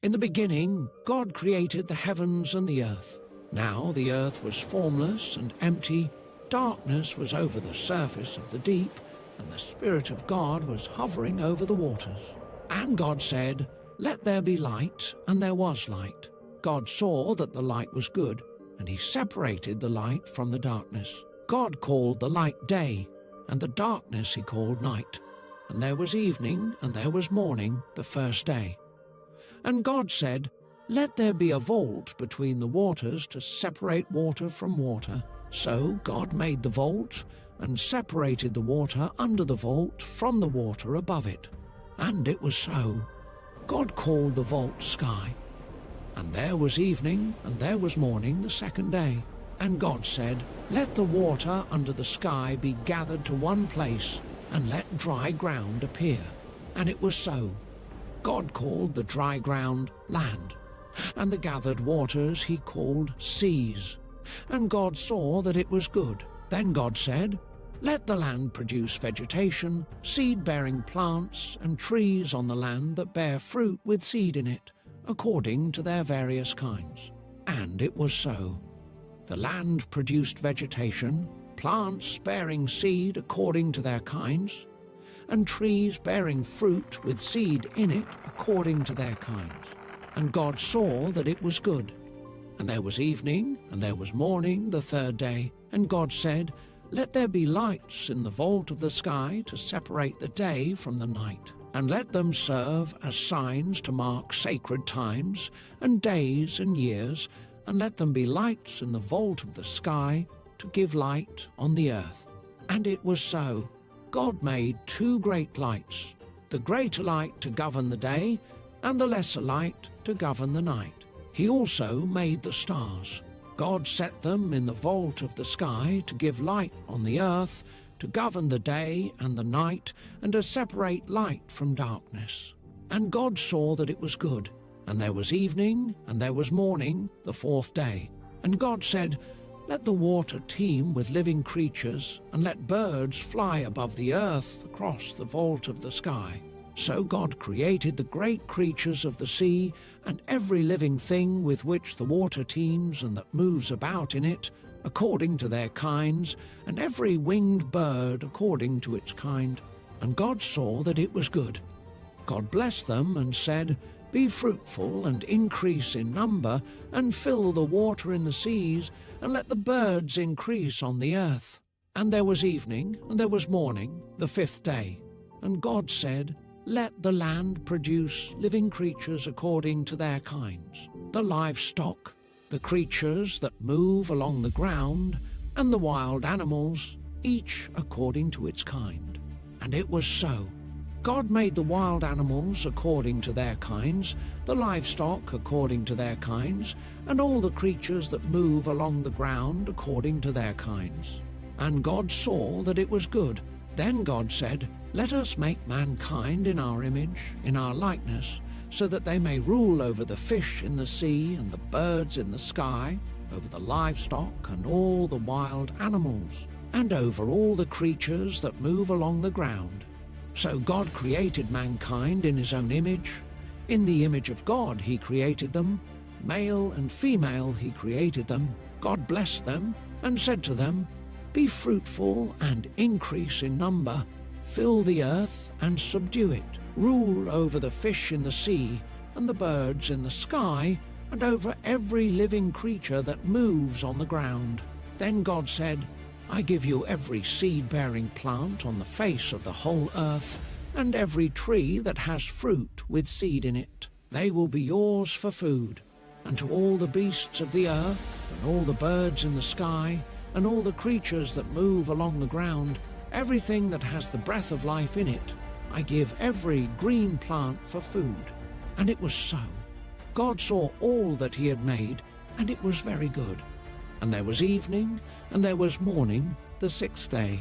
In the beginning, God created the heavens and the earth. Now the earth was formless and empty, darkness was over the surface of the deep, and the Spirit of God was hovering over the waters. And God said, "Let there be light," and there was light. God saw that the light was good, and he separated the light from the darkness. God called the light day, and the darkness he called night. And there was evening, and there was morning, the first day. And God said, "Let there be a vault between the waters to separate water from water." So God made the vault, and separated the water under the vault from the water above it. And it was so. God called the vault sky. And there was evening, and there was morning the second day. And God said, "Let the water under the sky be gathered to one place, and let dry ground appear." And it was so. God called the dry ground land, and the gathered waters he called seas. And God saw that it was good. Then God said, "Let the land produce vegetation, seed-bearing plants, and trees on the land that bear fruit with seed in it, according to their various kinds." And it was so. The land produced vegetation, plants bearing seed according to their kinds, and trees bearing fruit with seed in it according to their kinds. And God saw that it was good. And there was evening, and there was morning the third day. And God said, "Let there be lights in the vault of the sky to separate the day from the night, and let them serve as signs to mark sacred times and days and years, and let them be lights in the vault of the sky to give light on the earth." And it was so. God made two great lights, the greater light to govern the day, and the lesser light to govern the night. He also made the stars. God set them in the vault of the sky to give light on the earth, to govern the day and the night, and to separate light from darkness. And God saw that it was good. And there was evening, and there was morning, the fourth day. And God said, "Let the water teem with living creatures, and let birds fly above the earth across the vault of the sky." So God created the great creatures of the sea, and every living thing with which the water teems and that moves about in it, according to their kinds, and every winged bird according to its kind. And God saw that it was good. God blessed them and said, "Be fruitful and increase in number, and fill the water in the seas, and let the birds increase on the earth." And there was evening, and there was morning, the fifth day. And God said, "Let the land produce living creatures according to their kinds, the livestock, the creatures that move along the ground, and the wild animals, each according to its kind." And it was so. God made the wild animals according to their kinds, the livestock according to their kinds, and all the creatures that move along the ground according to their kinds. And God saw that it was good. Then God said, "Let us make mankind in our image, in our likeness, so that they may rule over the fish in the sea and the birds in the sky, over the livestock and all the wild animals, and over all the creatures that move along the ground." So God created mankind in his own image. In the image of God he created them. Male and female he created them. God blessed them and said to them, "Be fruitful and increase in number. Fill the earth and subdue it. Rule over the fish in the sea and the birds in the sky, and over every living creature that moves on the ground." Then God said, "I give you every seed-bearing plant on the face of the whole earth, and every tree that has fruit with seed in it. They will be yours for food. And to all the beasts of the earth, and all the birds in the sky, and all the creatures that move along the ground, everything that has the breath of life in it, I give every green plant for food." And it was so. God saw all that he had made, and it was very good. And there was evening, and there was morning, the sixth day.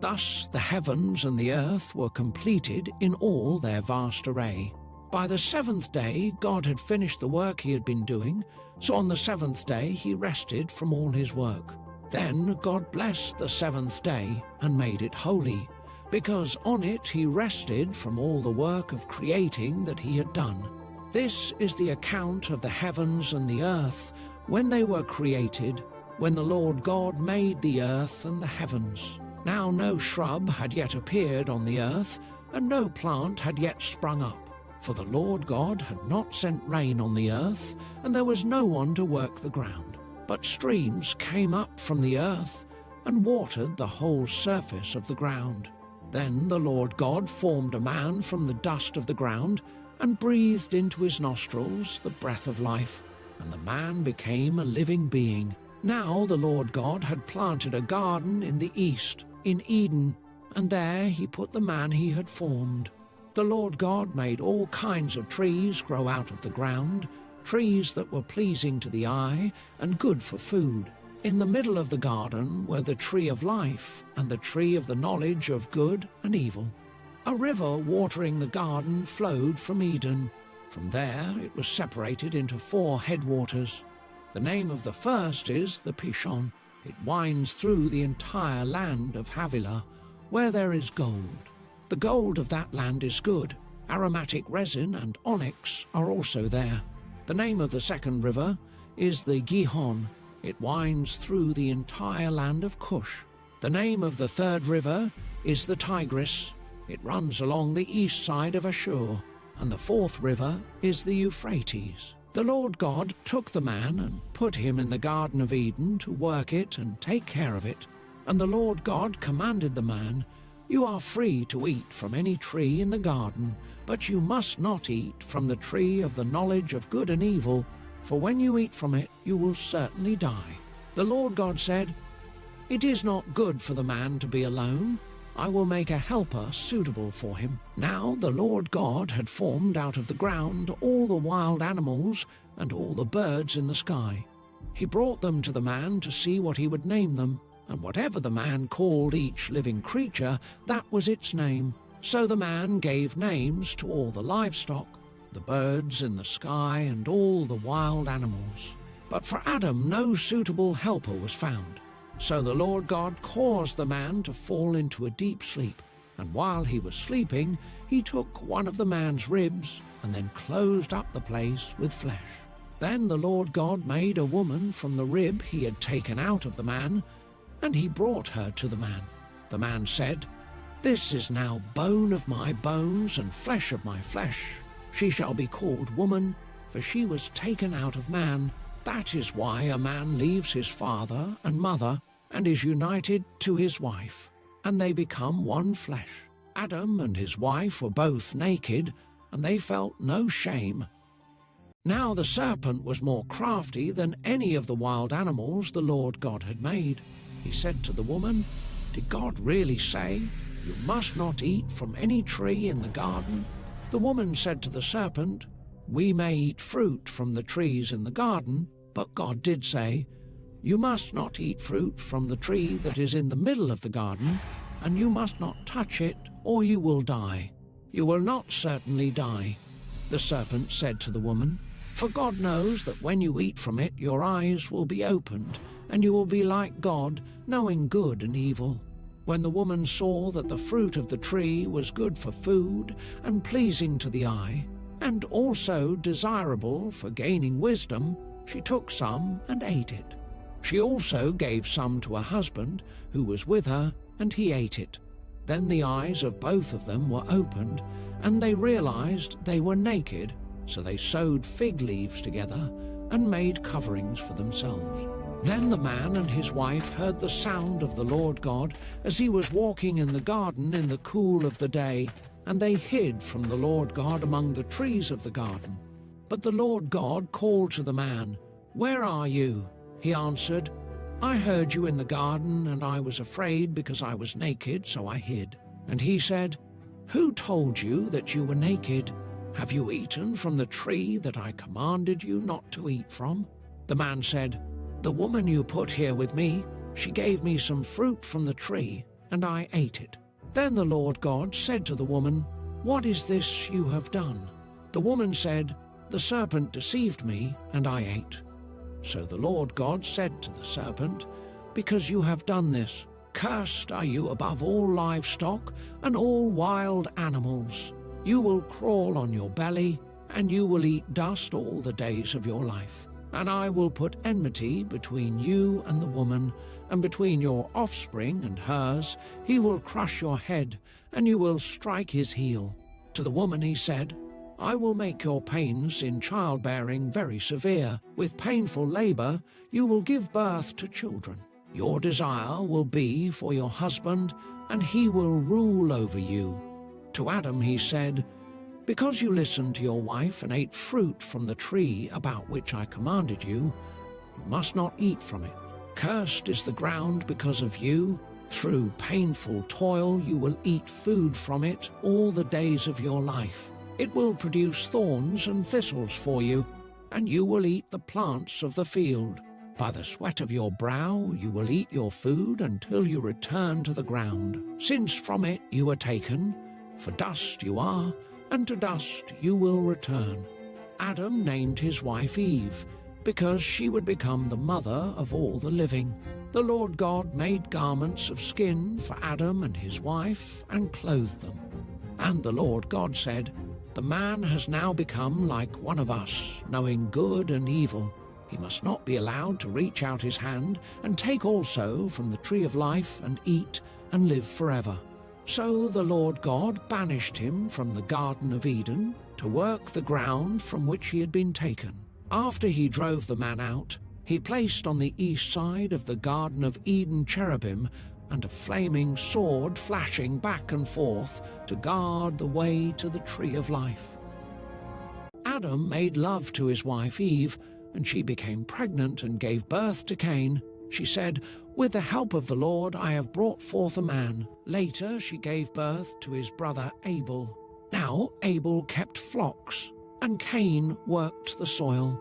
Thus the heavens and the earth were completed in all their vast array. By the seventh day God had finished the work he had been doing, so on the seventh day he rested from all his work. Then God blessed the seventh day and made it holy, because on it he rested from all the work of creating that he had done. This is the account of the heavens and the earth when they were created, when the Lord God made the earth and the heavens. Now no shrub had yet appeared on the earth, and no plant had yet sprung up. For the Lord God had not sent rain on the earth, and there was no one to work the ground. But streams came up from the earth, and watered the whole surface of the ground. Then the Lord God formed a man from the dust of the ground, and breathed into his nostrils the breath of life, and the man became a living being. Now the Lord God had planted a garden in the east, in Eden, and there he put the man he had formed. The Lord God made all kinds of trees grow out of the ground, trees that were pleasing to the eye and good for food. In the middle of the garden were the tree of life and the tree of the knowledge of good and evil. A river watering the garden flowed from Eden. From there it was separated into 4 headwaters. The name of the first is the Pishon. It winds through the entire land of Havilah, where there is gold. The gold of that land is good. Aromatic resin and onyx are also there. The name of the second river is the Gihon. It winds through the entire land of Cush. The name of the third river is the Tigris. It runs along the east side of Ashur. And the fourth river is the Euphrates. The Lord God took the man and put him in the Garden of Eden to work it and take care of it. And the Lord God commanded the man, "You are free to eat from any tree in the garden, but you must not eat from the tree of the knowledge of good and evil, for when you eat from it, you will certainly die." The Lord God said, "It is not good for the man to be alone. I will make a helper suitable for him." Now the Lord God had formed out of the ground all the wild animals and all the birds in the sky. He brought them to the man to see what he would name them, and whatever the man called each living creature, that was its name. So the man gave names to all the livestock, the birds in the sky, and all the wild animals. But for Adam no suitable helper was found. So the Lord God caused the man to fall into a deep sleep, and while he was sleeping, he took one of the man's ribs and then closed up the place with flesh. Then the Lord God made a woman from the rib he had taken out of the man, and he brought her to the man. The man said, "This is now bone of my bones and flesh of my flesh. She shall be called woman, for she was taken out of man. That is why a man leaves his father and mother and is united to his wife, and they become one flesh." Adam and his wife were both naked, and they felt no shame. Now the serpent was more crafty than any of the wild animals the Lord God had made. He said to the woman, "Did God really say, 'You must not eat from any tree in the garden'?" The woman said to the serpent, "We may eat fruit from the trees in the garden, but God did say, 'You must not eat fruit from the tree that is in the middle of the garden, and you must not touch it, or you will die.' You will not certainly die," the serpent said to the woman, "for God knows that when you eat from it, your eyes will be opened, and you will be like God, knowing good and evil." When the woman saw that the fruit of the tree was good for food and pleasing to the eye, and also desirable for gaining wisdom, she took some and ate it. She also gave some to her husband, who was with her, and he ate it. Then the eyes of both of them were opened, and they realized they were naked, so they sewed fig leaves together and made coverings for themselves. Then the man and his wife heard the sound of the Lord God as he was walking in the garden in the cool of the day, and they hid from the Lord God among the trees of the garden. But the Lord God called to the man, "Where are you?" He answered, "I heard you in the garden, and I was afraid because I was naked, so I hid." And he said, "Who told you that you were naked? Have you eaten from the tree that I commanded you not to eat from?" The man said, "The woman you put here with me, she gave me some fruit from the tree, and I ate it." Then the Lord God said to the woman, "What is this you have done?" The woman said, "The serpent deceived me, and I ate." So the Lord God said to the serpent, "Because you have done this, cursed are you above all livestock and all wild animals. You will crawl on your belly, and you will eat dust all the days of your life. And I will put enmity between you and the woman, and between your offspring and hers. He will crush your head, and you will strike his heel." To the woman he said, "I will make your pains in childbearing very severe. With painful labor you will give birth to children. Your desire will be for your husband, and he will rule over you." To Adam he said, "Because you listened to your wife and ate fruit from the tree about which I commanded you, you must not eat from it. Cursed is the ground because of you. Through painful toil you will eat food from it all the days of your life. It will produce thorns and thistles for you, and you will eat the plants of the field. By the sweat of your brow you will eat your food until you return to the ground, since from it you were taken. For dust you are, and to dust you will return." Adam named his wife Eve, because she would become the mother of all the living. The Lord God made garments of skin for Adam and his wife, and clothed them. And the Lord God said, "The man has now become like one of us, knowing good and evil. He must not be allowed to reach out his hand and take also from the tree of life and eat and live forever." So the Lord God banished him from the Garden of Eden to work the ground from which he had been taken. After he drove the man out, he placed on the east side of the Garden of Eden cherubim and a flaming sword flashing back and forth to guard the way to the tree of life. Adam made love to his wife Eve, and she became pregnant and gave birth to Cain. She said, "With the help of the Lord I have brought forth a man." Later she gave birth to his brother Abel. Now Abel kept flocks, and Cain worked the soil.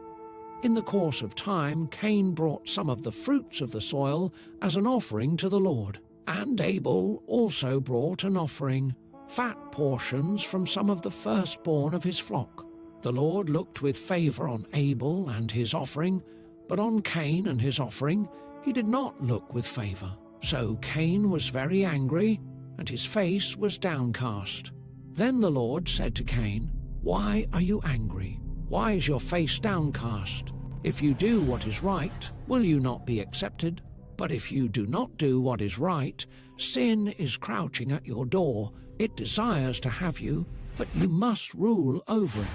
In the course of time, Cain brought some of the fruits of the soil as an offering to the Lord, and Abel also brought an offering, fat portions from some of the firstborn of his flock. The Lord looked with favor on Abel and his offering, but on Cain and his offering he did not look with favor. So Cain was very angry, and his face was downcast. Then the Lord said to Cain, "Why are you angry? Why is your face downcast? If you do what is right, will you not be accepted? But if you do not do what is right, sin is crouching at your door. It desires to have you, but you must rule over it."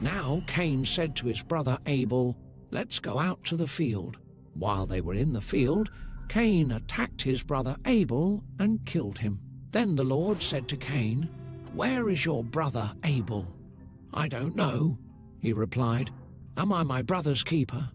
Now Cain said to his brother Abel, "Let's go out to the field." While they were in the field, Cain attacked his brother Abel and killed him. Then the Lord said to Cain, "Where is your brother Abel?" "I don't know," he replied. "Am I my brother's keeper?"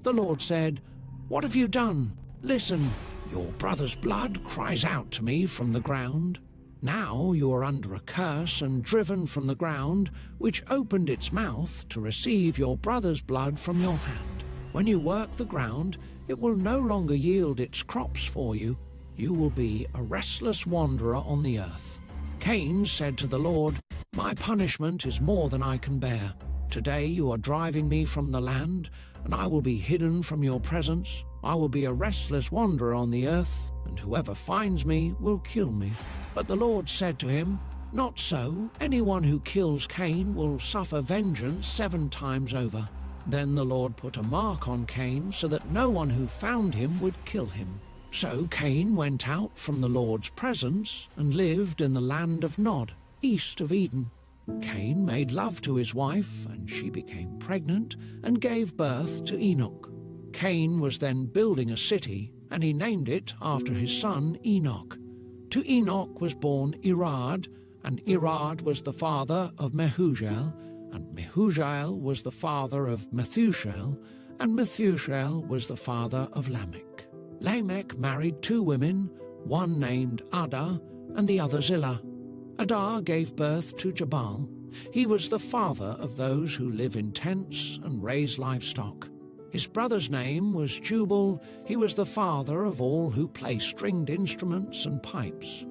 The Lord said, "What have you done? Listen, your brother's blood cries out to me from the ground. Now you are under a curse and driven from the ground, which opened its mouth to receive your brother's blood from your hand. When you work the ground, it will no longer yield its crops for you. You will be a restless wanderer on the earth." Cain said to the Lord, "My punishment is more than I can bear. Today you are driving me from the land, and I will be hidden from your presence. I will be a restless wanderer on the earth, and whoever finds me will kill me." But the Lord said to him, "Not so. Anyone who kills Cain will suffer vengeance 7 times over." Then the Lord put a mark on Cain so that no one who found him would kill him. So Cain went out from the Lord's presence and lived in the land of Nod, east of Eden. Cain made love to his wife, and she became pregnant and gave birth to Enoch. Cain was then building a city, and he named it after his son Enoch. To Enoch was born Irad, and Irad was the father of Mehujael, and Mehujael was the father of Methusael, and Methusael was the father of Lamech. Lamech married 2 women, one named Adah and the other Zillah. Adah gave birth to Jabal. He was the father of those who live in tents and raise livestock. His brother's name was Jubal. He was the father of all who play stringed instruments and pipes.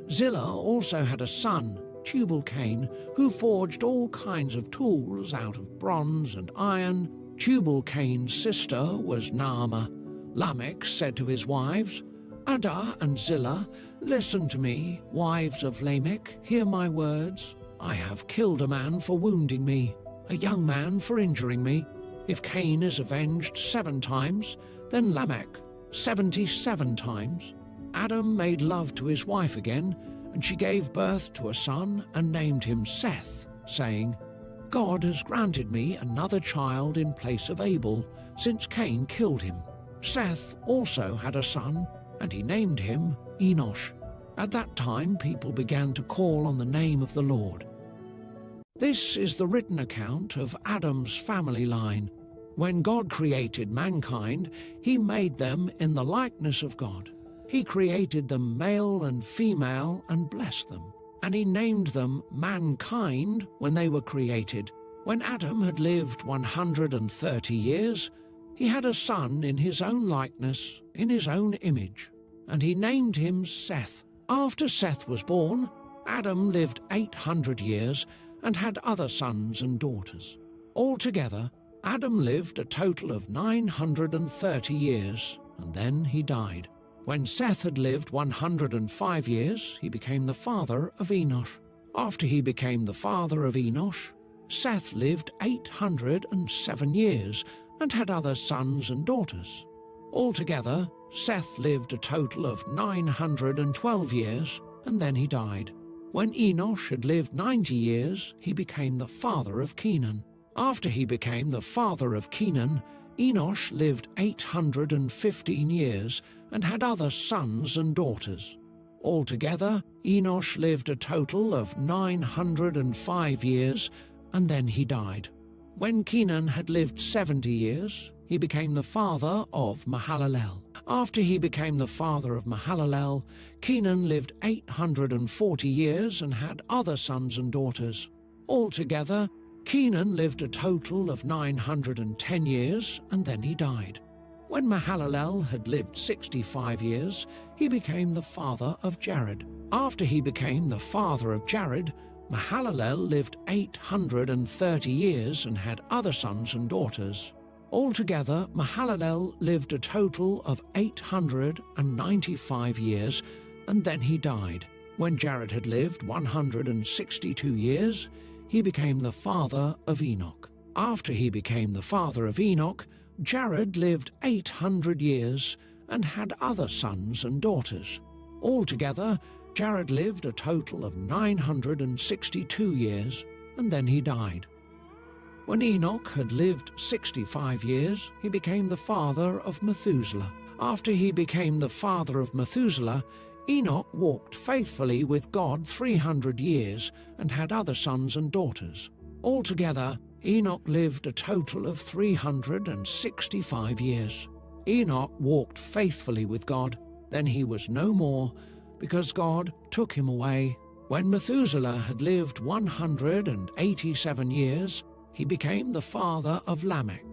Zillah also had a son, Tubal-Cain, who forged all kinds of tools out of bronze and iron. Tubal-Cain's sister was Naamah. Lamech said to his wives, "Adah and Zillah, listen to me, wives of Lamech, hear my words. I have killed a man for wounding me. a young man for injuring me. If Cain is avenged 7 times, then Lamech 77 times. Adam made love to his wife again, and she gave birth to a son and named him Seth, saying, God has granted me another child in place of Abel, since Cain killed him. Seth also had a son, and he named him Enosh. At that time people began to call on the name of the Lord. This is the written account of Adam's family line. When God created mankind, he made them in the likeness of God. He created them male and female and blessed them. And he named them mankind when they were created. When Adam had lived 130 years, he had a son in his own likeness, in his own image, and he named him Seth. After Seth was born, Adam lived 800 years and had other sons and daughters. Altogether, Adam lived a total of 930 years, and then he died. When Seth had lived 105 years, he became the father of Enosh. After he became the father of Enosh, Seth lived 807 years and had other sons and daughters. Altogether, Seth lived a total of 912 years, and then he died. When Enosh had lived 90 years, he became the father of Kenan. After he became the father of Kenan, Enosh lived 815 years and had other sons and daughters. Altogether, Enosh lived a total of 905 years, and then he died. When Kenan had lived 70 years, he became the father of Mahalalel. After he became the father of Mahalalel, Kenan lived 840 years and had other sons and daughters. Altogether, Kenan lived a total of 910 years, and then he died. When Mahalalel had lived 65 years, he became the father of Jared. After he became the father of Jared, Mahalalel lived 830 years and had other sons and daughters. Altogether, Mahalalel lived a total of 895 years, and then he died. When Jared had lived 162 years, he became the father of Enoch. After he became the father of Enoch, Jared lived 800 years and had other sons and daughters. Altogether, Jared lived a total of 962 years, and then he died. When Enoch had lived 65 years, he became the father of Methuselah. After he became the father of Methuselah, Enoch walked faithfully with God 300 years and had other sons and daughters. Altogether, Enoch lived a total of 365 years. Enoch walked faithfully with God, then he was no more, because God took him away. When Methuselah had lived 187 years, he became the father of Lamech.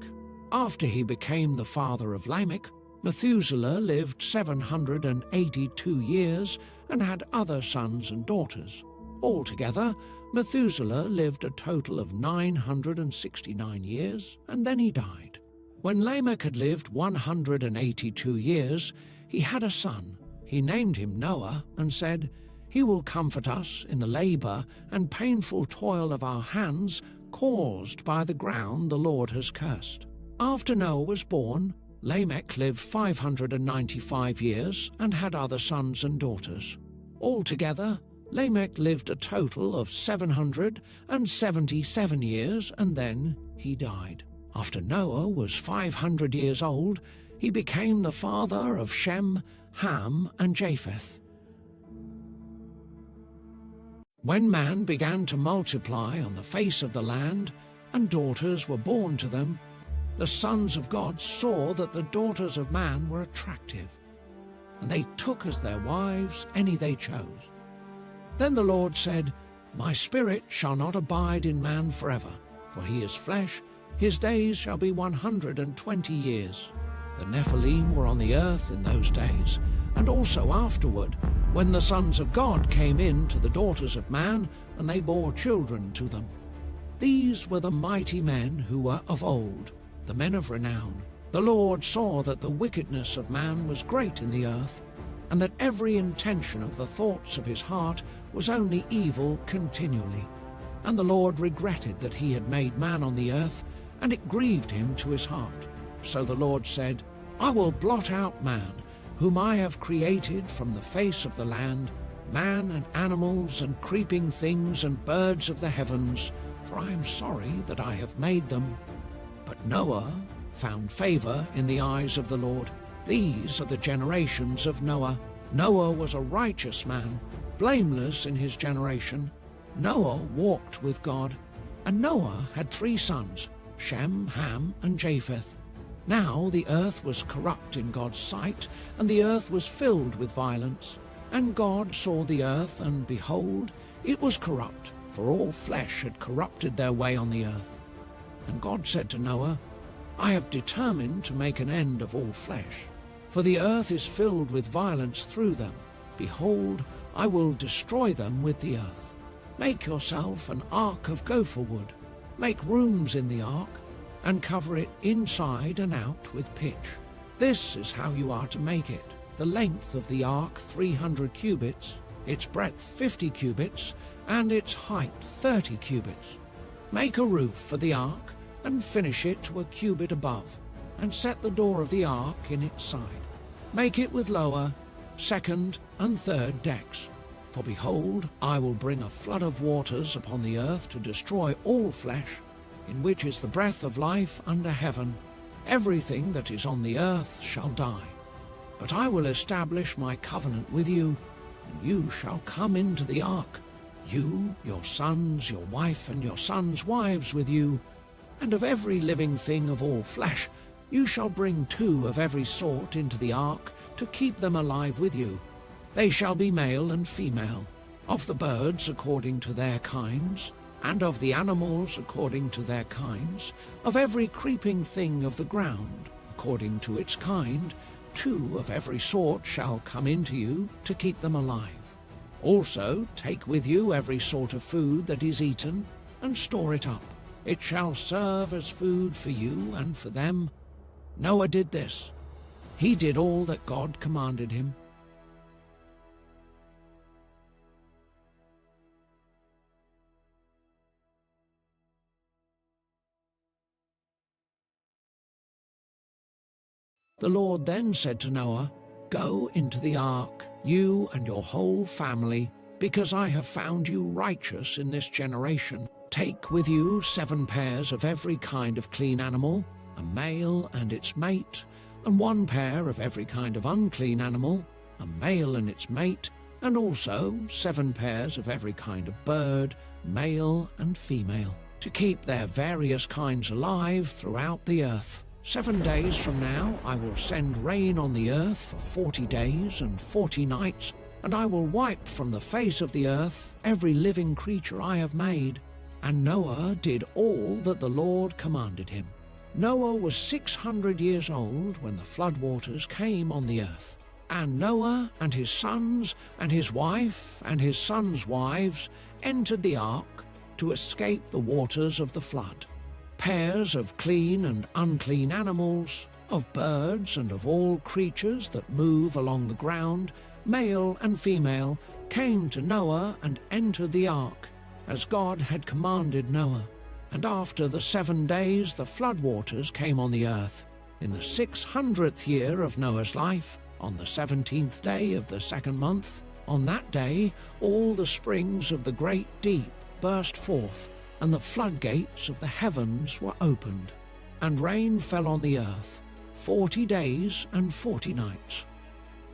After he became the father of Lamech, Methuselah lived 782 years and had other sons and daughters. Altogether, Methuselah lived a total of 969 years, and then he died. When Lamech had lived 182 years, he had a son. He named him Noah and said, "He will comfort us in the labor and painful toil of our hands caused by the ground the Lord has cursed." After Noah was born, Lamech lived 595 years and had other sons and daughters. Altogether, Lamech lived a total of 777 years, and then he died. After Noah was 500 years old, he became the father of Shem, Ham, and Japheth. When man began to multiply on the face of the land, and daughters were born to them, the sons of God saw that the daughters of man were attractive, and they took as their wives any they chose. Then the Lord said, "My spirit shall not abide in man forever, for he is flesh, his days shall be 120 years. The Nephilim were on the earth in those days, and also afterward, when the sons of God came in to the daughters of man, and they bore children to them. These were the mighty men who were of old, the men of renown. The Lord saw that the wickedness of man was great in the earth, and that every intention of the thoughts of his heart was only evil continually. And the Lord regretted that he had made man on the earth, and it grieved him to his heart. So the Lord said, I will blot out man, whom I have created from the face of the land, man and animals and creeping things and birds of the heavens, for I am sorry that I have made them. But Noah found favor in the eyes of the Lord. These are the generations of Noah. Noah was a righteous man, blameless in his generation. Noah walked with God, and Noah had 3 sons, Shem, Ham, and Japheth. Now the earth was corrupt in God's sight, and the earth was filled with violence. And God saw the earth, and behold, it was corrupt, for all flesh had corrupted their way on the earth. And God said to Noah, I have determined to make an end of all flesh, for the earth is filled with violence through them. Behold, I will destroy them with the earth. Make yourself an ark of gopher wood. Make rooms in the ark, and cover it inside and out with pitch. This is how you are to make it. The length of the ark 300 cubits, its breadth 50 cubits, and its height 30 cubits. Make a roof for the ark, and finish it to a cubit above, and set the door of the ark in its side. Make it with lower, second, and third decks. For behold, I will bring a flood of waters upon the earth to destroy all flesh, in which is the breath of life under heaven. Everything that is on the earth shall die. But I will establish my covenant with you, and you shall come into the ark, you, your sons, your wife, and your sons' wives with you. And of every living thing of all flesh, you shall bring 2 of every sort into the ark, to keep them alive with you. They shall be male and female, of the birds according to their kinds, and of the animals according to their kinds, of every creeping thing of the ground according to its kind. 2 of every sort shall come into you, to keep them alive. Also take with you every sort of food that is eaten, and store it up. It shall serve as food for you and for them. Noah did this. He did all that God commanded him. The Lord then said to Noah, Go into the ark, you and your whole family, because I have found you righteous in this generation. Take with you 7 pairs of every kind of clean animal, a male and its mate, and 1 pair of every kind of unclean animal, a male and its mate, and also 7 pairs of every kind of bird, male and female, to keep their various kinds alive throughout the earth. 7 days from now I will send rain on the earth for 40 days and 40 nights, and I will wipe from the face of the earth every living creature I have made. And Noah did all that the Lord commanded him. Noah was 600 years old when the floodwaters came on the earth. And Noah and his sons and his wife and his sons' wives entered the ark to escape the waters of the flood. Pairs of clean and unclean animals, of birds and of all creatures that move along the ground, male and female, came to Noah and entered the ark, as God had commanded Noah. And after the 7 days the floodwaters came on the earth. In the 600th year of Noah's life, on the 17th day of the 2nd month, on that day all the springs of the great deep burst forth, and the floodgates of the heavens were opened, and rain fell on the earth 40 days and 40 nights.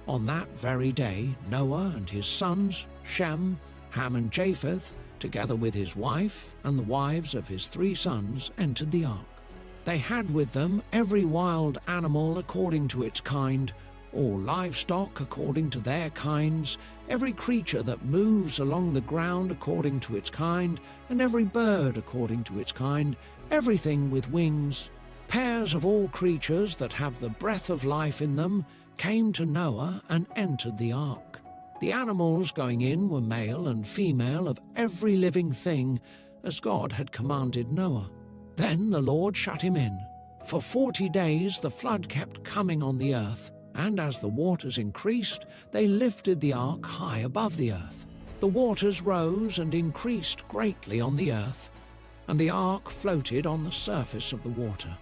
On that very day Noah and his sons, Shem, Ham and Japheth, together with his wife and the wives of his 3 sons, entered the ark. They had with them every wild animal according to its kind, all livestock according to their kinds, every creature that moves along the ground according to its kind, and every bird according to its kind, everything with wings. Pairs of all creatures that have the breath of life in them came to Noah and entered the ark. The animals going in were male and female of every living thing, as God had commanded Noah. Then the Lord shut him in. For 40 days the flood kept coming on the earth, and as the waters increased, they lifted the ark high above the earth. The waters rose and increased greatly on the earth, and the ark floated on the surface of the water.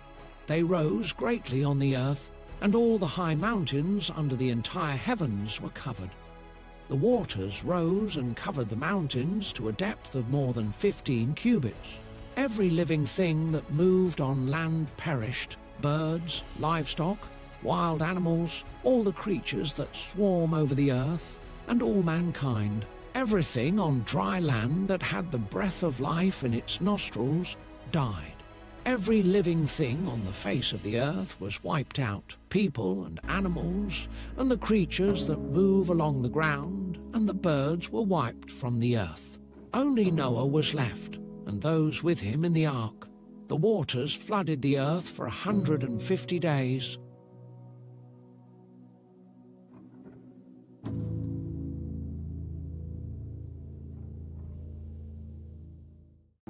They rose greatly on the earth, and all the high mountains under the entire heavens were covered. The waters rose and covered the mountains to a depth of more than 15 cubits. Every living thing that moved on land perished: birds, livestock, wild animals, all the creatures that swarm over the earth, and all mankind. Everything on dry land that had the breath of life in its nostrils died. Every living thing on the face of the earth was wiped out: people and animals, and the creatures that move along the ground, and the birds were wiped from the earth. Only Noah was left, and those with him in the ark. The waters flooded the earth for 150 days.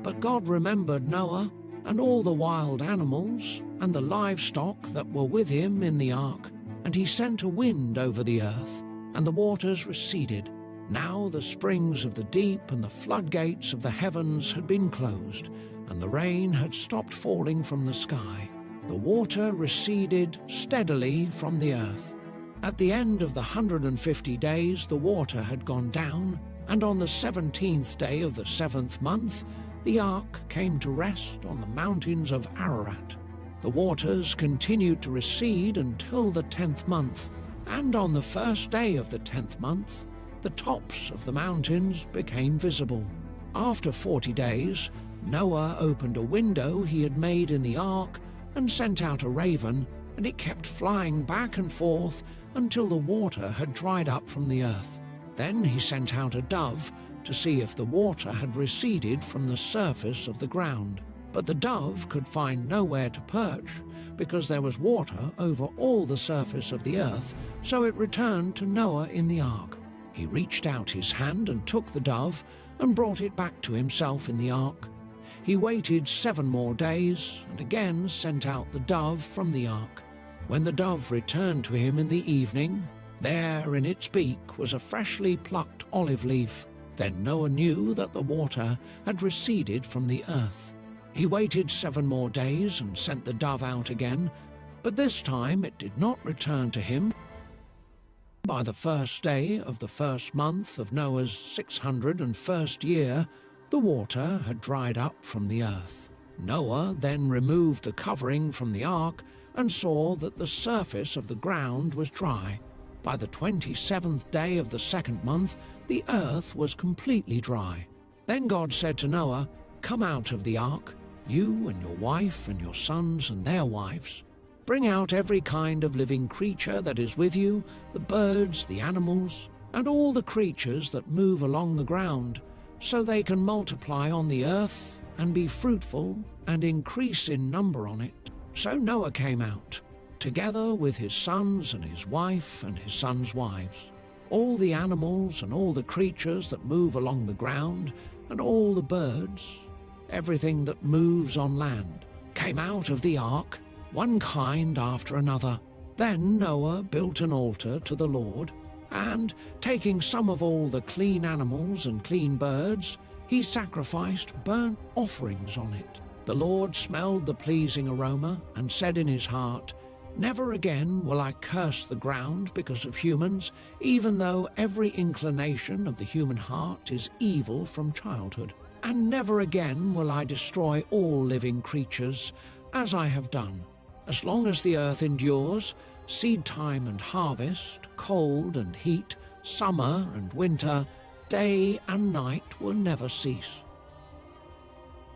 But God remembered Noah and all the wild animals and the livestock that were with him in the ark, and he sent a wind over the earth, and the waters receded. Now the springs of the deep and the floodgates of the heavens had been closed, and the rain had stopped falling from the sky. The water receded steadily from the earth. At the end of the 150 days the water had gone down, and on the 17th day of the 7th month the ark came to rest on the mountains of Ararat. The waters continued to recede until the 10th month, and on the first day of the 10th month, the tops of the mountains became visible. After 40 days, Noah opened a window he had made in the ark and sent out a raven, and it kept flying back and forth until the water had dried up from the earth. Then he sent out a dove to see if the water had receded from the surface of the ground. But the dove could find nowhere to perch, because there was water over all the surface of the earth, so it returned to Noah in the ark. He reached out his hand and took the dove and brought it back to himself in the ark. He waited 7 more days and again sent out the dove from the ark. When the dove returned to him in the evening, there in its beak was a freshly plucked olive leaf. Then Noah knew that the water had receded from the earth. He waited 7 more days and sent the dove out again, but this time it did not return to him. By the first day of the first month of Noah's 601st year, the water had dried up from the earth. Noah then removed the covering from the ark and saw that the surface of the ground was dry. By the 27th day of the 2nd month, the earth was completely dry. Then God said to Noah, "Come out of the ark, you and your wife and your sons and their wives. Bring out every kind of living creature that is with you, the birds, the animals, and all the creatures that move along the ground, so they can multiply on the earth and be fruitful and increase in number on it." So Noah came out, together with his sons and his wife and his sons' wives. All the animals and all the creatures that move along the ground and all the birds, everything that moves on land, came out of the ark, one kind after another. Then Noah built an altar to the Lord, and, taking some of all the clean animals and clean birds, he sacrificed burnt offerings on it. The Lord smelled the pleasing aroma and said in his heart, "Never again will I curse the ground because of humans, even though every inclination of the human heart is evil from childhood. And never again will I destroy all living creatures, as I have done. As long as the earth endures, seed time and harvest, cold and heat, summer and winter, day and night will never cease."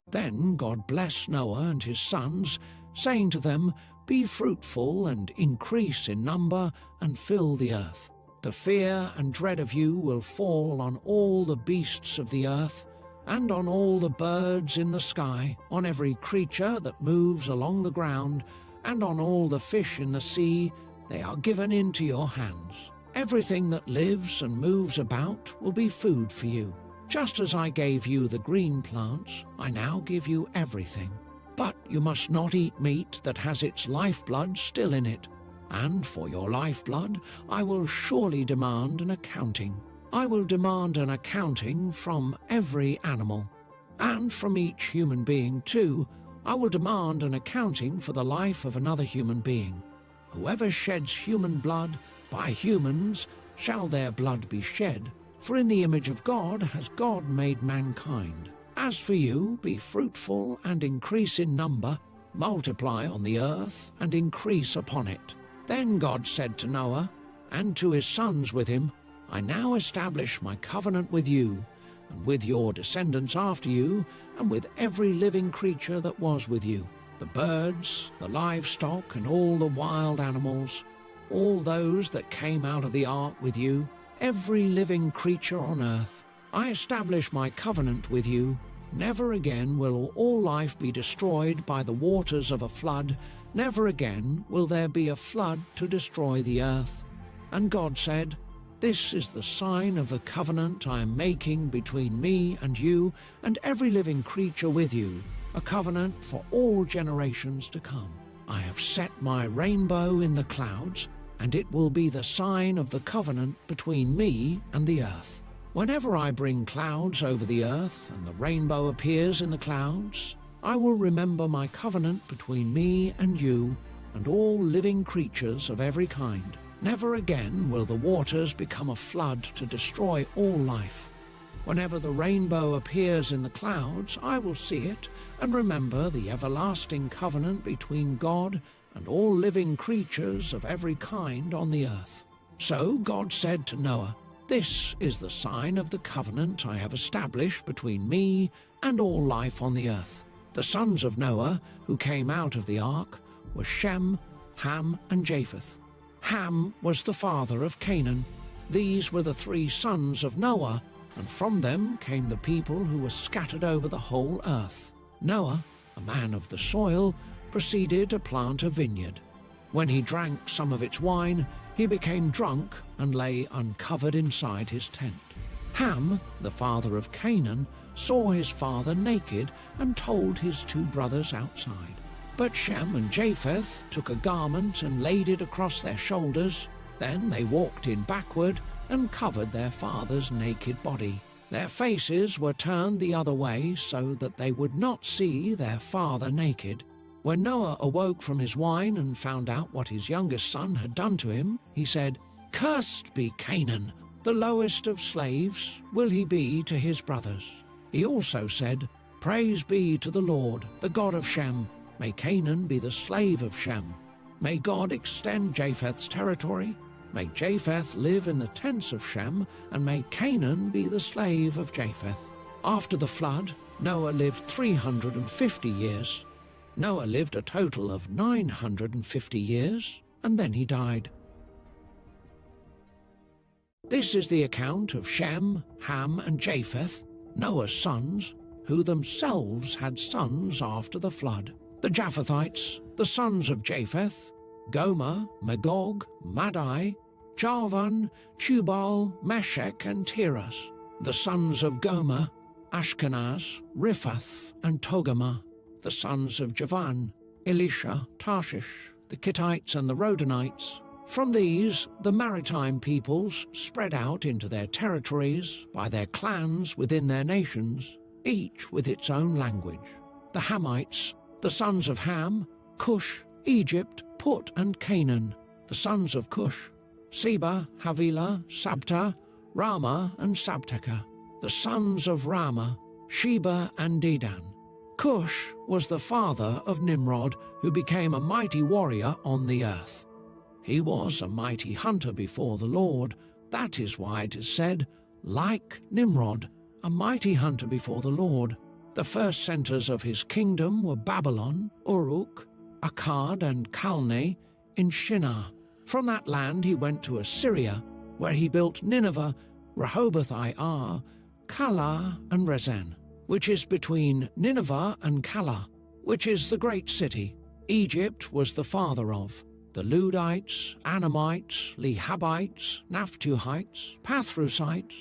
Then God blessed Noah and his sons, saying to them, "Be fruitful and increase in number and fill the earth. The fear and dread of you will fall on all the beasts of the earth, and on all the birds in the sky, on every creature that moves along the ground, and on all the fish in the sea. They are given into your hands. Everything that lives and moves about will be food for you. Just as I gave you the green plants, I now give you everything. But you must not eat meat that has its lifeblood still in it, and for your lifeblood I will surely demand an accounting. I will demand an accounting from every animal, and from each human being too. I will demand an accounting for the life of another human being. Whoever sheds human blood, by humans shall their blood be shed, for in the image of God has God made mankind. As for you, be fruitful and increase in number, multiply on the earth and increase upon it. Then God said to Noah, and to his sons with him, I now establish my covenant with you, and with your descendants after you, and with every living creature that was with you, the birds, the livestock, and all the wild animals, all those that came out of the ark with you, every living creature on earth. I establish my covenant with you. Never again will all life be destroyed by the waters of a flood. Never again will there be a flood to destroy the earth. And God said, This is the sign of the covenant I am making between me and you and every living creature with you, a covenant for all generations to come. I have set my rainbow in the clouds, and it will be the sign of the covenant between me and the earth. Whenever I bring clouds over the earth and the rainbow appears in the clouds, I will remember my covenant between me and you and all living creatures of every kind. Never again will the waters become a flood to destroy all life. Whenever the rainbow appears in the clouds, I will see it and remember the everlasting covenant between God and all living creatures of every kind on the earth. So God said to Noah, This is the sign of the covenant I have established between me and all life on the earth. The sons of Noah who came out of the ark were Shem, Ham, and Japheth. Ham was the father of Canaan. These were the 3 sons of Noah, and from them came the people who were scattered over the whole earth. Noah, a man of the soil, proceeded to plant a vineyard. When he drank some of its wine, he became drunk and lay uncovered inside his tent. Ham, the father of Canaan, saw his father naked and told his 2 brothers outside. But Shem and Japheth took a garment and laid it across their shoulders. Then they walked in backward and covered their father's naked body. Their faces were turned the other way so that they would not see their father naked. When Noah awoke from his wine and found out what his youngest son had done to him, he said, Cursed be Canaan, the lowest of slaves will he be to his brothers. He also said, Praise be to the Lord, the God of Shem. May Canaan be the slave of Shem. May God extend Japheth's territory. May Japheth live in the tents of Shem, and may Canaan be the slave of Japheth. After the flood, Noah lived 350 years. Noah lived a total of 950 years, and then he died. This is the account of Shem, Ham, and Japheth, Noah's sons, who themselves had sons after the flood. The Japhethites, the sons of Japheth, Gomer, Magog, Madai, Javan, Tubal, Meshech, and Tiras. The sons of Gomer, Ashkenaz, Riphath, and Togarmah. The sons of Javan, Elisha, Tarshish, the Kittites and the Rodanites. From these, the maritime peoples spread out into their territories by their clans within their nations, each with its own language. The Hamites, the sons of Ham, Cush, Egypt, Put, and Canaan. The sons of Cush, Seba, Havilah, Sabta, Ramah, and Sabteka. The sons of Ramah, Sheba and Dedan. Cush was the father of Nimrod, who became a mighty warrior on the earth. He was a mighty hunter before the Lord. That is why it is said, like Nimrod, a mighty hunter before the Lord. The first centers of his kingdom were Babylon, Uruk, Akkad, and Calneh in Shinar. From that land he went to Assyria, where he built Nineveh, Rehoboth-ir, Calah, and Resen, which is between Nineveh and Calah, which is the great city. Egypt was the father of the Ludites, Anamites, Lehabites, Naphtuhites, Pathrusites,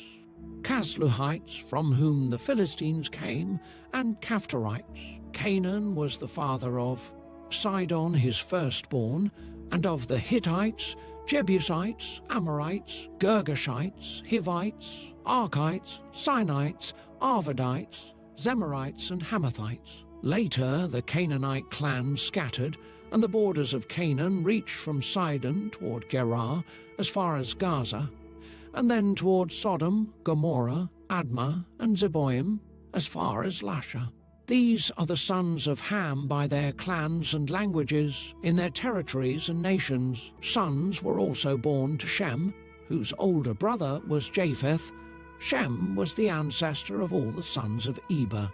Casluhites, from whom the Philistines came, and Caphtorites. Canaan was the father of Sidon his firstborn, And of the Hittites, Jebusites, Amorites, Girgashites, Hivites, Archites, Sinites, Arvadites, Zemarites, and Hamathites. Later, the Canaanite clans scattered, and the borders of Canaan reached from Sidon toward Gerar as far as Gaza, and then toward Sodom, Gomorrah, Admah, and Zeboim as far as Lasha. These are the sons of Ham by their clans and languages, in their territories and nations. Sons were also born to Shem, whose older brother was Japheth. Shem was the ancestor of all the sons of Eber.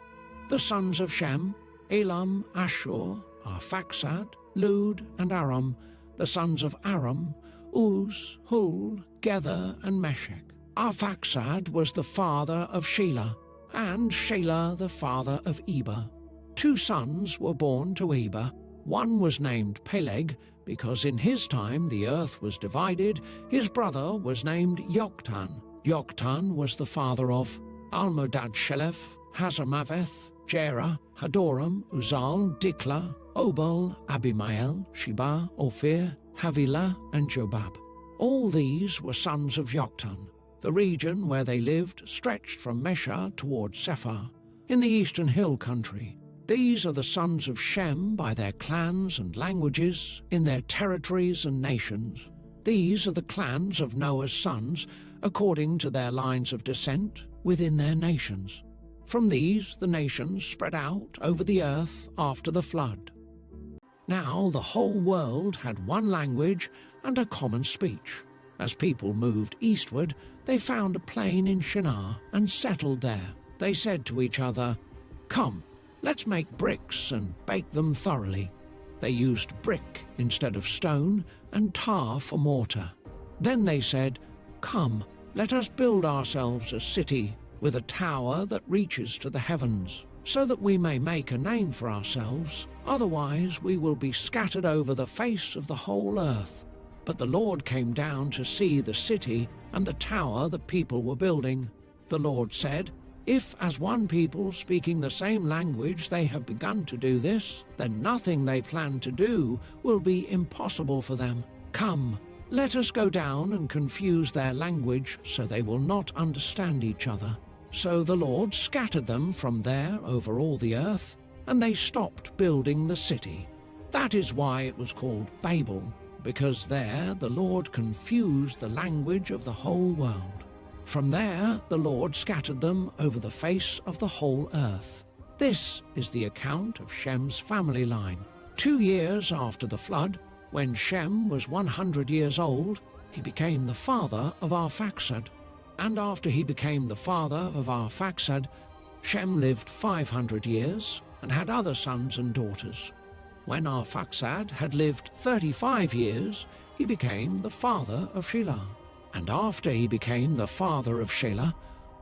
The sons of Shem: Elam, Ashur, Arphaxad, Lud, and Aram. The sons of Aram: Uz, Hul, Gether, and Meshech. Arphaxad was the father of Shelah, and Shelah the father of Eber. 2 sons were born to Eber. One was named Peleg, because in his time the earth was divided. His brother was named Yoktan. Yoktan was the father of Almodad-Shelef, Hazarmaveth, Jerah, Hadoram, Uzal, Diklah, Obal, Abimael, Sheba, Ophir, Havilah, and Jobab. All these were sons of Yoktan. The region where they lived stretched from Mesha toward Sephar, in the eastern hill country. These are the sons of Shem by their clans and languages, in their territories and nations. These are the clans of Noah's sons, according to their lines of descent, within their nations. From these the nations spread out over the earth after the flood. Now the whole world had one language and a common speech. As people moved eastward, they found a plain in Shinar and settled there. They said to each other, "Come, let's make bricks and bake them thoroughly." They used brick instead of stone and tar for mortar. Then they said, "Come, let us build ourselves a city with a tower that reaches to the heavens, so that we may make a name for ourselves. Otherwise we will be scattered over the face of the whole earth." But the Lord came down to see the city and the tower the people were building. The Lord said, "If as one people speaking the same language they have begun to do this, then nothing they plan to do will be impossible for them. Come, let us go down and confuse their language so they will not understand each other." So the Lord scattered them from there over all the earth, and they stopped building the city. That is why it was called Babel, because there the Lord confused the language of the whole world. From there the Lord scattered them over the face of the whole earth. This is the account of Shem's family line. 2 years after the flood, when Shem was 100 years old, he became the father of Arphaxad. And after he became the father of Arphaxad, Shem lived 500 years and had other sons and daughters. When Arphaxad had lived 35 years, he became the father of Shelah. And after he became the father of Shelah,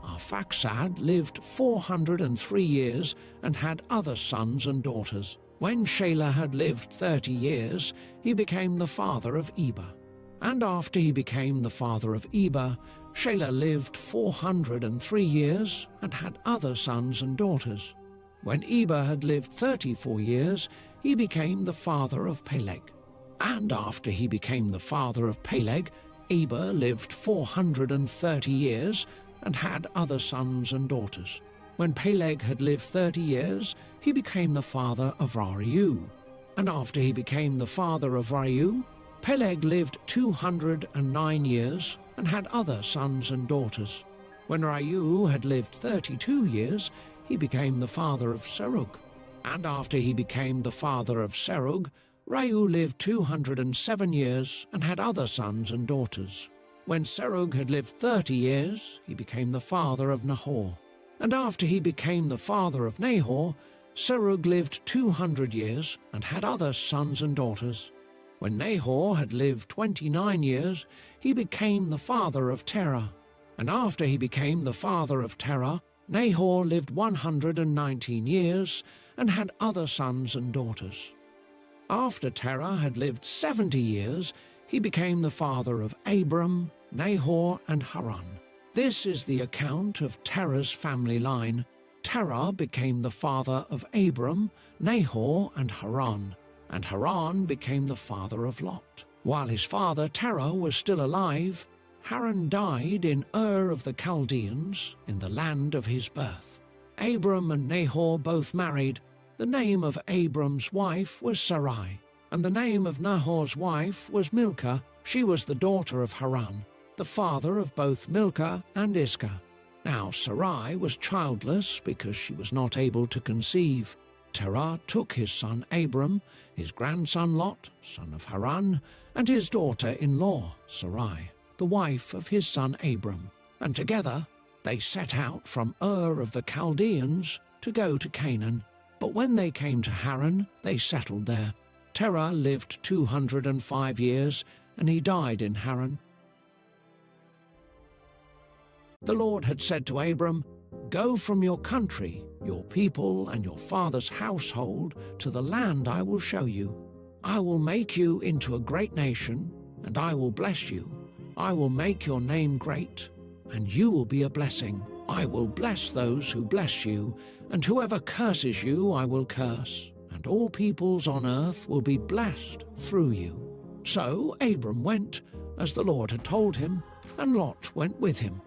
Arphaxad lived 403 years and had other sons and daughters. When Shelah had lived 30 years, he became the father of Eber. And after he became the father of Eber, Shelah lived 403 years and had other sons and daughters. When Eber had lived 34 years, he became the father of Peleg. And after he became the father of Peleg, Eber lived 430 years and had other sons and daughters. When Peleg had lived 30 years, he became the father of Reu. And after he became the father of Reu, Peleg lived 209 years and had other sons and daughters. When Reu had lived 32 years, he became the father of Serug. And after he became the father of Serug, Reu lived 207 years and had other sons and daughters. When Serug had lived 30 years, he became the father of Nahor. And after he became the father of Nahor, Serug lived 200 years and had other sons and daughters. When Nahor had lived 29 years, he became the father of Terah. And after he became the father of Terah, Nahor lived 119 years and had other sons and daughters. After Terah had lived 70 years, he became the father of Abram, Nahor, and Haran. This is the account of Terah's family line. Terah became the father of Abram, Nahor, and Haran. and Haran became the father of Lot. While his father Terah was still alive, Haran died in Ur of the Chaldeans, in the land of his birth. Abram and Nahor both married. The name of Abram's wife was Sarai, and the name of Nahor's wife was Milcah. She was the daughter of Haran, the father of both Milcah and Iscah. Now Sarai was childless because she was not able to conceive. Terah took his son Abram, his grandson Lot, son of Haran, and his daughter-in-law Sarai, the wife of his son Abram, and together they set out from Ur of the Chaldeans to go to Canaan. But when they came to Haran, they settled there. Terah lived 205 years, and he died in Haran. The Lord had said to Abram, "Go from your country, your people, and your father's household to the land I will show you. I will make you into a great nation, and I will bless you. I will make your name great, and you will be a blessing. I will bless those who bless you, and whoever curses you I will curse, and all peoples on earth will be blessed through you." So Abram went, as the Lord had told him, and Lot went with him.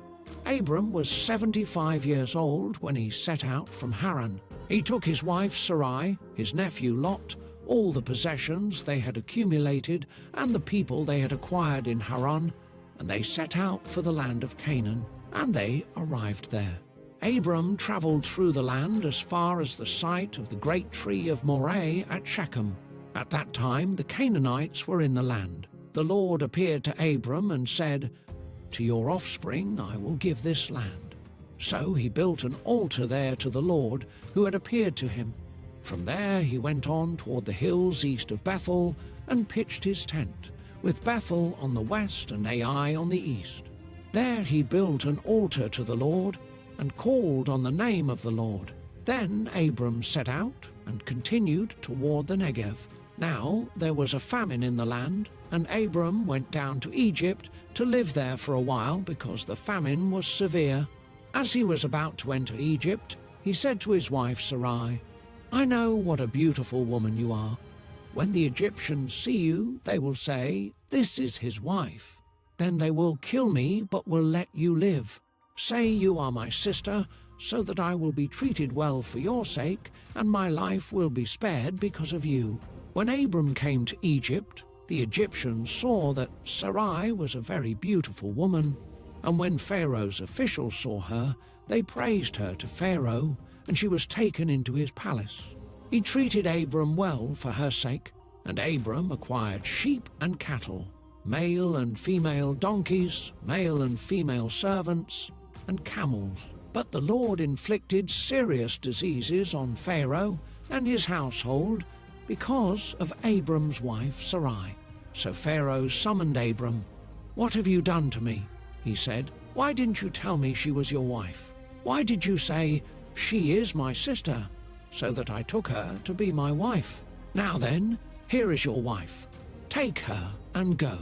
Abram was 75 years old when he set out from Haran. He took his wife Sarai, his nephew Lot, all the possessions they had accumulated, and the people they had acquired in Haran, and they set out for the land of Canaan, and they arrived there. Abram traveled through the land as far as the site of the great tree of Moreh at Shechem. At that time the Canaanites were in the land. The Lord appeared to Abram and said, "To your offspring I will give this land." So he built an altar there to the Lord who had appeared to him. From there he went on toward the hills east of Bethel and pitched his tent, with Bethel on the west and Ai on the east. There he built an altar to the Lord and called on the name of the Lord. Then Abram set out and continued toward the Negev. Now there was a famine in the land, and Abram went down to Egypt to live there for a while because the famine was severe. As he was about to enter Egypt, he said to his wife Sarai, "I know what a beautiful woman you are. When the Egyptians see you, they will say, 'This is his wife.' Then they will kill me but will let you live. Say you are my sister, so that I will be treated well for your sake, and my life will be spared because of you." When Abram came to Egypt, the Egyptians saw that Sarai was a very beautiful woman, and when Pharaoh's officials saw her, they praised her to Pharaoh, and she was taken into his palace. He treated Abram well for her sake, and Abram acquired sheep and cattle, male and female donkeys, male and female servants, and camels. But the Lord inflicted serious diseases on Pharaoh and his household because of Abram's wife Sarai. So Pharaoh summoned Abram. "What have you done to me?" he said. "Why didn't you tell me she was your wife? Why did you say, 'She is my sister,' so that I took her to be my wife? Now then, here is your wife. Take her and go."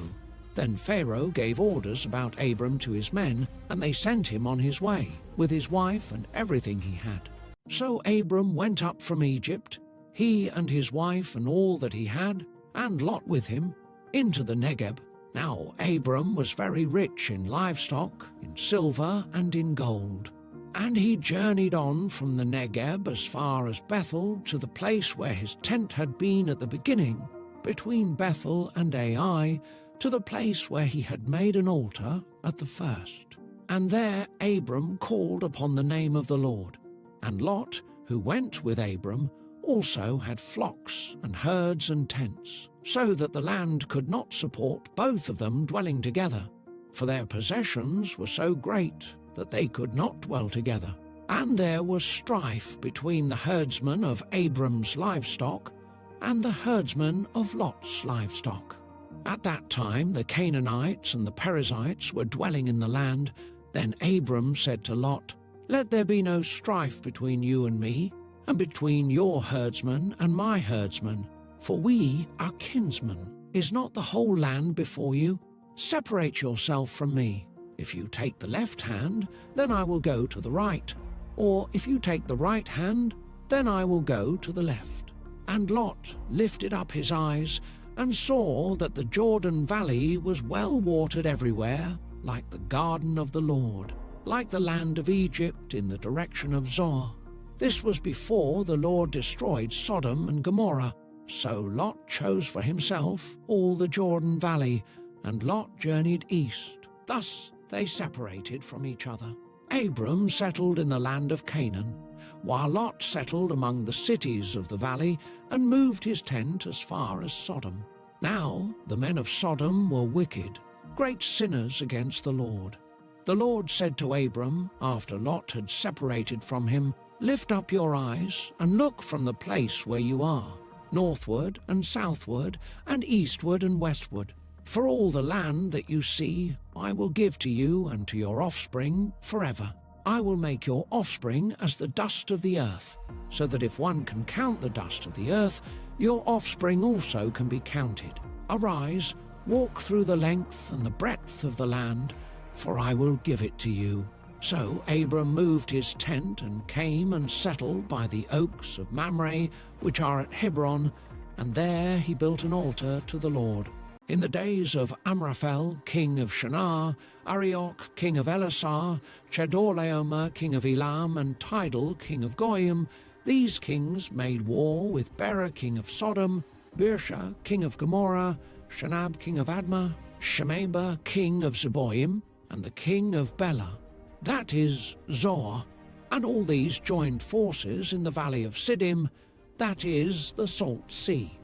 Then Pharaoh gave orders about Abram to his men, and they sent him on his way, with his wife and everything he had. So Abram went up from Egypt, he and his wife and all that he had, and Lot with him, into the Negeb. Now Abram was very rich in livestock, in silver and in gold. And he journeyed on from the Negeb as far as Bethel to the place where his tent had been at the beginning, between Bethel and Ai, to the place where he had made an altar at the first. And there Abram called upon the name of the Lord. And Lot, who went with Abram, also had flocks and herds and tents, so that the land could not support both of them dwelling together, for their possessions were so great that they could not dwell together. And there was strife between the herdsmen of Abram's livestock and the herdsmen of Lot's livestock. At that time the Canaanites and the Perizzites were dwelling in the land. Then Abram said to Lot, "Let there be no strife between you and me, and between your herdsmen and my herdsmen, for we are kinsmen. Is not the whole land before you? Separate yourself from me. If you take the left hand, then I will go to the right, or if you take the right hand, then I will go to the left." And Lot lifted up his eyes and saw that the Jordan Valley was well watered everywhere, like the garden of the Lord, like the land of Egypt in the direction of Zoar. This was before the Lord destroyed Sodom and Gomorrah. So Lot chose for himself all the Jordan Valley, and Lot journeyed east. Thus they separated from each other. Abram settled in the land of Canaan, while Lot settled among the cities of the valley and moved his tent as far as Sodom. Now the men of Sodom were wicked, great sinners against the Lord. The Lord said to Abram, after Lot had separated from him, "Lift up your eyes and look from the place where you are, northward and southward and eastward and westward. For all the land that you see I will give to you and to your offspring forever. I will make your offspring as the dust of the earth, so that if one can count the dust of the earth, your offspring also can be counted. Arise, walk through the length and the breadth of the land, for I will give it to you." So Abram moved his tent and came and settled by the oaks of Mamre, which are at Hebron, and there he built an altar to the Lord. In the days of Amraphel, king of Shinar, Arioch, king of Elasar, Chedorlaomer, king of Elam, and Tidal, king of Goyim, these kings made war with Bera, king of Sodom, Birsha, king of Gomorrah, Shanab, king of Admah, Shemeba, king of Zeboim, and the king of Bela, that is Zoar, and all these joined forces in the valley of Siddim, that is the Salt Sea.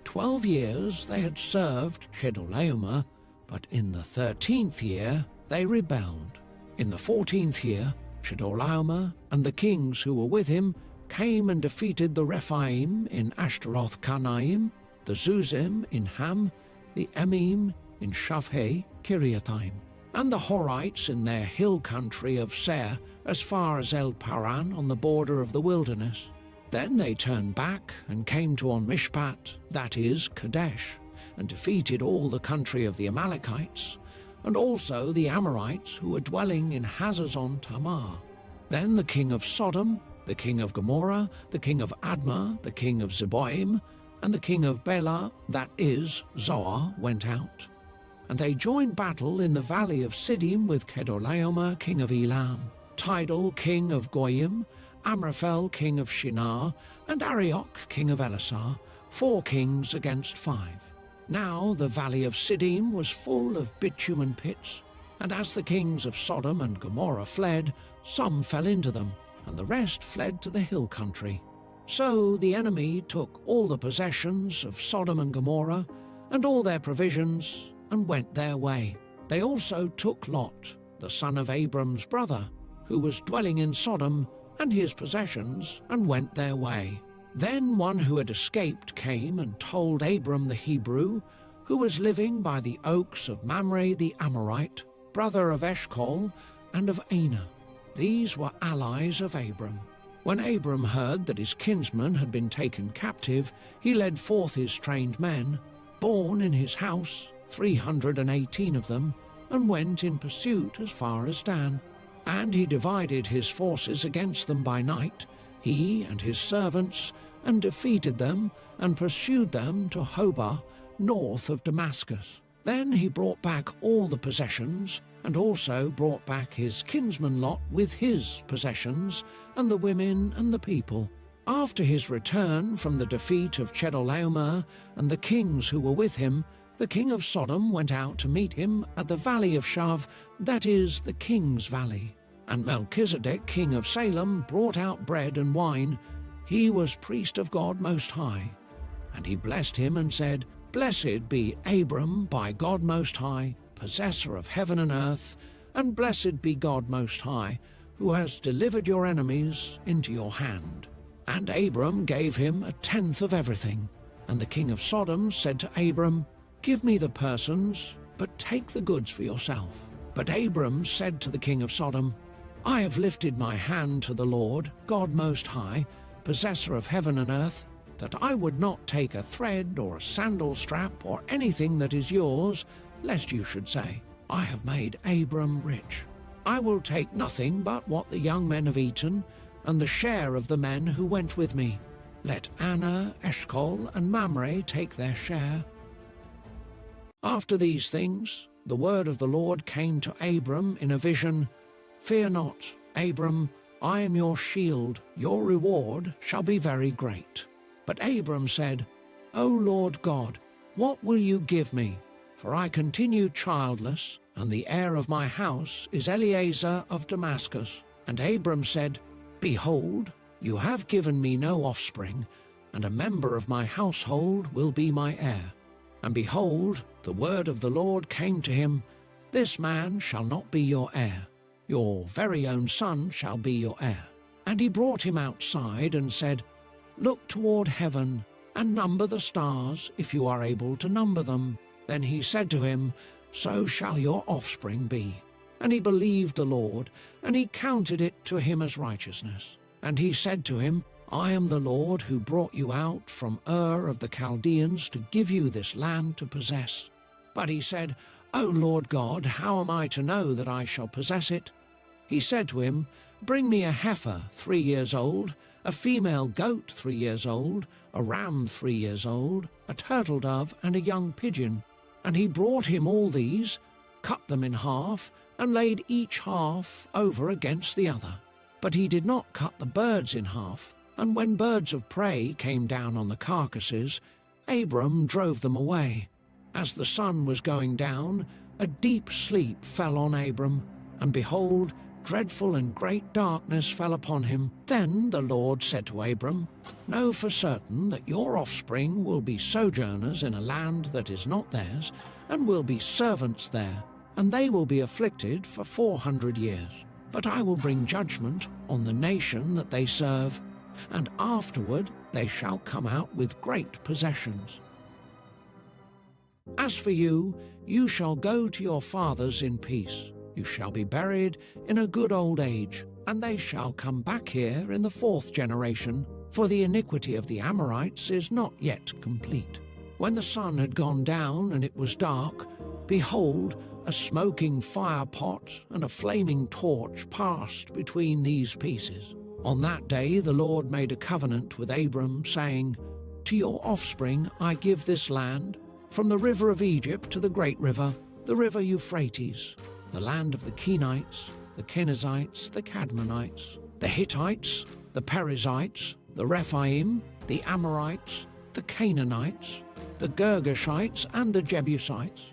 12 years they had served Chedorlaomer, but in the 13th year they rebelled. In the 14th year, Chedorlaomer and the kings who were with him came and defeated the Rephaim in Ashtaroth Karnaim, the Zuzim in Ham, the Emim in Shavhei Kiriathaim, and the Horites in their hill country of Seir as far as El Paran on the border of the wilderness. Then they turned back and came to On Mishpat, that is, Kadesh, and defeated all the country of the Amalekites, and also the Amorites who were dwelling in Hazazon Tamar. Then the king of Sodom, the king of Gomorrah, the king of Admah, the king of Zeboim, and the king of Bela, that is, Zoar, went out. And they joined battle in the valley of Siddim with Chedorlaomer, king of Elam, Tidal, king of Goyim, Amraphel, king of Shinar, and Arioch, king of Elasar, 4 kings against 5. Now the valley of Siddim was full of bitumen pits, and as the kings of Sodom and Gomorrah fled, some fell into them, and the rest fled to the hill country. So the enemy took all the possessions of Sodom and Gomorrah, and all their provisions, and went their way. They also took Lot, the son of Abram's brother, who was dwelling in Sodom, and his possessions, and went their way. Then one who had escaped came and told Abram the Hebrew, who was living by the oaks of Mamre the Amorite, brother of Eshcol and of Anah. These were allies of Abram. When Abram heard that his kinsman had been taken captive, he led forth his trained men, born in his house, 318 of them, and went in pursuit as far as Dan. And he divided his forces against them by night, he and his servants, and defeated them, and pursued them to Hobah, north of Damascus. Then he brought back all the possessions, and also brought back his kinsman Lot with his possessions, and the women and the people. After his return from the defeat of Chedorlaomer and the kings who were with him, the king of Sodom went out to meet him at the valley of Shav, that is, the king's valley. And Melchizedek, king of Salem, brought out bread and wine. He was priest of God Most High. And he blessed him and said, "Blessed be Abram by God Most High, possessor of heaven and earth, and blessed be God Most High, who has delivered your enemies into your hand." And Abram gave him 1/10 of everything. And the king of Sodom said to Abram, "Give me the persons, but take the goods for yourself." But Abram said to the king of Sodom, "I have lifted my hand to the Lord, God Most High, possessor of heaven and earth, that I would not take a thread or a sandal strap or anything that is yours, lest you should say, 'I have made Abram rich.' I will take nothing but what the young men have eaten, and the share of the men who went with me. Let Anna, Eshcol, and Mamre take their share. After these things, the word of the Lord came to Abram in a vision. Fear not, Abram, I am your shield, your reward shall be very great. But Abram said, O Lord God, what will you give me? For I continue childless, and the heir of my house is Eliezer of Damascus. And Abram said, Behold, you have given me no offspring, and a member of my household will be my heir. And behold, the word of the Lord came to him, This man shall not be your heir. Your very own son shall be your heir. And he brought him outside and said, Look toward heaven, and number the stars, if you are able to number them. Then he said to him, So shall your offspring be. And he believed the Lord, and he counted it to him as righteousness. And he said to him, I am the Lord who brought you out from Ur of the Chaldeans to give you this land to possess. But he said, O Lord God, how am I to know that I shall possess it? He said to him, Bring me a heifer 3 years old, a female goat 3 years old, a ram 3 years old, a turtle dove, and a young pigeon. And he brought him all these, cut them in half, and laid each half over against the other. But he did not cut the birds in half, and when birds of prey came down on the carcasses, Abram drove them away. As the sun was going down, a deep sleep fell on Abram, and behold, dreadful and great darkness fell upon him. Then the Lord said to Abram, Know for certain that your offspring will be sojourners in a land that is not theirs, and will be servants there, and they will be afflicted for 400 years. But I will bring judgment on the nation that they serve, and afterward they shall come out with great possessions. As for you, you shall go to your fathers in peace. You shall be buried in a good old age, and they shall come back here in the 4th generation, for the iniquity of the Amorites is not yet complete. When the sun had gone down and it was dark, behold, a smoking fire pot and a flaming torch passed between these pieces. On that day the Lord made a covenant with Abram, saying, To your offspring I give this land, from the river of Egypt to the great river, the river Euphrates, the land of the Kenites, the Kenizzites, the Cadmonites, the Hittites, the Perizzites, the Rephaim, the Amorites, the Canaanites, the Girgashites, and the Jebusites.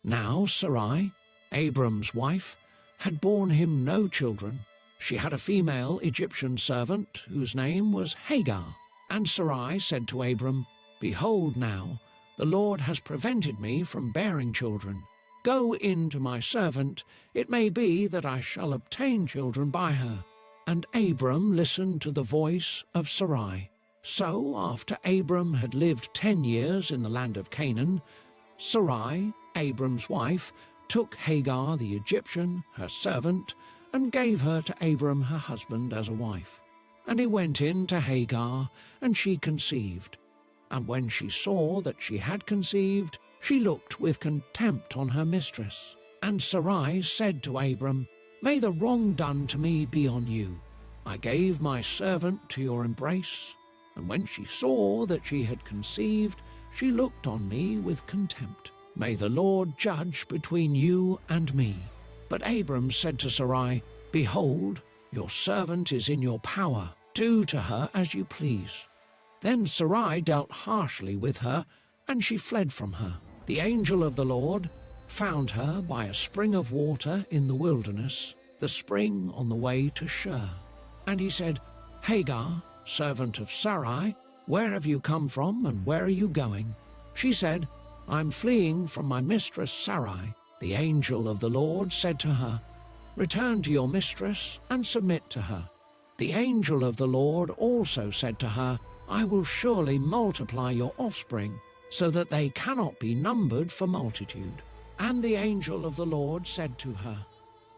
Now Sarai, Abram's wife, had borne him no children. She had a female Egyptian servant whose name was Hagar. And Sarai said to Abram, Behold now, the Lord has prevented me from bearing children. Go in to my servant, it may be that I shall obtain children by her. And Abram listened to the voice of Sarai. So after Abram had lived 10 years in the land of Canaan, Sarai, Abram's wife, took Hagar the Egyptian, her servant, and gave her to Abram her husband as a wife. And he went in to Hagar, and she conceived. And when she saw that she had conceived, she looked with contempt on her mistress. And Sarai said to Abram, May the wrong done to me be on you. I gave my servant to your embrace, and when she saw that she had conceived, she looked on me with contempt. May the Lord judge between you and me. But Abram said to Sarai, Behold, your servant is in your power. Do to her as you please. Then Sarai dealt harshly with her, and she fled from her. The angel of the Lord found her by a spring of water in the wilderness, the spring on the way to Shur. And he said, Hagar, servant of Sarai, where have you come from, and where are you going? She said, I'm fleeing from my mistress Sarai. The angel of the Lord said to her, Return to your mistress and submit to her. The angel of the Lord also said to her, I will surely multiply your offspring, so that they cannot be numbered for multitude. And the angel of the Lord said to her,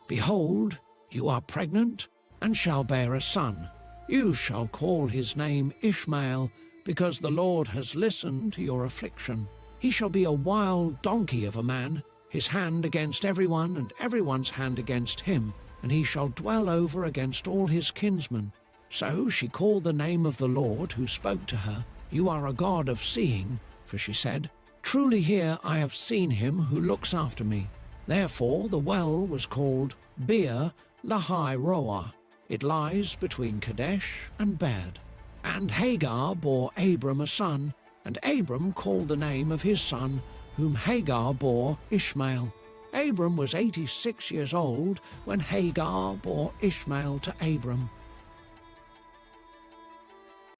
Behold, you are pregnant, and shall bear a son. You shall call his name Ishmael, because the Lord has listened to your affliction. He shall be a wild donkey of a man, his hand against everyone, and everyone's hand against him, and he shall dwell over against all his kinsmen. So she called the name of the Lord who spoke to her, "You are a God of seeing," for she said, "Truly here I have seen him who looks after me." Therefore the well was called Beer Lahai Roah. It lies between Kadesh and Bered. And Hagar bore Abram a son, and Abram called the name of his son, whom Hagar bore, Ishmael. Abram was 86 years old when Hagar bore Ishmael to Abram.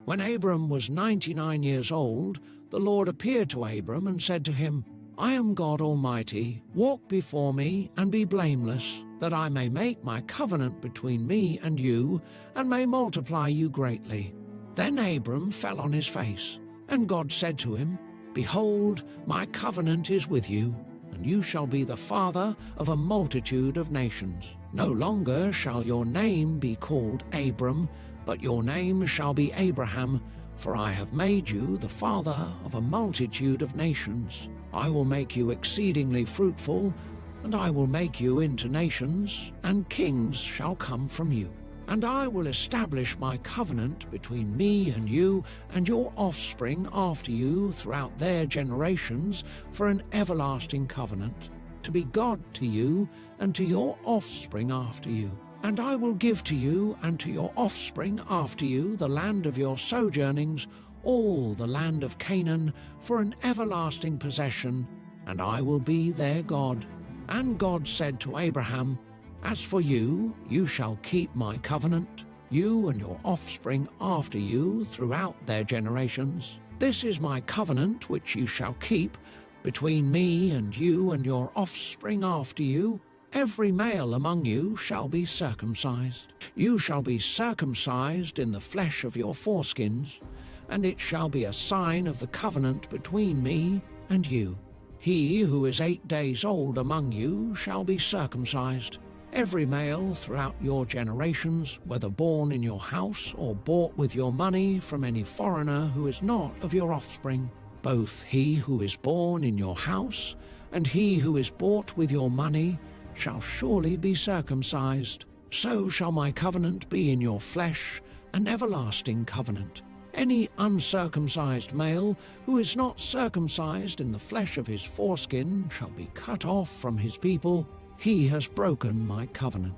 When Abram was 99 years old, the Lord appeared to Abram and said to him, "I am God Almighty. Walk before me and be blameless, that I may make my covenant between me and you, and may multiply you greatly." Then Abram fell on his face, and God said to him, "Behold, my covenant is with you, and you shall be the father of a multitude of nations. No longer shall your name be called Abram, but your name shall be Abraham, for I have made you the father of a multitude of nations. I will make you exceedingly fruitful, and I will make you into nations, and kings shall come from you. And I will establish my covenant between me and you and your offspring after you throughout their generations for an everlasting covenant, to be God to you and to your offspring after you. And I will give to you and to your offspring after you the land of your sojournings, all the land of Canaan, for an everlasting possession, and I will be their God." And God said to Abraham, "As for you, you shall keep my covenant, you and your offspring after you throughout their generations. This is my covenant which you shall keep between me and you and your offspring after you. Every male among you shall be circumcised. You shall be circumcised in the flesh of your foreskins, and it shall be a sign of the covenant between me and you. He who is 8 days old among you shall be circumcised. Every male throughout your generations, whether born in your house or bought with your money from any foreigner who is not of your offspring, both he who is born in your house and he who is bought with your money shall surely be circumcised. So shall my covenant be in your flesh, an everlasting covenant. Any uncircumcised male who is not circumcised in the flesh of his foreskin shall be cut off from his people. He has broken my covenant."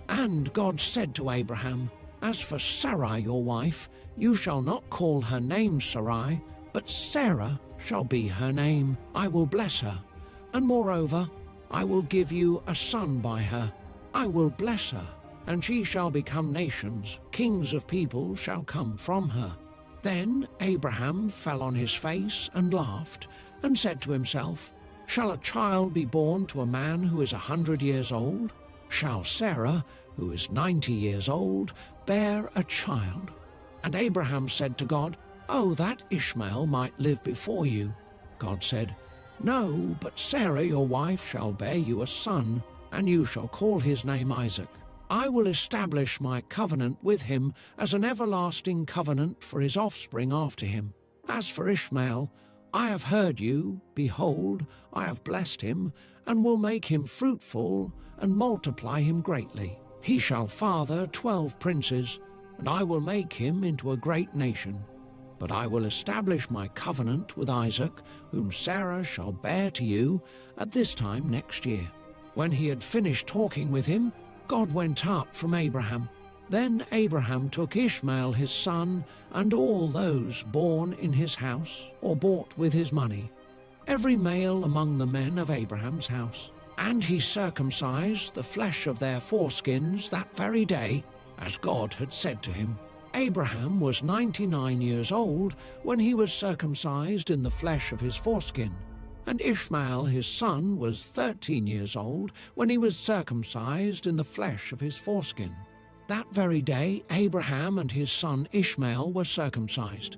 And God said to Abraham, "As for Sarai your wife, you shall not call her name Sarai, but Sarah shall be her name. I will bless her, and moreover, I will give you a son by her. I will bless her, and she shall become nations. Kings of people shall come from her." Then Abraham fell on his face and laughed, and said to himself, "Shall a child be born to a man who is 100 years old? Shall Sarah, who is 90 years old, bear a child?" And Abraham said to God, "Oh, that Ishmael might live before you." God said, "No, but Sarah your wife shall bear you a son, and you shall call his name Isaac. I will establish my covenant with him as an everlasting covenant for his offspring after him. As for Ishmael, I have heard you. Behold, I have blessed him, and will make him fruitful, and multiply him greatly. He shall father 12 princes, and I will make him into a great nation. But I will establish my covenant with Isaac, whom Sarah shall bear to you at this time next year." When he had finished talking with him, God went up from Abraham. Then Abraham took Ishmael his son, and all those born in his house, or bought with his money, every male among the men of Abraham's house. And he circumcised the flesh of their foreskins that very day, as God had said to him. Abraham was 99 years old when he was circumcised in the flesh of his foreskin, and Ishmael his son was 13 years old when he was circumcised in the flesh of his foreskin. That very day Abraham and his son Ishmael were circumcised,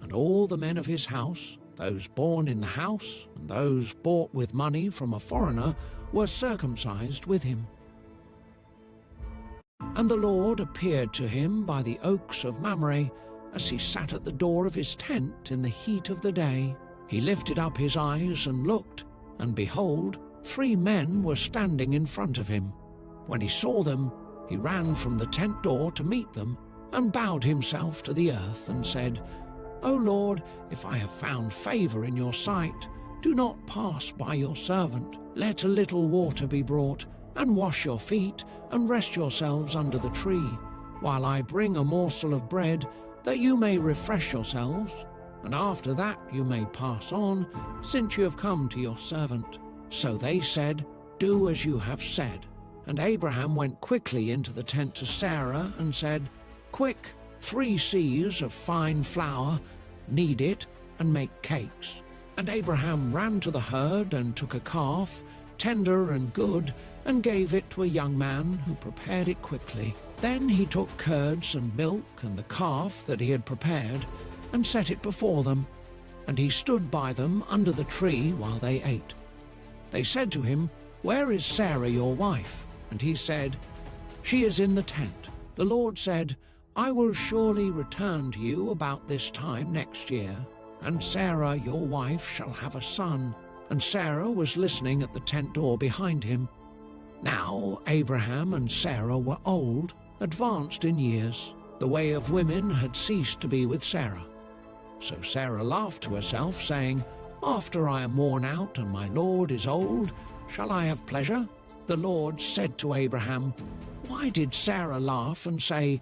and all the men of his house, those born in the house and those bought with money from a foreigner, were circumcised with him. And the Lord appeared to him by the oaks of Mamre, as he sat at the door of his tent in the heat of the day. He lifted up his eyes and looked, and behold, 3 men were standing in front of him. When he saw them, he ran from the tent door to meet them, and bowed himself to the earth and said, O Lord, if I have found favor in your sight, do not pass by your servant. Let a little water be brought, and wash your feet, and rest yourselves under the tree, while I bring a morsel of bread, that you may refresh yourselves, and after that you may pass on, since you have come to your servant. So they said, Do as you have said. And Abraham went quickly into the tent to Sarah and said, Quick, 3 seahs of fine flour, knead it, and make cakes. And Abraham ran to the herd and took a calf, tender and good, and gave it to a young man who prepared it quickly. Then he took curds and milk and the calf that he had prepared, and set it before them. And he stood by them under the tree while they ate. They said to him, Where is Sarah your wife? And he said, She is in the tent. The Lord said, I will surely return to you about this time next year, and Sarah your wife shall have a son. And Sarah was listening at the tent door behind him. Now Abraham and Sarah were old, advanced in years. The way of women had ceased to be with Sarah. So Sarah laughed to herself, saying, After I am worn out and my Lord is old, shall I have pleasure? The Lord said to Abraham, Why did Sarah laugh and say,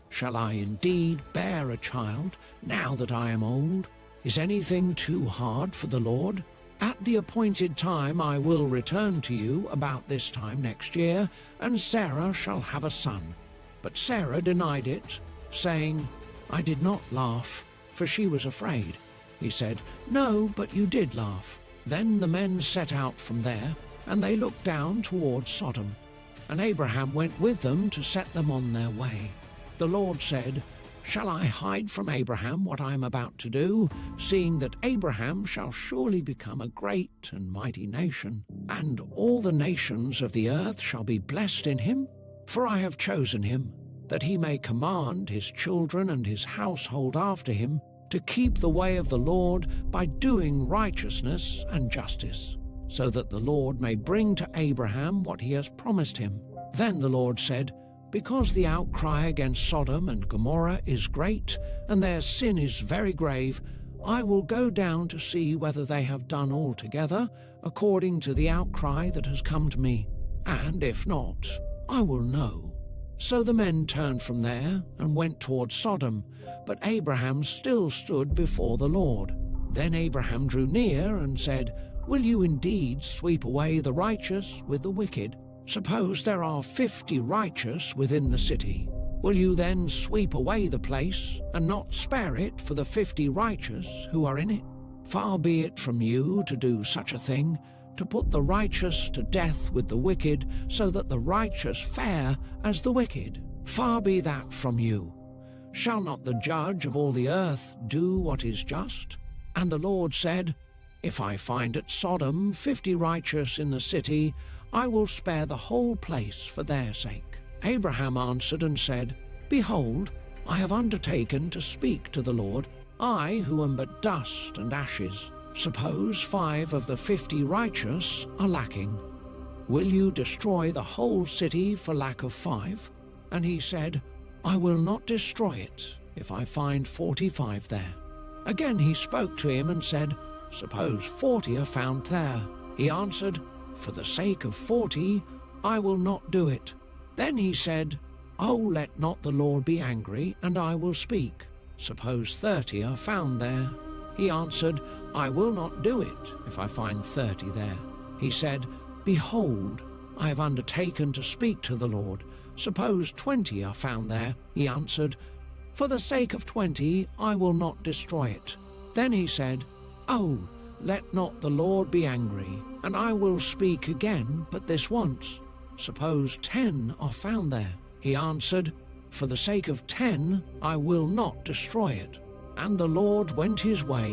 Shall I indeed bear a child now that I am old? Is anything too hard for the Lord? At the appointed time I will return to you about this time next year, and Sarah shall have a son. But Sarah denied it, saying, I did not laugh, for she was afraid. He said, No, but you did laugh. Then the men set out from there, and they looked down toward Sodom. And Abraham went with them to set them on their way. The Lord said, Shall I hide from Abraham what I am about to do, seeing that Abraham shall surely become a great and mighty nation, and all the nations of the earth shall be blessed in him? For I have chosen him, that he may command his children and his household after him to keep the way of the Lord by doing righteousness and justice, so that the Lord may bring to Abraham what he has promised him. Then the Lord said, Because the outcry against Sodom and Gomorrah is great, and their sin is very grave, I will go down to see whether they have done altogether according to the outcry that has come to me. And if not, I will know. So the men turned from there and went toward Sodom, but Abraham still stood before the Lord. Then Abraham drew near and said, Will you indeed sweep away the righteous with the wicked? Suppose there are 50 righteous within the city. Will you then sweep away the place, and not spare it for the 50 righteous who are in it? Far be it from you to do such a thing, to put the righteous to death with the wicked, so that the righteous fare as the wicked. Far be that from you. Shall not the judge of all the earth do what is just? And the Lord said, If I find at Sodom 50 righteous in the city, I will spare the whole place for their sake. Abraham answered and said, Behold, I have undertaken to speak to the Lord, I who am but dust and ashes. Suppose 5 of the 50 righteous are lacking. Will you destroy the whole city for lack of 5? And he said, I will not destroy it if I find 45 there. Again he spoke to him and said, Suppose 40 are found there. He answered, For the sake of 40, I will not do it. Then he said, Oh, let not the Lord be angry, and I will speak. Suppose 30 are found there. He answered, I will not do it if I find 30 there. He said, Behold, I have undertaken to speak to the Lord. Suppose 20 are found there. He answered, For the sake of 20, I will not destroy it. Then he said, Oh, let not the Lord be angry, and I will speak again, but this once. Suppose 10 are found there. He answered, For the sake of 10, I will not destroy it. And the Lord went his way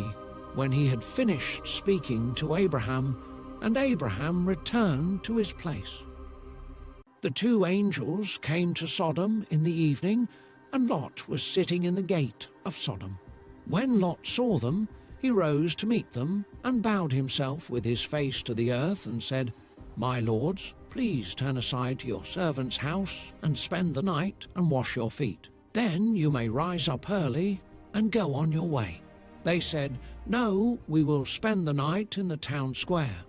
when he had finished speaking to Abraham, and Abraham returned to his place. The 2 angels came to Sodom in the evening, and Lot was sitting in the gate of Sodom. When Lot saw them, he rose to meet them, and bowed himself with his face to the earth, and said, My lords, please turn aside to your servant's house, and spend the night, and wash your feet. Then you may rise up early and go on your way." They said, "No, we will spend the night in the town square."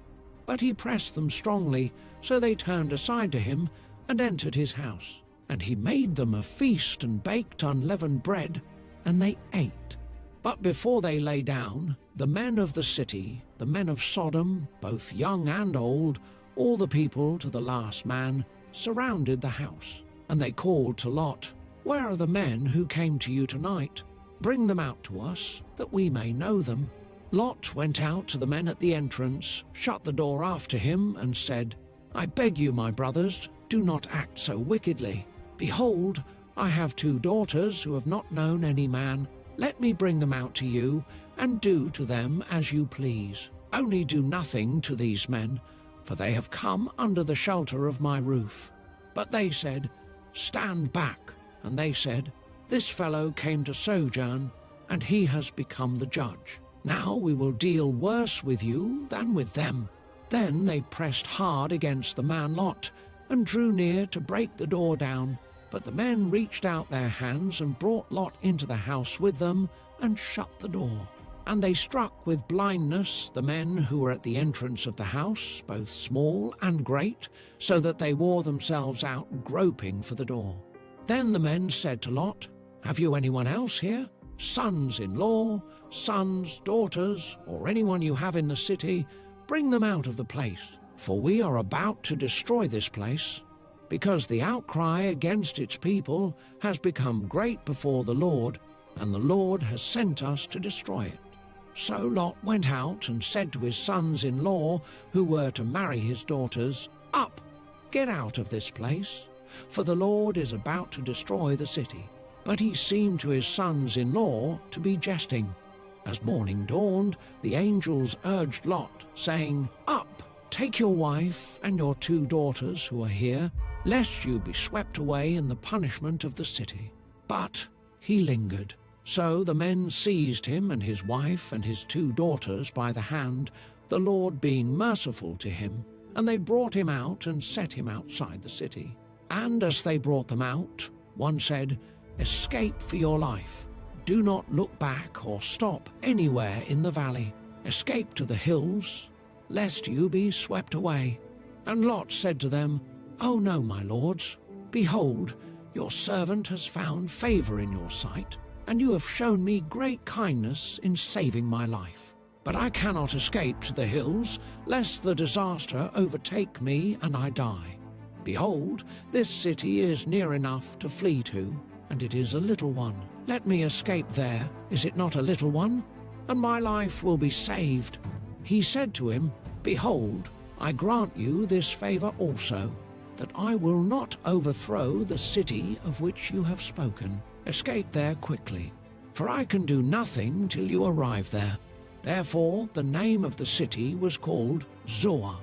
But he pressed them strongly, so they turned aside to him and entered his house. And he made them a feast and baked unleavened bread, and they ate. But before they lay down, the men of the city, the men of Sodom, both young and old, all the people to the last man, surrounded the house. And they called to Lot, "Where are the men who came to you tonight? Bring them out to us, that we may know them." Lot went out to the men at the entrance, shut the door after him, and said, "I beg you, my brothers, do not act so wickedly. Behold, I have 2 daughters who have not known any man. Let me bring them out to you, and do to them as you please. Only do nothing to these men, for they have come under the shelter of my roof." But they said, "Stand back." And they said, "This fellow came to sojourn, and he has become the judge. Now we will deal worse with you than with them." Then they pressed hard against the man Lot, and drew near to break the door down. But the men reached out their hands and brought Lot into the house with them, and shut the door. And they struck with blindness the men who were at the entrance of the house, both small and great, so that they wore themselves out groping for the door. Then the men said to Lot, "Have you anyone else here? Sons-in-law, sons, daughters, or anyone you have in the city? Bring them out of the place, for we are about to destroy this place, because the outcry against its people has become great before the Lord, and the Lord has sent us to destroy it." So Lot went out and said to his sons-in-law, who were to marry his daughters, "Up, get out of this place, for the Lord is about to destroy the city." But he seemed to his sons-in-law to be jesting. As morning dawned, the angels urged Lot, saying, "Up, take your wife and your 2 daughters who are here, lest you be swept away in the punishment of the city." But he lingered. So the men seized him and his wife and his 2 daughters by the hand, the Lord being merciful to him, and they brought him out and set him outside the city. And as they brought them out, one said, "Escape for your life. Do not look back or stop anywhere in the valley. Escape to the hills, lest you be swept away." And Lot said to them, "Oh no, my lords. Behold, your servant has found favor in your sight, and you have shown me great kindness in saving my life. But I cannot escape to the hills, lest the disaster overtake me and I die. Behold, this city is near enough to flee to, and it is a little one. Let me escape there, is it not a little one? And my life will be saved." He said to him, "Behold, I grant you this favor also, that I will not overthrow the city of which you have spoken. Escape there quickly, for I can do nothing till you arrive there." Therefore the name of the city was called Zoar.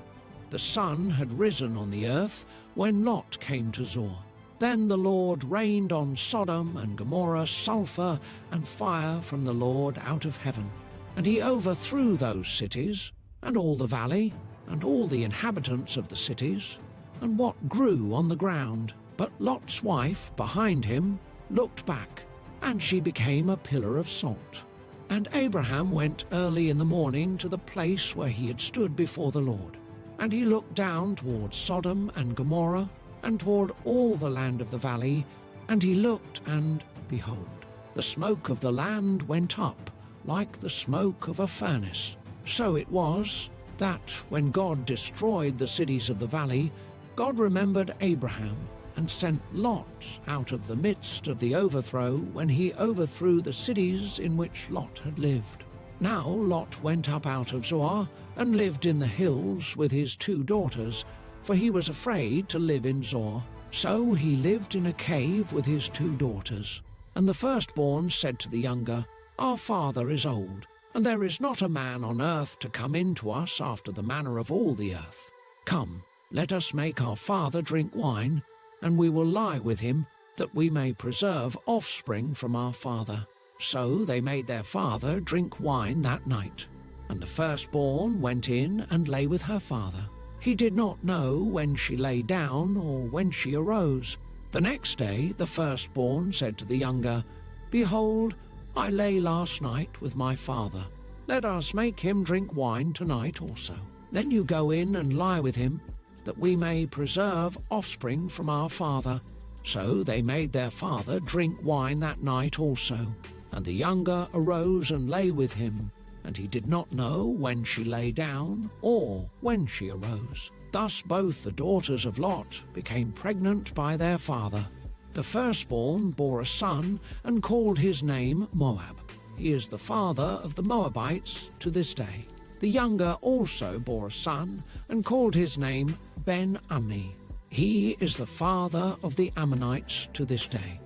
The sun had risen on the earth when Lot came to Zoar. Then the Lord rained on Sodom and Gomorrah sulfur and fire from the Lord out of heaven. And he overthrew those cities, and all the valley, and all the inhabitants of the cities, and what grew on the ground. But Lot's wife behind him looked back, and she became a pillar of salt. And Abraham went early in the morning to the place where he had stood before the Lord. And he looked down toward Sodom and Gomorrah, and toward all the land of the valley, and he looked, and behold, the smoke of the land went up, like the smoke of a furnace. So it was, that when God destroyed the cities of the valley, God remembered Abraham, and sent Lot out of the midst of the overthrow when he overthrew the cities in which Lot had lived. Now Lot went up out of Zoar, and lived in the hills with his 2 daughters, for he was afraid to live in Zoar. So he lived in a cave with his 2 daughters. And the firstborn said to the younger, "Our father is old, and there is not a man on earth to come in to us after the manner of all the earth. Come, let us make our father drink wine, and we will lie with him, that we may preserve offspring from our father." So they made their father drink wine that night. And the firstborn went in and lay with her father. He did not know when she lay down or when she arose. The next day the firstborn said to the younger, "Behold, I lay last night with my father. Let us make him drink wine tonight also. Then you go in and lie with him, that we may preserve offspring from our father." So they made their father drink wine that night also. And the younger arose and lay with him, and he did not know when she lay down or when she arose. Thus both the daughters of Lot became pregnant by their father. The firstborn bore a son and called his name Moab. He is the father of the Moabites to this day. The younger also bore a son and called his name Ben-Ammi. He is the father of the Ammonites to this day.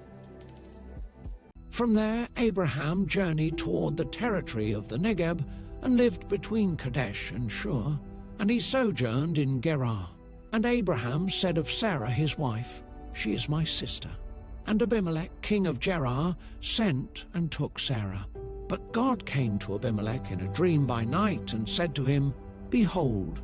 From there Abraham journeyed toward the territory of the Negeb and lived between Kadesh and Shur, and he sojourned in Gerar. And Abraham said of Sarah his wife, "She is my sister." And Abimelech king of Gerar sent and took Sarah. But God came to Abimelech in a dream by night and said to him, "Behold,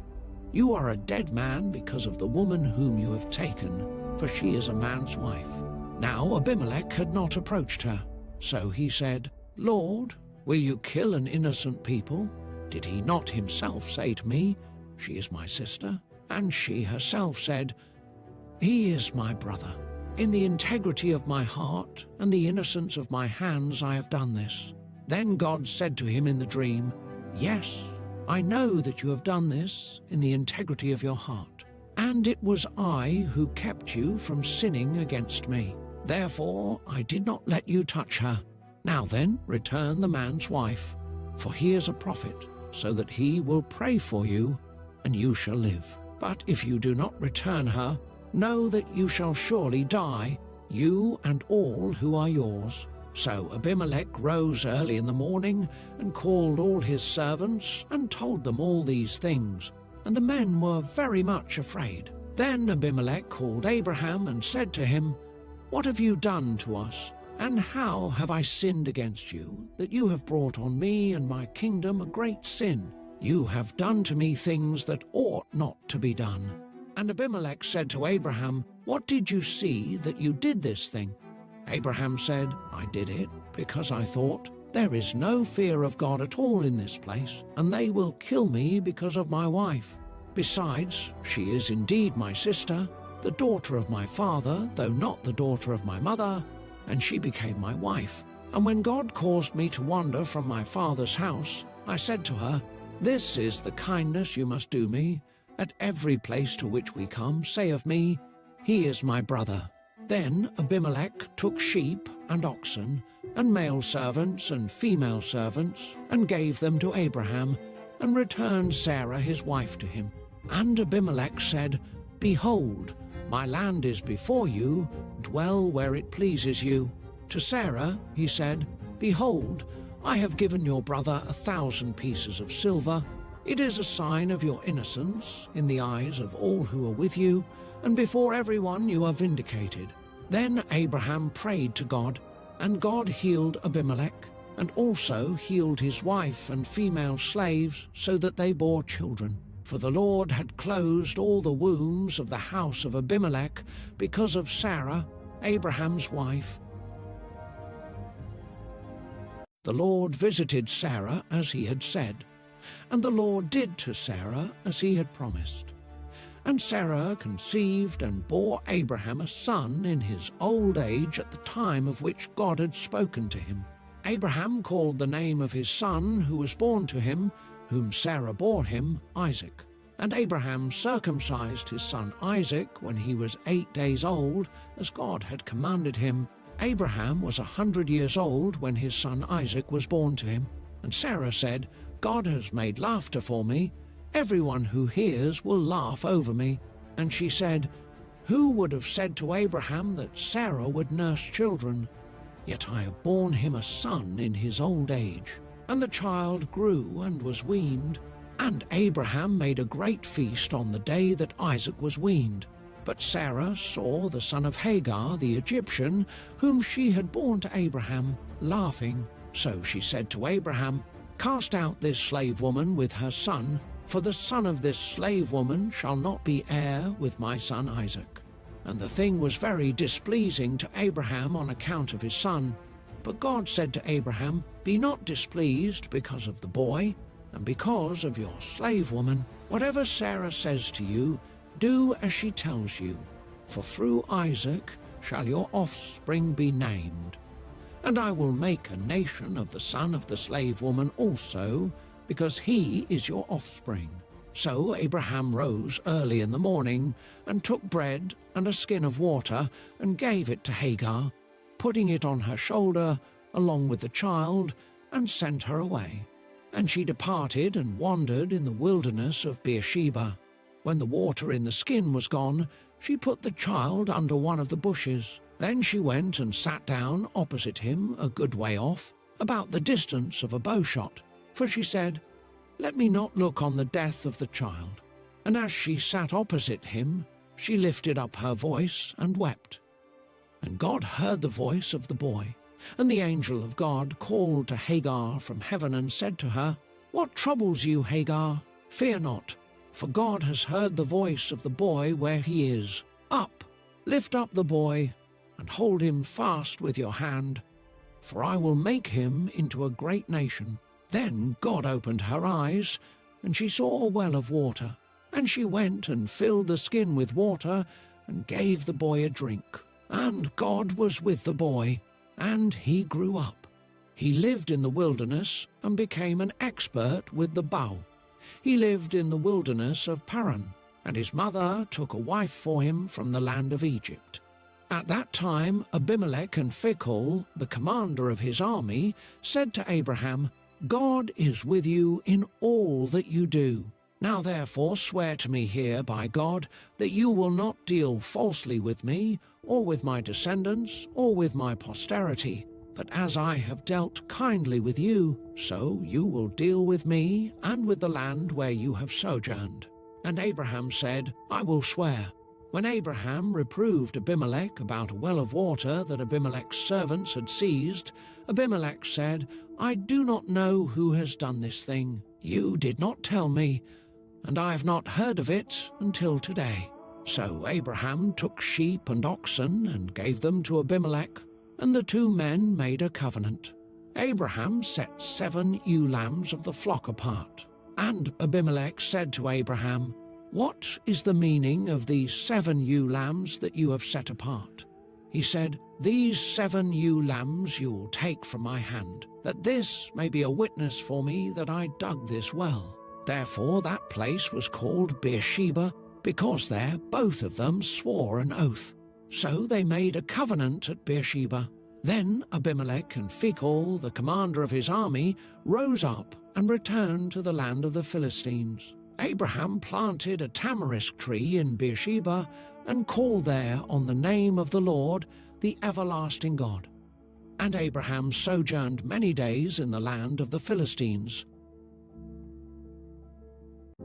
you are a dead man because of the woman whom you have taken, for she is a man's wife." Now Abimelech had not approached her. So he said, "Lord, will you kill an innocent people? Did he not himself say to me, 'She is my sister'?" And she herself said, "He is my brother. In the integrity of my heart and the innocence of my hands I have done this." Then God said to him in the dream, "Yes, I know that you have done this in the integrity of your heart, and it was I who kept you from sinning against me. Therefore I did not let you touch her. Now then, return the man's wife, for he is a prophet, so that he will pray for you, and you shall live. But if you do not return her, know that you shall surely die, you and all who are yours." So Abimelech rose early in the morning and called all his servants and told them all these things, and the men were very much afraid. Then Abimelech called Abraham and said to him, "What have you done to us? And how have I sinned against you, that you have brought on me and my kingdom a great sin? You have done to me things that ought not to be done." And Abimelech said to Abraham, "What did you see that you did this thing?" Abraham said, "I did it because I thought, there is no fear of God at all in this place, and they will kill me because of my wife. Besides, she is indeed my sister, the daughter of my father, though not the daughter of my mother, and she became my wife. And when God caused me to wander from my father's house, I said to her, 'This is the kindness you must do me. At every place to which we come, say of me, he is my brother.' Then Abimelech took sheep and oxen, and male servants and female servants, and gave them to Abraham, and returned Sarah his wife to him. And Abimelech said, 'Behold, my land is before you, dwell where it pleases you.' To Sarah he said, 'Behold, I have given your brother 1,000 pieces of silver. It is a sign of your innocence in the eyes of all who are with you, and before everyone you are vindicated.' Then Abraham prayed to God, and God healed Abimelech, and also healed his wife and female slaves, so that they bore children. For the Lord had closed all the wombs of the house of Abimelech because of Sarah, Abraham's wife. The Lord visited Sarah as he had said, and the Lord did to Sarah as he had promised. And Sarah conceived and bore Abraham a son in his old age at the time of which God had spoken to him. Abraham called the name of his son who was born to him, whom Sarah bore him, Isaac. And Abraham circumcised his son Isaac when he was 8 days old, as God had commanded him. Abraham was 100 years old when his son Isaac was born to him. And Sarah said, "God has made laughter for me. Everyone who hears will laugh over me." And she said, "Who would have said to Abraham that Sarah would nurse children? Yet I have borne him a son in his old age." And the child grew and was weaned. And Abraham made a great feast on the day that Isaac was weaned. But Sarah saw the son of Hagar the Egyptian, whom she had borne to Abraham, laughing. So she said to Abraham, "Cast out this slave woman with her son, for the son of this slave woman shall not be heir with my son Isaac." And the thing was very displeasing to Abraham on account of his son. But God said to Abraham, "Be not displeased because of the boy, and because of your slave woman. Whatever Sarah says to you, do as she tells you, for through Isaac shall your offspring be named. And I will make a nation of the son of the slave woman also, because he is your offspring." So Abraham rose early in the morning, and took bread and a skin of water, and gave it to Hagar, putting it on her shoulder along with the child, and sent her away. And she departed and wandered in the wilderness of Beersheba. When the water in the skin was gone, she put the child under one of the bushes. Then she went and sat down opposite him a good way off, about the distance of a bowshot, for she said, "Let me not look on the death of the child." And as she sat opposite him, she lifted up her voice and wept. And God heard the voice of the boy. And the angel of God called to Hagar from heaven and said to her, "What troubles you, Hagar? Fear not, for God has heard the voice of the boy where he is. Up, lift up the boy, and hold him fast with your hand, for I will make him into a great nation." Then God opened her eyes, and she saw a well of water. And she went and filled the skin with water, and gave the boy a drink. And God was with the boy, and he grew up. He lived in the wilderness, and became an expert with the bow. He lived in the wilderness of Paran, and his mother took a wife for him from the land of Egypt. At that time Abimelech and Phicol, the commander of his army, said to Abraham, "God is with you in all that you do. Now therefore swear to me here by God that you will not deal falsely with me, or with my descendants, or with my posterity. But as I have dealt kindly with you, so you will deal with me and with the land where you have sojourned." And Abraham said, "I will swear." When Abraham reproved Abimelech about a well of water that Abimelech's servants had seized, Abimelech said, "I do not know who has done this thing. You did not tell me, and I have not heard of it until today." So Abraham took sheep and oxen and gave them to Abimelech, and the two men made a covenant. Abraham set 7 ewe lambs of the flock apart. And Abimelech said to Abraham, "What is the meaning of these 7 ewe lambs that you have set apart?" He said, "These 7 ewe lambs you will take from my hand, that this may be a witness for me that I dug this well." Therefore that place was called Beersheba, because there both of them swore an oath. So they made a covenant at Beersheba. Then Abimelech and Phicol, the commander of his army, rose up and returned to the land of the Philistines. Abraham planted a tamarisk tree in Beersheba and called there on the name of the Lord, the everlasting God. And Abraham sojourned many days in the land of the Philistines.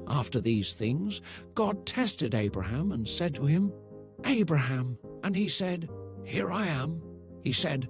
After these things, God tested Abraham and said to him, "Abraham." And he said, "Here I am." He said,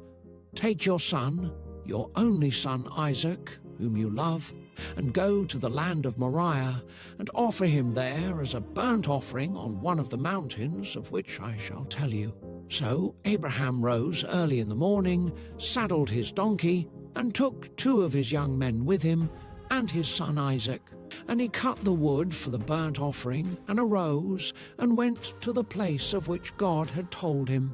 "Take your son, your only son Isaac, whom you love, and go to the land of Moriah, and offer him there as a burnt offering on one of the mountains of which I shall tell you." So Abraham rose early in the morning, saddled his donkey, and took 2 of his young men with him, and his son Isaac. And he cut the wood for the burnt offering, and arose, and went to the place of which God had told him.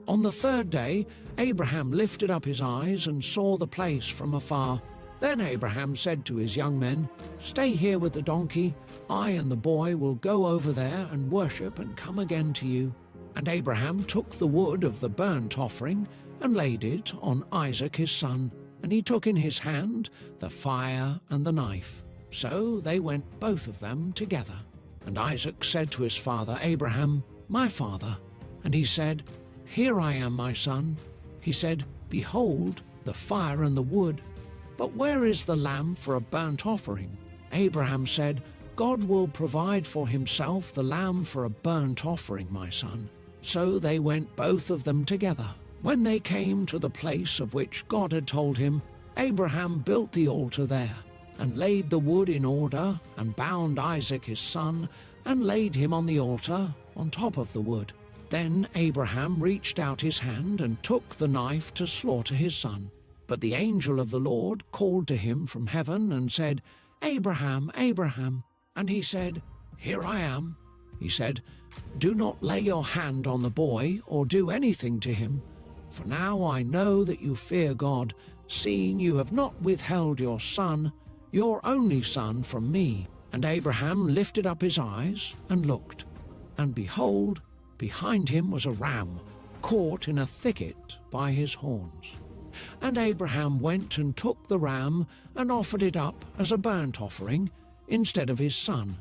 On the 3rd day Abraham lifted up his eyes and saw the place from afar. Then Abraham said to his young men, "Stay here with the donkey. I and the boy will go over there and worship and come again to you." And Abraham took the wood of the burnt offering and laid it on Isaac his son, and he took in his hand the fire and the knife. So they went both of them together. And Isaac said to his father Abraham, "My father." And he said, "Here I am, my son." He said, "Behold, the fire and the wood, but where is the lamb for a burnt offering?" Abraham said, "God will provide for himself the lamb for a burnt offering, my son." So they went both of them together. When they came to the place of which God had told him, Abraham built the altar there, and laid the wood in order, and bound Isaac his son, and laid him on the altar on top of the wood. Then Abraham reached out his hand and took the knife to slaughter his son. But the angel of the Lord called to him from heaven and said, "Abraham, Abraham." And he said, "Here I am." He said, "Do not lay your hand on the boy or do anything to him. For now I know that you fear God, seeing you have not withheld your son, your only son, from me." And Abraham lifted up his eyes and looked, and behold, behind him was a ram caught in a thicket by his horns. And Abraham went and took the ram and offered it up as a burnt offering instead of his son.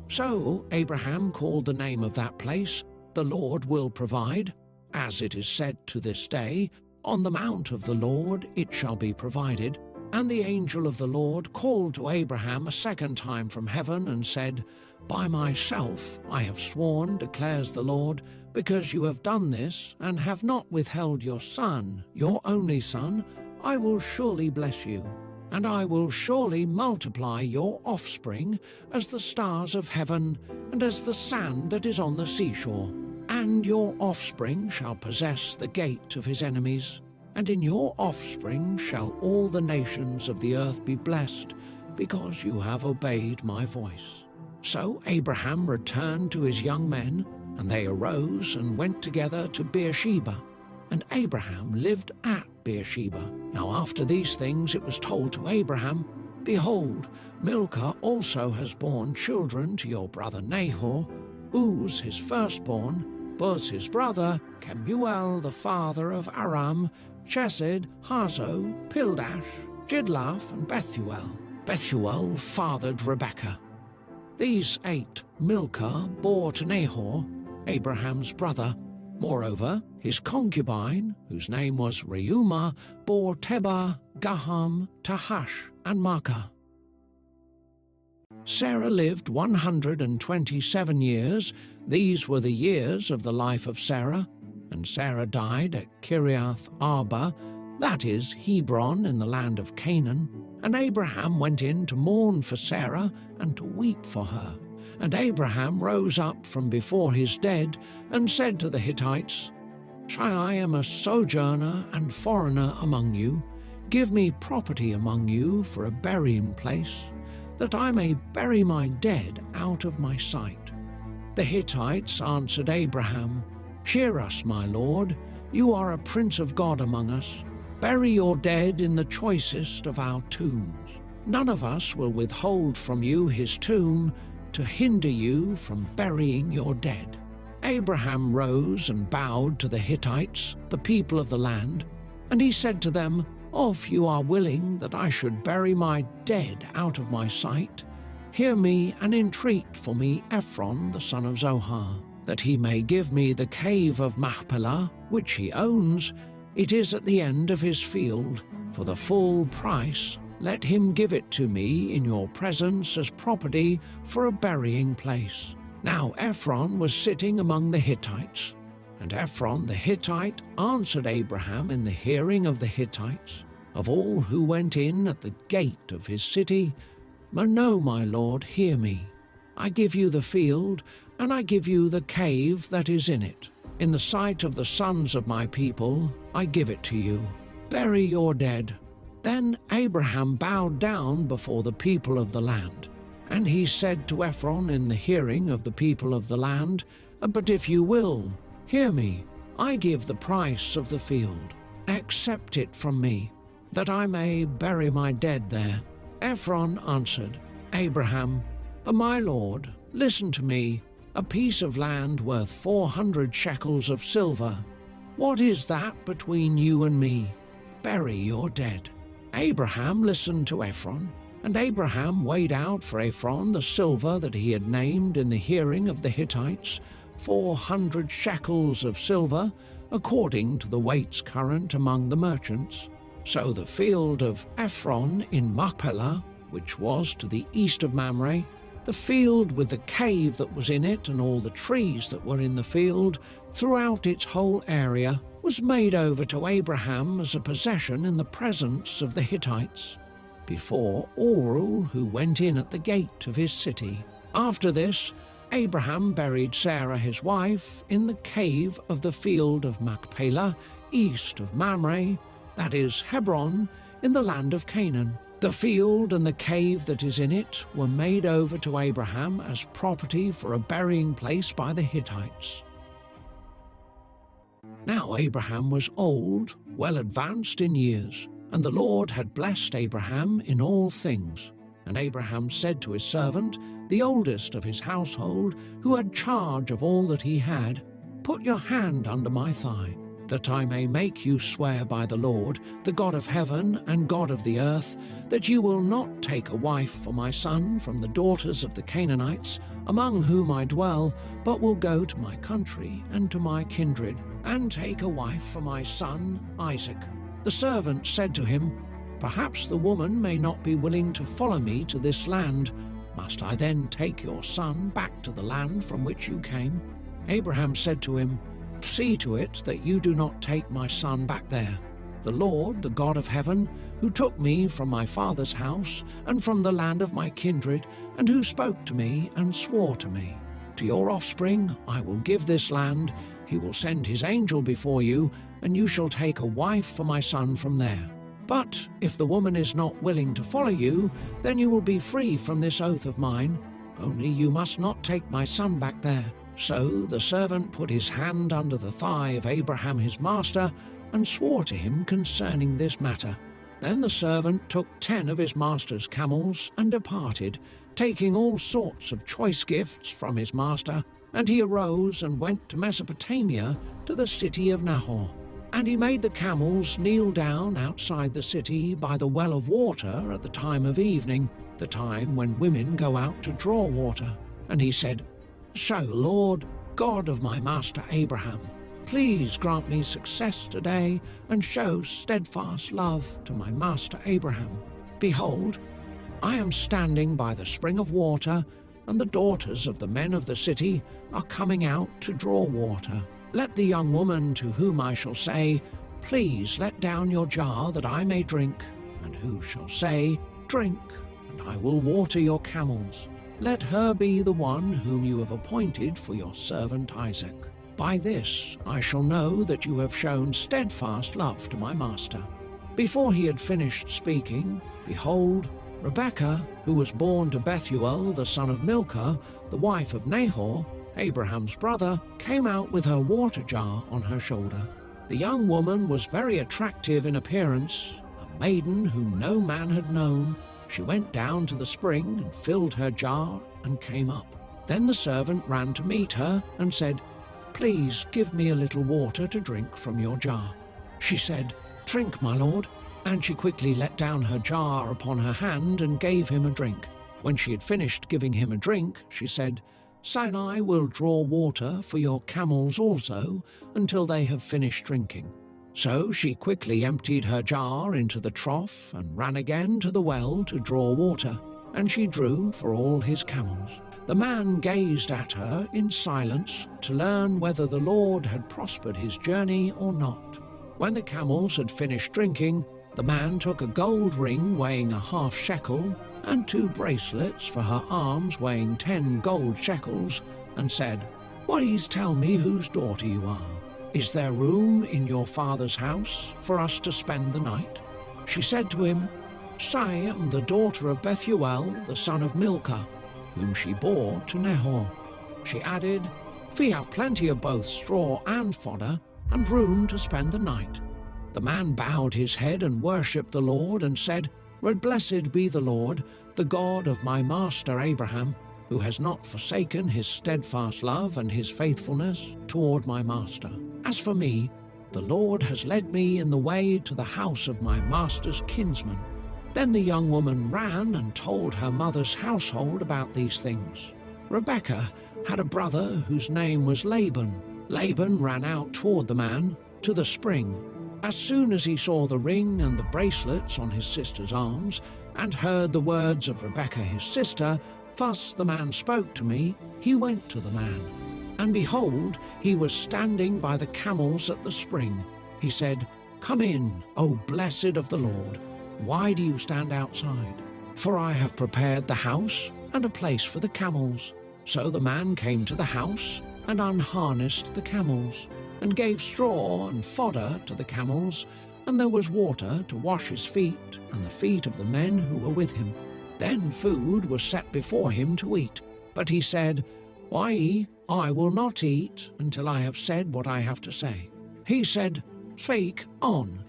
So Abraham called the name of that place, "The Lord will provide," as it is said to this day, "On the mount of the Lord it shall be provided." And the angel of the Lord called to Abraham a second time from heaven and said, "By myself I have sworn, declares the Lord, because you have done this and have not withheld your son, your only son, I will surely bless you, and I will surely multiply your offspring as the stars of heaven and as the sand that is on the seashore. And your offspring shall possess the gate of his enemies. And in your offspring shall all the nations of the earth be blessed, because you have obeyed my voice." So Abraham returned to his young men, and they arose and went together to Beersheba. And Abraham lived at Beersheba. Now after these things it was told to Abraham, "Behold, Milcah also has borne children to your brother Nahor, Uz his firstborn, Buz his brother, Kemuel the father of Aram, Chesed, Hazo, Pildash, Jidlaph, and Bethuel. Bethuel fathered Rebekah. These 8 Milcah bore to Nahor, Abraham's brother. Moreover, his concubine, whose name was Reumah, bore Tebah, Gaham, Tahash, and Maachah. Sarah lived 127 years. These were the years of the life of Sarah. And Sarah died at Kiriath Arba, that is, Hebron, in the land of Canaan. And Abraham went in to mourn for Sarah and to weep for her. And Abraham rose up from before his dead and said to the Hittites, "I am a sojourner and foreigner among you. Give me property among you for a burying place, that I may bury my dead out of my sight." The Hittites answered Abraham, "Cheer us, my lord, you are a prince of God among us. Bury your dead in the choicest of our tombs. None of us will withhold from you his tomb to hinder you from burying your dead." Abraham rose and bowed to the Hittites, the people of the land, and he said to them, "If you are willing that I should bury my dead out of my sight, hear me and entreat for me Ephron the son of Zohar, that he may give me the cave of Machpelah, which he owns. It is at the end of his field. For the full price, let him give it to me in your presence as property for a burying place." Now Ephron was sitting among the Hittites. And Ephron the Hittite answered Abraham in the hearing of the Hittites, of all who went in at the gate of his city, "No, my lord, hear me. I give you the field, and I give you the cave that is in it. In the sight of the sons of my people, I give it to you. Bury your dead." Then Abraham bowed down before the people of the land. And he said to Ephron in the hearing of the people of the land, "But if you will, hear me. I give the price of the field. Accept it from me, that I may bury my dead there." Ephron answered Abraham, "My lord, listen to me. A piece of land worth 400 shekels of silver. What is that between you and me? Bury your dead." Abraham listened to Ephron, and Abraham weighed out for Ephron the silver that he had named in the hearing of the Hittites, 400 shekels of silver, according to the weights current among the merchants. So the field of Ephron in Machpelah, which was to the east of Mamre, the field with the cave that was in it and all the trees that were in the field, throughout its whole area, was made over to Abraham as a possession in the presence of the Hittites, before all who went in at the gate of his city. After this, Abraham buried Sarah his wife in the cave of the field of Machpelah, east of Mamre, that is Hebron, in the land of Canaan. The field and the cave that is in it were made over to Abraham as property for a burying place by the Hittites. Now Abraham was old, well advanced in years, and the Lord had blessed Abraham in all things. And Abraham said to his servant, the oldest of his household, who had charge of all that he had, "Put your hand under my thigh, that I may make you swear by the Lord, the God of heaven and God of the earth, that you will not take a wife for my son from the daughters of the Canaanites, among whom I dwell, but will go to my country and to my kindred, and take a wife for my son Isaac." The servant said to him, "Perhaps the woman may not be willing to follow me to this land. Must I then take your son back to the land from which you came?" Abraham said to him, "See to it that you do not take my son back there. The Lord, the God of heaven, who took me from my father's house and from the land of my kindred, and who spoke to me and swore to me, 'To your offspring I will give this land. He will send his angel before you, and you shall take a wife for my son from there.' But if the woman is not willing to follow you, then you will be free from this oath of mine. Only you must not take my son back there." So the servant put his hand under the thigh of Abraham his master, and swore to him concerning this matter. Then the servant took 10 of his master's camels and departed, taking all sorts of choice gifts from his master. And he arose and went to Mesopotamia, to the city of Nahor. And he made the camels kneel down outside the city by the well of water at the time of evening, the time when women go out to draw water. And he said, "So, Lord, God of my master Abraham, please grant me success today and show steadfast love to my master Abraham. Behold, I am standing by the spring of water, and the daughters of the men of the city are coming out to draw water. Let the young woman to whom I shall say, 'Please let down your jar that I may drink,' and who shall say, 'Drink, and I will water your camels,' let her be the one whom you have appointed for your servant Isaac. By this I shall know that you have shown steadfast love to my master." Before he had finished speaking, behold, Rebekah, who was born to Bethuel the son of Milcah, the wife of Nahor, Abraham's brother, came out with her water jar on her shoulder. The young woman was very attractive in appearance, a maiden whom no man had known. She went down to the spring and filled her jar and came up. Then the servant ran to meet her and said, "Please give me a little water to drink from your jar." She said, "Drink, my lord." And she quickly let down her jar upon her hand and gave him a drink. When she had finished giving him a drink, she said, "Sinai will draw water for your camels also until they have finished drinking." So she quickly emptied her jar into the trough and ran again to the well to draw water, and she drew for all his camels. The man gazed at her in silence to learn whether the Lord had prospered his journey or not. When the camels had finished drinking, the man took a gold ring weighing a half shekel and 2 bracelets for her arms weighing 10 gold shekels, and said, "Please tell me whose daughter you are. Is there room in your father's house for us to spend the night?" She said to him, "I am the daughter of Bethuel, the son of Milcah, whom she bore to Nahor." She added, "We have plenty of both straw and fodder, and room to spend the night." The man bowed his head and worshipped the Lord and said, "Blessed be the Lord, the God of my master Abraham, who has not forsaken his steadfast love and his faithfulness toward my master. As for me, the Lord has led me in the way to the house of my master's kinsman." Then the young woman ran and told her mother's household about these things. Rebekah had a brother whose name was Laban. Laban ran out toward the man to the spring. As soon as he saw the ring and the bracelets on his sister's arms, and heard the words of Rebekah his sister, "Thus the man spoke to me," he went to the man. And behold, he was standing by the camels at the spring. He said, "Come in, O blessed of the Lord. Why do you stand outside? For I have prepared the house and a place for the camels." So the man came to the house and unharnessed the camels, and gave straw and fodder to the camels, and there was water to wash his feet and the feet of the men who were with him. Then food was set before him to eat. But he said, "Why, I will not eat until I have said what I have to say." He said, "Speak on."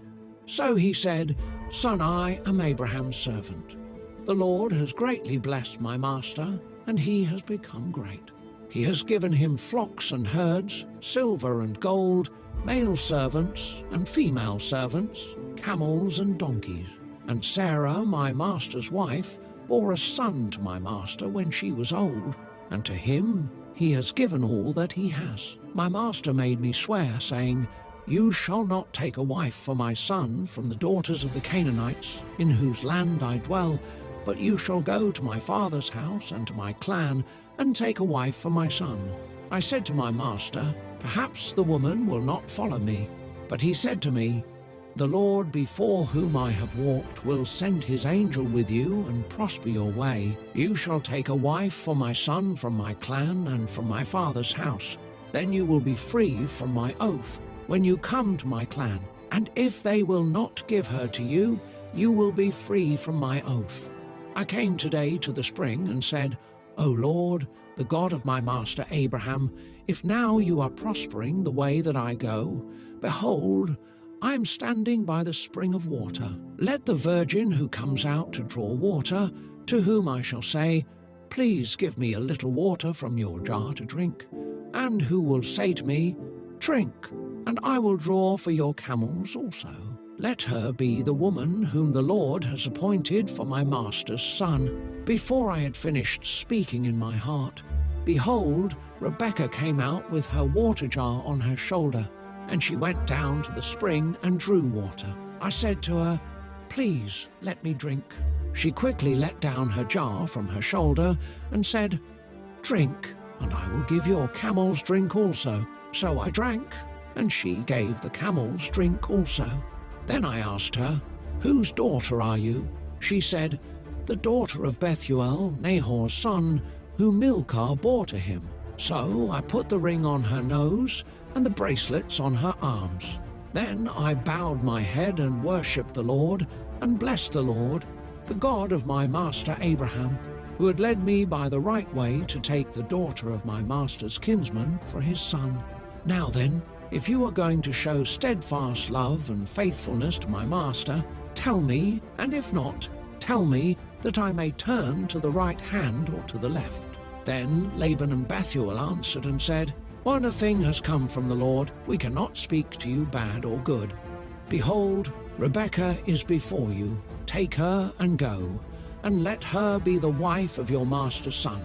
So he said, "Son, I am Abraham's servant. The Lord has greatly blessed my master, and he has become great. He has given him flocks and herds, silver and gold, male servants and female servants, camels and donkeys. And Sarah, my master's wife, bore a son to my master when she was old, and to him he has given all that he has. My master made me swear, saying, 'You shall not take a wife for my son from the daughters of the Canaanites, in whose land I dwell, but you shall go to my father's house and to my clan, and take a wife for my son.' I said to my master, 'Perhaps the woman will not follow me.' But he said to me, 'The Lord before whom I have walked will send his angel with you and prosper your way. You shall take a wife for my son from my clan and from my father's house. Then you will be free from my oath when you come to my clan. And if they will not give her to you, you will be free from my oath.' I came today to the spring and said, 'O Lord, the God of my master Abraham, if now you are prospering the way that I go, behold, I am standing by the spring of water. Let the virgin who comes out to draw water, to whom I shall say, "Please give me a little water from your jar to drink," and who will say to me, "Drink, and I will draw for your camels also." Let her be the woman whom the Lord has appointed for my master's son." Before I had finished speaking in my heart, behold, Rebekah came out with her water jar on her shoulder, and she went down to the spring and drew water. I said to her, "Please let me drink." She quickly let down her jar from her shoulder and said, "Drink, and I will give your camels drink also." So I drank, and she gave the camels drink also. Then I asked her, "Whose daughter are you?" She said, "The daughter of Bethuel, Nahor's son, whom Milcah bore to him." So I put the ring on her nose and the bracelets on her arms. Then I bowed my head and worshipped the Lord, and blessed the Lord, the God of my master Abraham, who had led me by the right way to take the daughter of my master's kinsman for his son. Now then, if you are going to show steadfast love and faithfulness to my master, tell me, and if not, tell me, that I may turn to the right hand or to the left." Then Laban and Bethuel answered and said, "When a thing has come from the Lord, we cannot speak to you bad or good. Behold, Rebekah is before you. Take her and go, and let her be the wife of your master's son,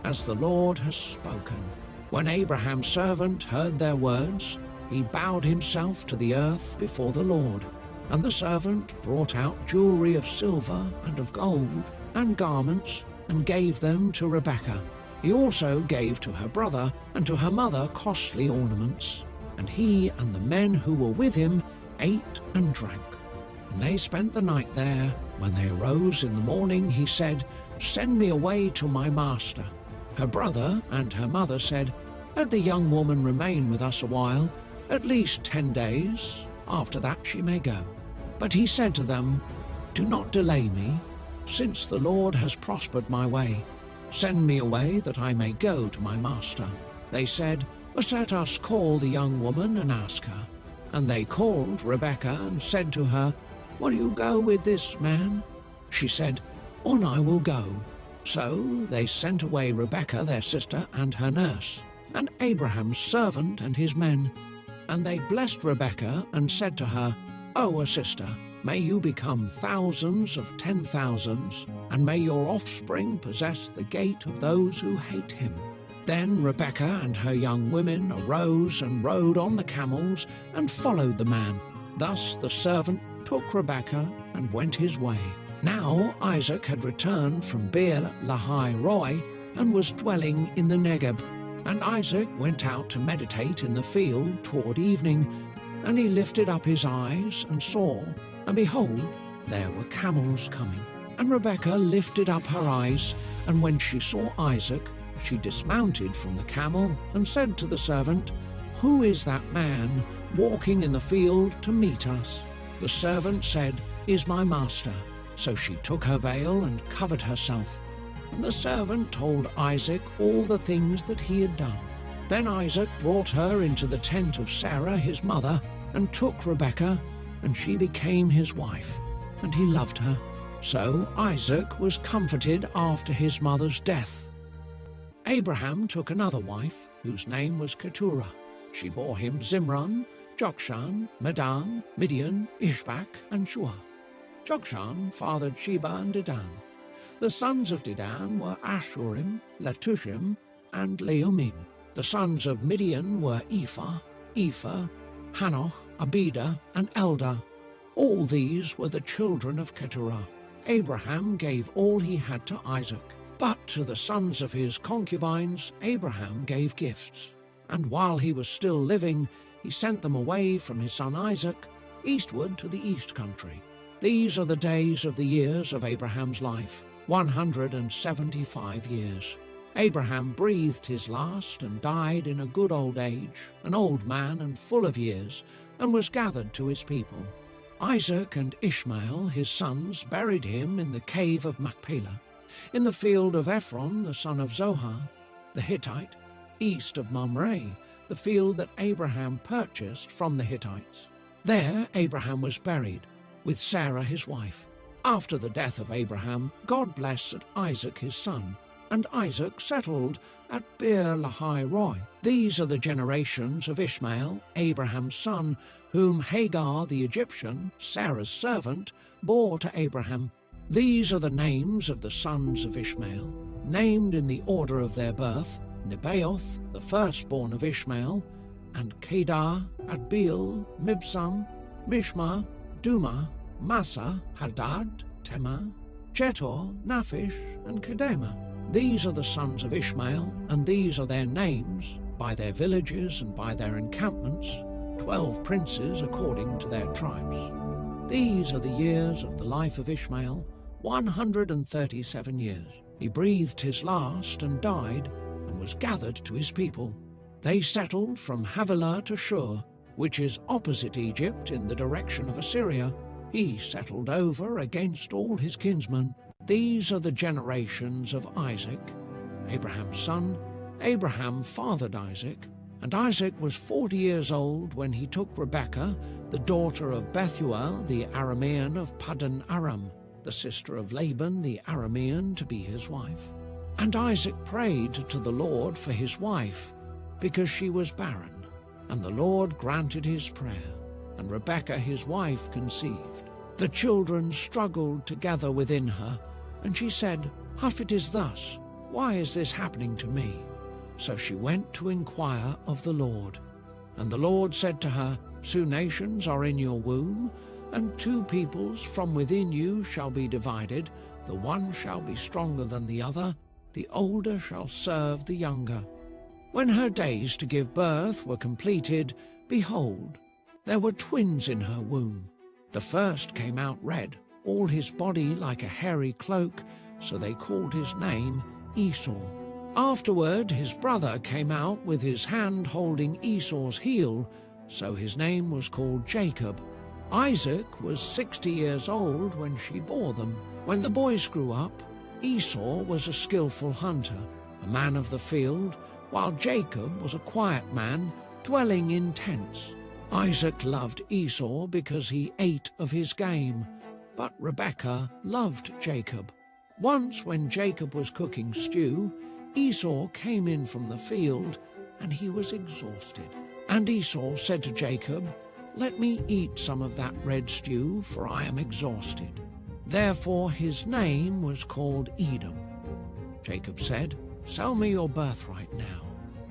as the Lord has spoken." When Abraham's servant heard their words, he bowed himself to the earth before the Lord. And the servant brought out jewelry of silver and of gold, and garments, and gave them to Rebekah. He also gave to her brother and to her mother costly ornaments. And he and the men who were with him ate and drank. And they spent the night there. When they arose in the morning, he said, "Send me away to my master." Her brother and her mother said, "Let the young woman remain with us a while, at least 10 days. After that she may go." But he said to them, "Do not delay me, since the Lord has prospered my way. Send me away that I may go to my master." They said, "Let us call the young woman and ask her." And they called Rebekah and said to her, "Will you go with this man?" She said, "On I will go." So they sent away Rebekah their sister and her nurse, and Abraham's servant and his men. And they blessed Rebekah and said to her, "O sister, may you become thousands of 10,000s, and may your offspring possess the gate of those who hate him." Then Rebekah and her young women arose and rode on the camels and followed the man. Thus the servant took Rebekah and went his way. Now Isaac had returned from Beer Lahai Roi and was dwelling in the Negeb. And Isaac went out to meditate in the field toward evening, and he lifted up his eyes and saw, and behold, there were camels coming. And Rebekah lifted up her eyes, and when she saw Isaac, She dismounted from the camel and said to the servant, "Who is that man walking in the field to meet us?" The servant said, "Is my master." So she took her veil and covered herself. And the servant told Isaac all the things that he had done. Then Isaac brought her into the tent of Sarah his mother, and took Rebekah, and she became his wife, and he loved her. So Isaac was comforted after his mother's death. Abraham took another wife, whose name was Keturah. She bore him Zimran, Jokshan, Medan, Midian, Ishbak, and Shua. Jokshan fathered Sheba and Dedan. The sons of Dedan were Ashurim, Letushim, and Leumim. The sons of Midian were Ephah, Hanoch, Abida, and Eldah. All these were the children of Keturah. Abraham gave all he had to Isaac, but to the sons of his concubines Abraham gave gifts. And while he was still living, he sent them away from his son Isaac, eastward to the east country. These are the days of the years of Abraham's life, 175 years. Abraham breathed his last and died in a good old age, an old man and full of years, and was gathered to his people. Isaac and Ishmael, his sons, buried him in the cave of Machpelah, in the field of Ephron, the son of Zohar, the Hittite, east of Mamre, the field that Abraham purchased from the Hittites. There Abraham was buried, with Sarah his wife. After the death of Abraham, God blessed Isaac his son, and Isaac settled at Beer-lahai-roi. These are the generations of Ishmael, Abraham's son, whom Hagar the Egyptian, Sarah's servant, bore to Abraham. These are the names of the sons of Ishmael, named in the order of their birth: Nebaioth, the firstborn of Ishmael, and Kedar, Adbeel, Mibsam, Mishma, Duma, Massa, Hadad, Tema, Jetor, Naphish, and Kedema. These are the sons of Ishmael, and these are their names, by their villages and by their encampments, 12 princes according to their tribes. These are the years of the life of Ishmael, 137 years. He breathed his last and died, and was gathered to his people. They settled from Havilah to Shur, which is opposite Egypt in the direction of Assyria. He settled over against all his kinsmen. These are the generations of Isaac, Abraham's son. Abraham fathered Isaac, and Isaac was 40 years old when he took Rebekah, the daughter of Bethuel the Aramean of Paddan Aram, the sister of Laban the Aramean, to be his wife. And Isaac prayed to the Lord for his wife, because she was barren, and the Lord granted his prayer, and Rebekah his wife conceived. The children struggled together within her, and she said, "If it is thus, why is this happening to me?" So she went to inquire of the Lord. And the Lord said to her, "2 nations are in your womb, and 2 peoples from within you shall be divided. The one shall be stronger than the other, the older shall serve the younger." When her days to give birth were completed, behold, there were twins in her womb. The first came out red, all his body like a hairy cloak, so they called his name Esau. Afterward his brother came out with his hand holding Esau's heel, so his name was called Jacob. Isaac was 60 years old when she bore them. When the boys grew up, Esau was a skillful hunter, a man of the field, while Jacob was a quiet man, dwelling in tents. Isaac loved Esau because he ate of his game, but Rebekah loved Jacob. Once when Jacob was cooking stew, Esau came in from the field, and he was exhausted. And Esau said to Jacob, "Let me eat some of that red stew, for I am exhausted." Therefore his name was called Edom. Jacob said, "Sell me your birthright now."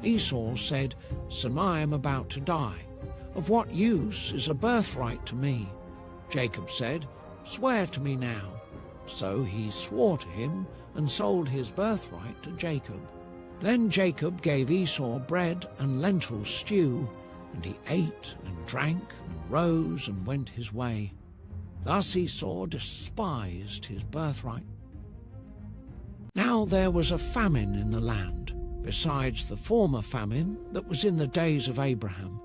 Esau said, "Son, I am about to die. Of what use is a birthright to me?" Jacob said, "Swear to me now." So he swore to him and sold his birthright to Jacob. Then Jacob gave Esau bread and lentil stew, and he ate and drank and rose and went his way. Thus Esau despised his birthright. Now there was a famine in the land, besides the former famine that was in the days of Abraham.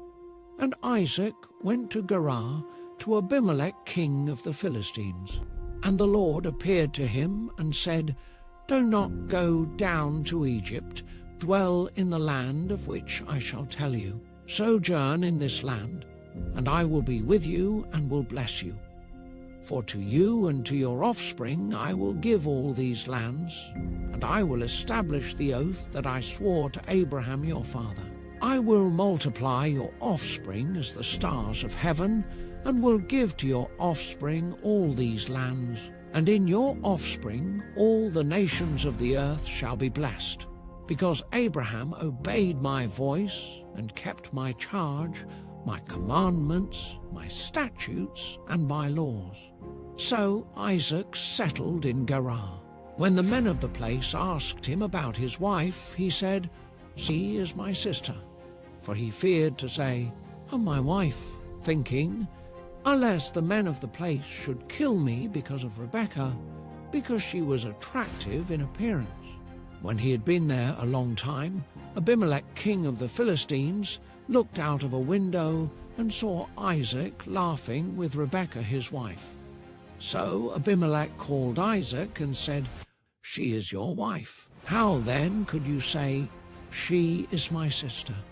And Isaac went to Gerar to Abimelech king of the Philistines. And the Lord appeared to him and said, "Do not go down to Egypt, dwell in the land of which I shall tell you. Sojourn in this land, and I will be with you and will bless you. For to you and to your offspring I will give all these lands, and I will establish the oath that I swore to Abraham your father. I will multiply your offspring as the stars of heaven, and will give to your offspring all these lands. And in your offspring all the nations of the earth shall be blessed, because Abraham obeyed my voice and kept my charge, my commandments, my statutes, and my laws." So Isaac settled in Gerar. When the men of the place asked him about his wife, he said, "She is my sister," for he feared to say, "My wife," thinking, "Unless the men of the place should kill me because of Rebekah, because she was attractive in appearance." When he had been there a long time, Abimelech king of the Philistines looked out of a window and saw Isaac laughing with Rebekah his wife. So Abimelech called Isaac and said, "She is your wife. How then could you say, 'She is my sister'?"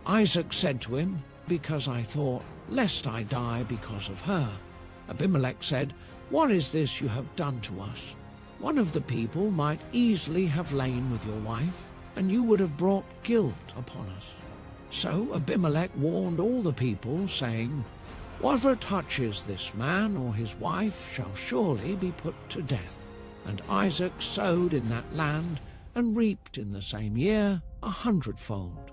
Isaac said to him, "Because I thought, lest I die because of her." Abimelech said, "What is this you have done to us? One of the people might easily have lain with your wife, and you would have brought guilt upon us." So Abimelech warned all the people, saying, "Whatever touches this man or his wife shall surely be put to death." And Isaac sowed in that land, and reaped in the same year 100-fold.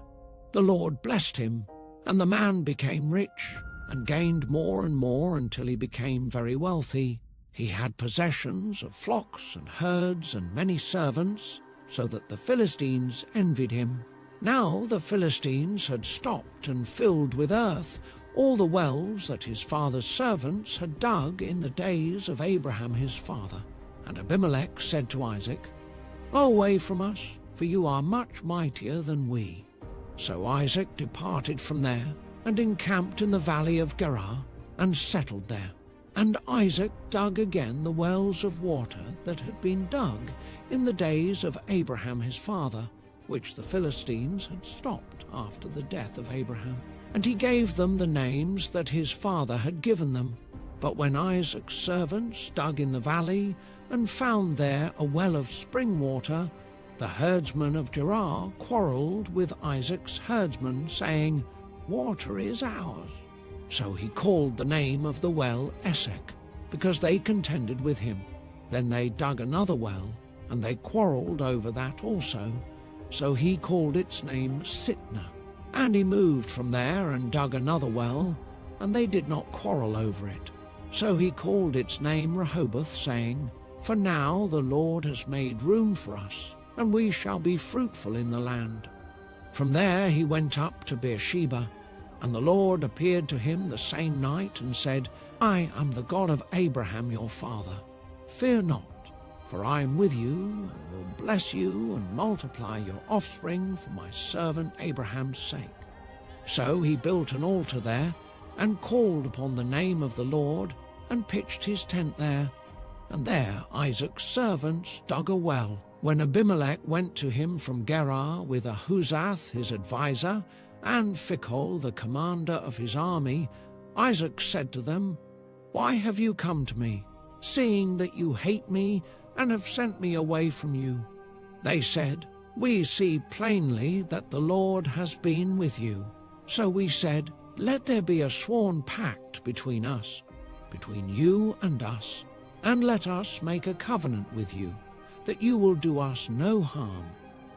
The Lord blessed him, and the man became rich, and gained more and more until he became very wealthy. He had possessions of flocks and herds and many servants, so that the Philistines envied him. Now the Philistines had stopped and filled with earth all the wells that his father's servants had dug in the days of Abraham his father. And Abimelech said to Isaac, "Go away from us, for you are much mightier than we." So Isaac departed from there, and encamped in the valley of Gerar, and settled there. And Isaac dug again the wells of water that had been dug in the days of Abraham his father, which the Philistines had stopped after the death of Abraham. And he gave them the names that his father had given them. But when Isaac's servants dug in the valley, and found there a well of spring water, the herdsmen of Gerar quarrelled with Isaac's herdsmen, saying, "Water is ours." So he called the name of the well Esek, because they contended with him. Then they dug another well, and they quarrelled over that also. So he called its name Sitnah. And he moved from there and dug another well, and they did not quarrel over it. So he called its name Rehoboth, saying, "For now the Lord has made room for us, and we shall be fruitful in the land." From there he went up to Beersheba, and the Lord appeared to him the same night and said, "I am the God of Abraham your father. Fear not, for I am with you, and will bless you and multiply your offspring for my servant Abraham's sake." So he built an altar there, and called upon the name of the Lord, and pitched his tent there. And there Isaac's servants dug a well. When Abimelech went to him from Gerar with Ahuzath his adviser, and Phicol the commander of his army, Isaac said to them, "Why have you come to me, seeing that you hate me and have sent me away from you?" They said, "We see plainly that the Lord has been with you." So we said, "Let there be a sworn pact between us, between you and us, and let us make a covenant with you, that you will do us no harm,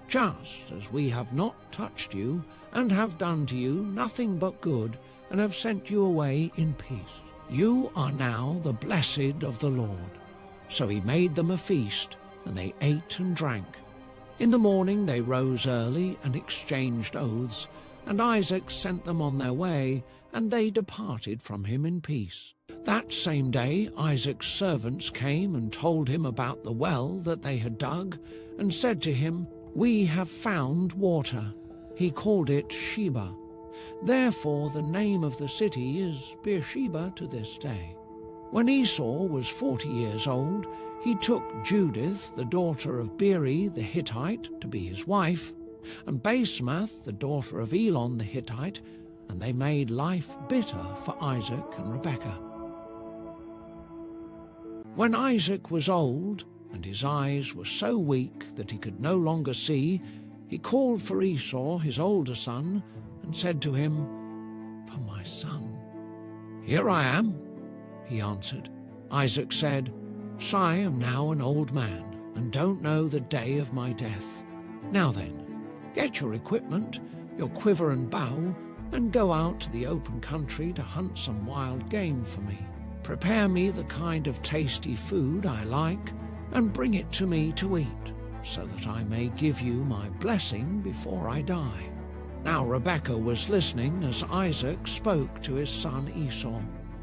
just as we have not touched you, and have done to you nothing but good, and have sent you away in peace. You are now the blessed of the Lord." So he made them a feast, and they ate and drank. In the morning they rose early and exchanged oaths, and Isaac sent them on their way, and they departed from him in peace. That same day Isaac's servants came and told him about the well that they had dug, and said to him, "We have found water." He called it Sheba. Therefore the name of the city is Beersheba to this day. When Esau was 40 years old, he took Judith, the daughter of Beeri the Hittite, to be his wife, and Basemath, the daughter of Elon the Hittite, and they made life bitter for Isaac and Rebekah. When Isaac was old, and his eyes were so weak that he could no longer see, he called for Esau, his older son, and said to him, "For my son." "Here I am," he answered. Isaac said, "I am now an old man, and don't know the day of my death. Now then, get your equipment, your quiver and bow, and go out to the open country to hunt some wild game for me. Prepare me the kind of tasty food I like, and bring it to me to eat, so that I may give you my blessing before I die." Now Rebekah was listening as Isaac spoke to his son Esau.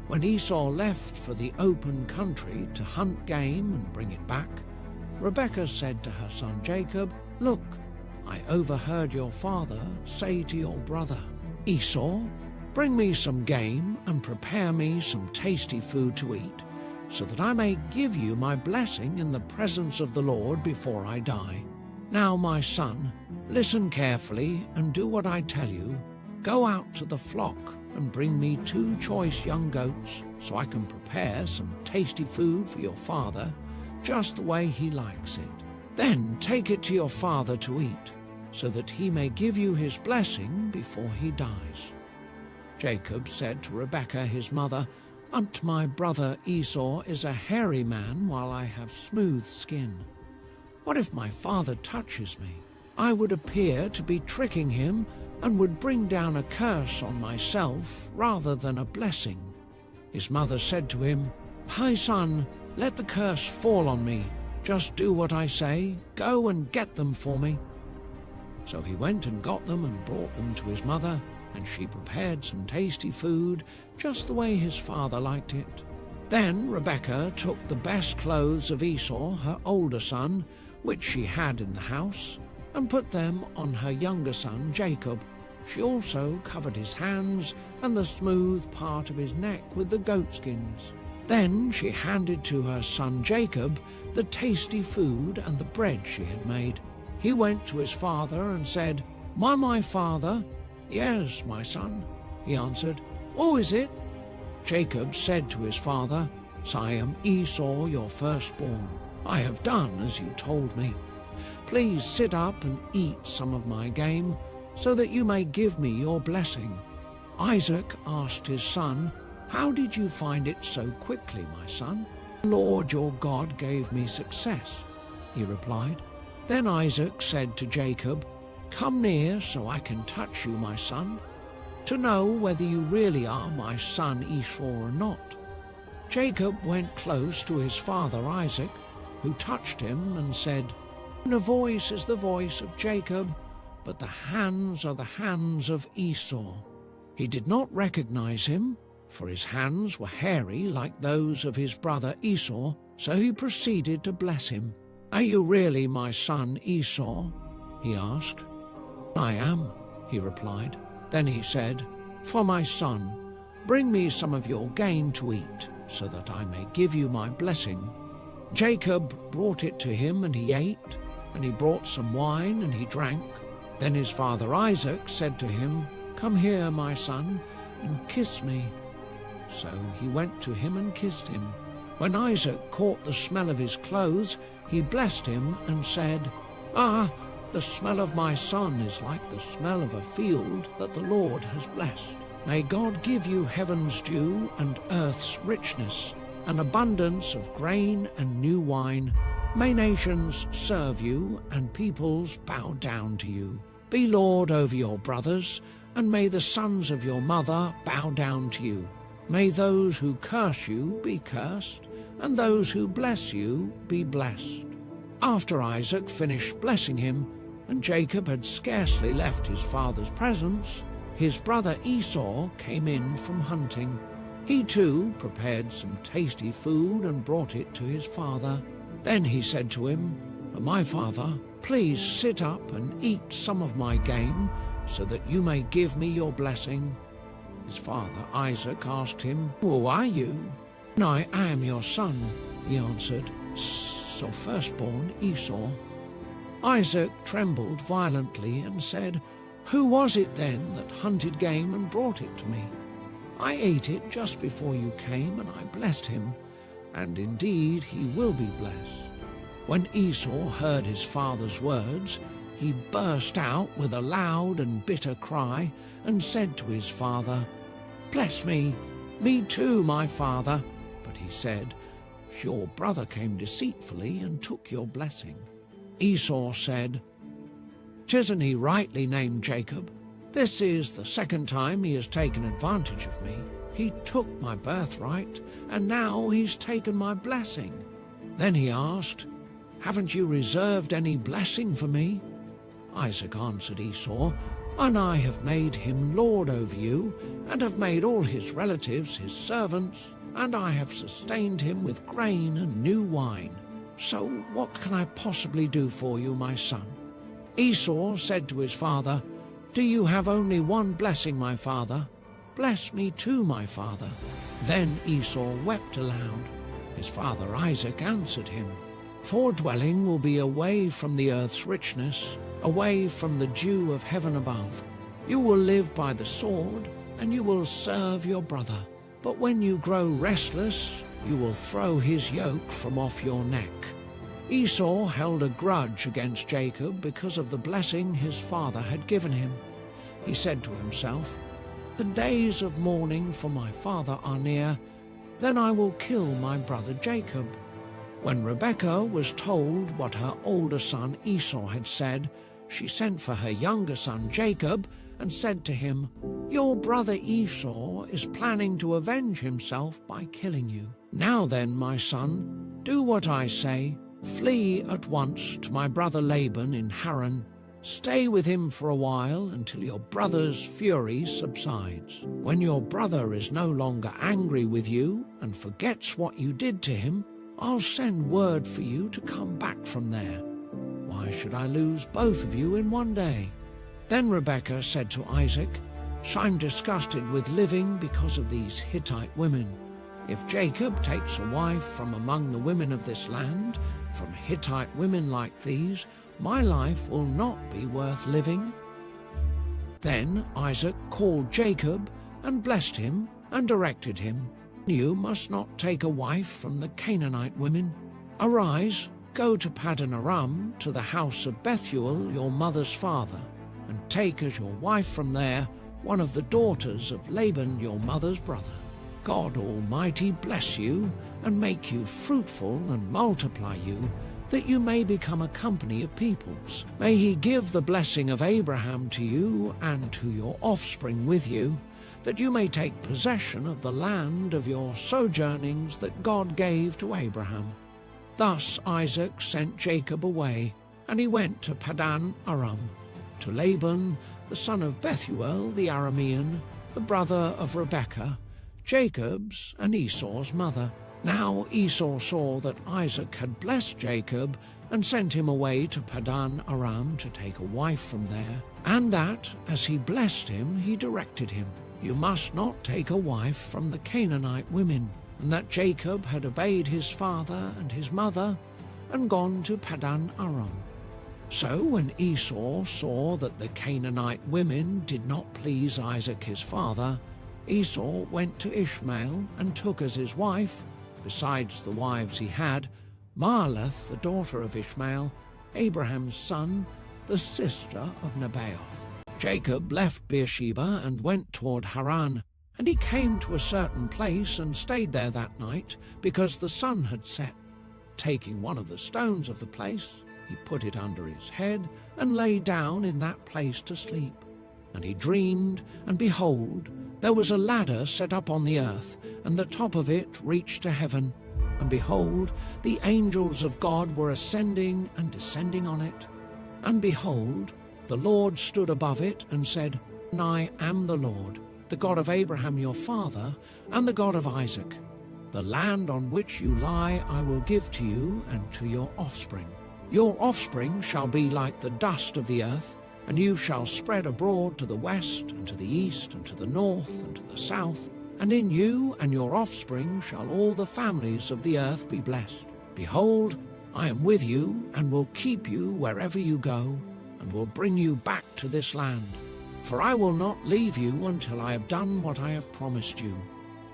When Esau left for the open country to hunt game and bring it back, Rebekah said to her son Jacob, "Look, I overheard your father say to your brother Esau, 'Bring me some game and prepare me some tasty food to eat, so that I may give you my blessing in the presence of the Lord before I die.' Now, my son, listen carefully and do what I tell you. Go out to the flock and bring me 2 choice young goats, so I can prepare some tasty food for your father, just the way he likes it. Then take it to your father to eat, so that he may give you his blessing before he dies." Jacob said to Rebekah his mother, My brother Esau is a hairy man, while I have smooth skin. What if my father touches me? I would appear to be tricking him and would bring down a curse on myself rather than a blessing." His mother said to him, "My son, let the curse fall on me. Just do what I say. Go and get them for me." So he went and got them and brought them to his mother, and she prepared some tasty food, just the way his father liked it. Then Rebekah took the best clothes of Esau, her older son, which she had in the house, and put them on her younger son Jacob. She also covered his hands and the smooth part of his neck with the goatskins. Then she handed to her son Jacob the tasty food and the bread she had made. He went to his father and said, My father?" "Yes, my son," he answered. "Who is it?" Jacob said to his father, "I am Esau, your firstborn. I have done as you told me. Please sit up and eat some of my game, so that you may give me your blessing." Isaac asked his son, "How did you find it so quickly, my son?" "The Lord your God gave me success," he replied. Then Isaac said to Jacob, "Come near so I can touch you, my son, to know whether you really are my son Esau or not." Jacob went close to his father Isaac, who touched him and said, "The voice is the voice of Jacob, but the hands are the hands of Esau." He did not recognize him, for his hands were hairy like those of his brother Esau, so he proceeded to bless him. "Are you really my son Esau?" he asked. "I am," he replied. Then he said, "For my son, bring me some of your gain to eat, so that I may give you my blessing." Jacob brought it to him, and he ate, and he brought some wine, and he drank. Then his father Isaac said to him, "Come here, my son, and kiss me." So he went to him and kissed him. When Isaac caught the smell of his clothes, he blessed him and said, "Ah, the smell of my son is like the smell of a field that the Lord has blessed. May God give you heaven's dew and earth's richness, an abundance of grain and new wine. May nations serve you and peoples bow down to you. Be lord over your brothers, and may the sons of your mother bow down to you. May those who curse you be cursed, and those who bless you be blessed." After Isaac finished blessing him, and Jacob had scarcely left his father's presence, his brother Esau came in from hunting. He too prepared some tasty food and brought it to his father. Then he said to him, "My father, Please sit up and eat some of my game, so that you may give me your blessing." His father Isaac asked him, "Who are you?" "I am your son," he answered, "so firstborn Esau." Isaac trembled violently and said, "Who was it then that hunted game and brought it to me? I ate it just before you came, and I blessed him, and indeed he will be blessed." When Esau heard his father's words, he burst out with a loud and bitter cry and said to his father, "Bless me, me too, my father." But he said, "Your brother came deceitfully and took your blessing." Esau said, "'Tisn't he rightly named Jacob? This is the second time he has taken advantage of me. He took my birthright, and now he's taken my blessing." Then he asked, "Haven't you reserved any blessing for me?" Isaac answered Esau, "And I have made him lord over you, and have made all his relatives his servants, and I have sustained him with grain and new wine. So what can I possibly do for you, my son?" Esau said to his father, "Do you have only one blessing, my father? Bless me too, my father." Then Esau wept aloud. His father Isaac answered him, "Your dwelling will be away from the earth's richness, away from the dew of heaven above. You will live by the sword, and you will serve your brother. But when you grow restless, you will throw his yoke from off your neck." Esau held a grudge against Jacob because of the blessing his father had given him. He said to himself, "The days of mourning for my father are near, then I will kill my brother Jacob." When Rebekah was told what her older son Esau had said, she sent for her younger son Jacob and said to him, "Your brother Esau is planning to avenge himself by killing you. Now then, my son, do what I say. Flee at once to my brother Laban in Haran. Stay with him for a while until your brother's fury subsides. When your brother is no longer angry with you and forgets what you did to him, I'll send word for you to come back from there. Why should I lose both of you in one day?" Then Rebekah said to Isaac, "I'm disgusted with living because of these Hittite women. If Jacob takes a wife from among the women of this land, from Hittite women like these, my life will not be worth living." Then Isaac called Jacob and blessed him and directed him, "You must not take a wife from the Canaanite women. Arise, go to Paddan Aram, to the house of Bethuel, your mother's father, and take as your wife from there one of the daughters of Laban, your mother's brother. God Almighty bless you and make you fruitful and multiply you, that you may become a company of peoples. May he give the blessing of Abraham to you and to your offspring with you, that you may take possession of the land of your sojournings that God gave to Abraham." Thus Isaac sent Jacob away, and he went to Paddan Aram, to Laban, the son of Bethuel the Aramean, the brother of Rebekah, Jacob's and Esau's mother. Now Esau saw that Isaac had blessed Jacob and sent him away to Paddan Aram to take a wife from there, and that, as he blessed him, he directed him, "You must not take a wife from the Canaanite women," and that Jacob had obeyed his father and his mother and gone to Paddan Aram. So when Esau saw that the Canaanite women did not please Isaac his father, Esau went to Ishmael and took as his wife, besides the wives he had, Mahalath, the daughter of Ishmael, Abraham's son, the sister of Nebaioth. Jacob left Beersheba and went toward Haran, and he came to a certain place and stayed there that night, because the sun had set. Taking one of the stones of the place, he put it under his head and lay down in that place to sleep. And he dreamed, and behold, there was a ladder set up on the earth, and the top of it reached to heaven. And behold, the angels of God were ascending and descending on it. And behold, the Lord stood above it and said, "I am the Lord, the God of Abraham your father, and the God of Isaac. The land on which you lie I will give to you and to your offspring. Your offspring shall be like the dust of the earth, and you shall spread abroad to the west, and to the east, and to the north, and to the south. And in you and your offspring shall all the families of the earth be blessed. Behold, I am with you, and will keep you wherever you go, and will bring you back to this land. For I will not leave you until I have done what I have promised you."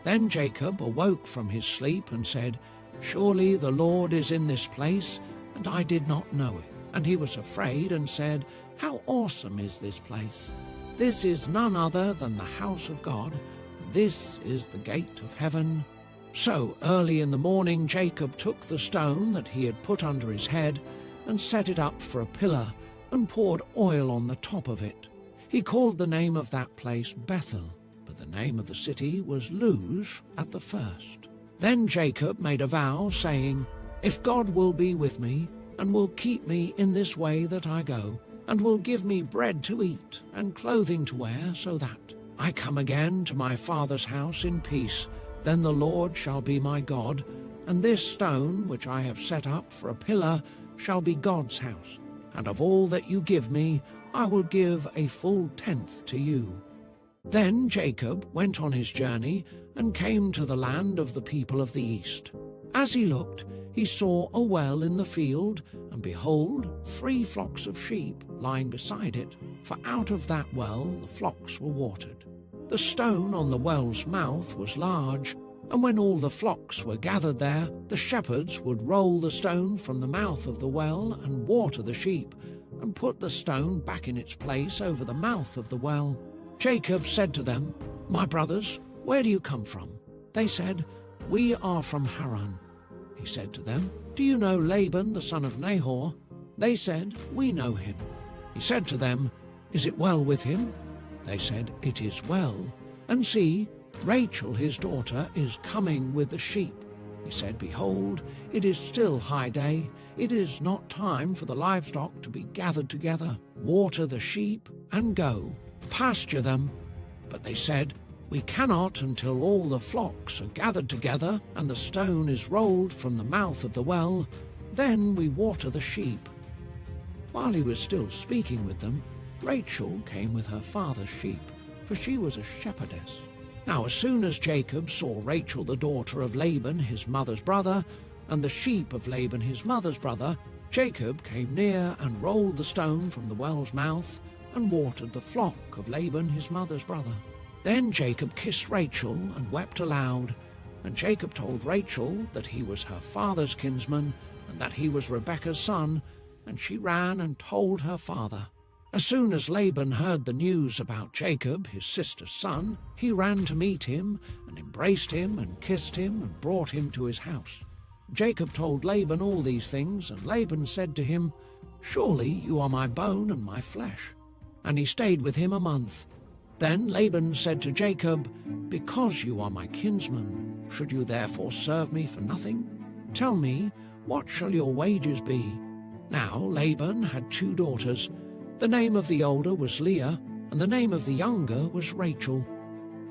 Then Jacob awoke from his sleep and said, "Surely the Lord is in this place, and I did not know it." And he was afraid and said, "How awesome is this place! This is none other than the house of God, and this is the gate of heaven." So early in the morning Jacob took the stone that he had put under his head and set it up for a pillar, and poured oil on the top of it. He called the name of that place Bethel, but the name of the city was Luz at the first. Then Jacob made a vow, saying, "If God will be with me, and will keep me in this way that I go, and will give me bread to eat and clothing to wear, so that I come again to my father's house in peace, then the Lord shall be my God, and this stone which I have set up for a pillar shall be God's house. And of all that you give me, I will give a full tenth to you." Then Jacob went on his journey and came to the land of the people of the east. As he looked, he saw a well in the field, and behold, 3 flocks of sheep lying beside it, for out of that well the flocks were watered. The stone on the well's mouth was large, and when all the flocks were gathered there, the shepherds would roll the stone from the mouth of the well and water the sheep, and put the stone back in its place over the mouth of the well. Jacob said to them, "My brothers, where do you come from?" They said, "We are from Haran." He said to them, "Do you know Laban the son of Nahor?" They said, "We know him." He said to them, "Is it well with him?" They said, "It is well. And see, Rachel his daughter is coming with the sheep." He said, "Behold, it is still high day. It is not time for the livestock to be gathered together. Water the sheep and go, pasture them." But they said, "We cannot until all the flocks are gathered together and the stone is rolled from the mouth of the well. Then we water the sheep." While he was still speaking with them, Rachel came with her father's sheep, for she was a shepherdess. Now as soon as Jacob saw Rachel the daughter of Laban his mother's brother, and the sheep of Laban his mother's brother, Jacob came near and rolled the stone from the well's mouth, and watered the flock of Laban his mother's brother. Then Jacob kissed Rachel and wept aloud, and Jacob told Rachel that he was her father's kinsman, and that he was Rebekah's son, and she ran and told her father. As soon as Laban heard the news about Jacob, his sister's son, he ran to meet him, and embraced him, and kissed him, and brought him to his house. Jacob told Laban all these things, and Laban said to him, "Surely you are my bone and my flesh." And he stayed with him a month. Then Laban said to Jacob, "Because you are my kinsman, should you therefore serve me for nothing? Tell me, what shall your wages be?" Now Laban had 2 daughters. The name of the older was Leah, and the name of the younger was Rachel.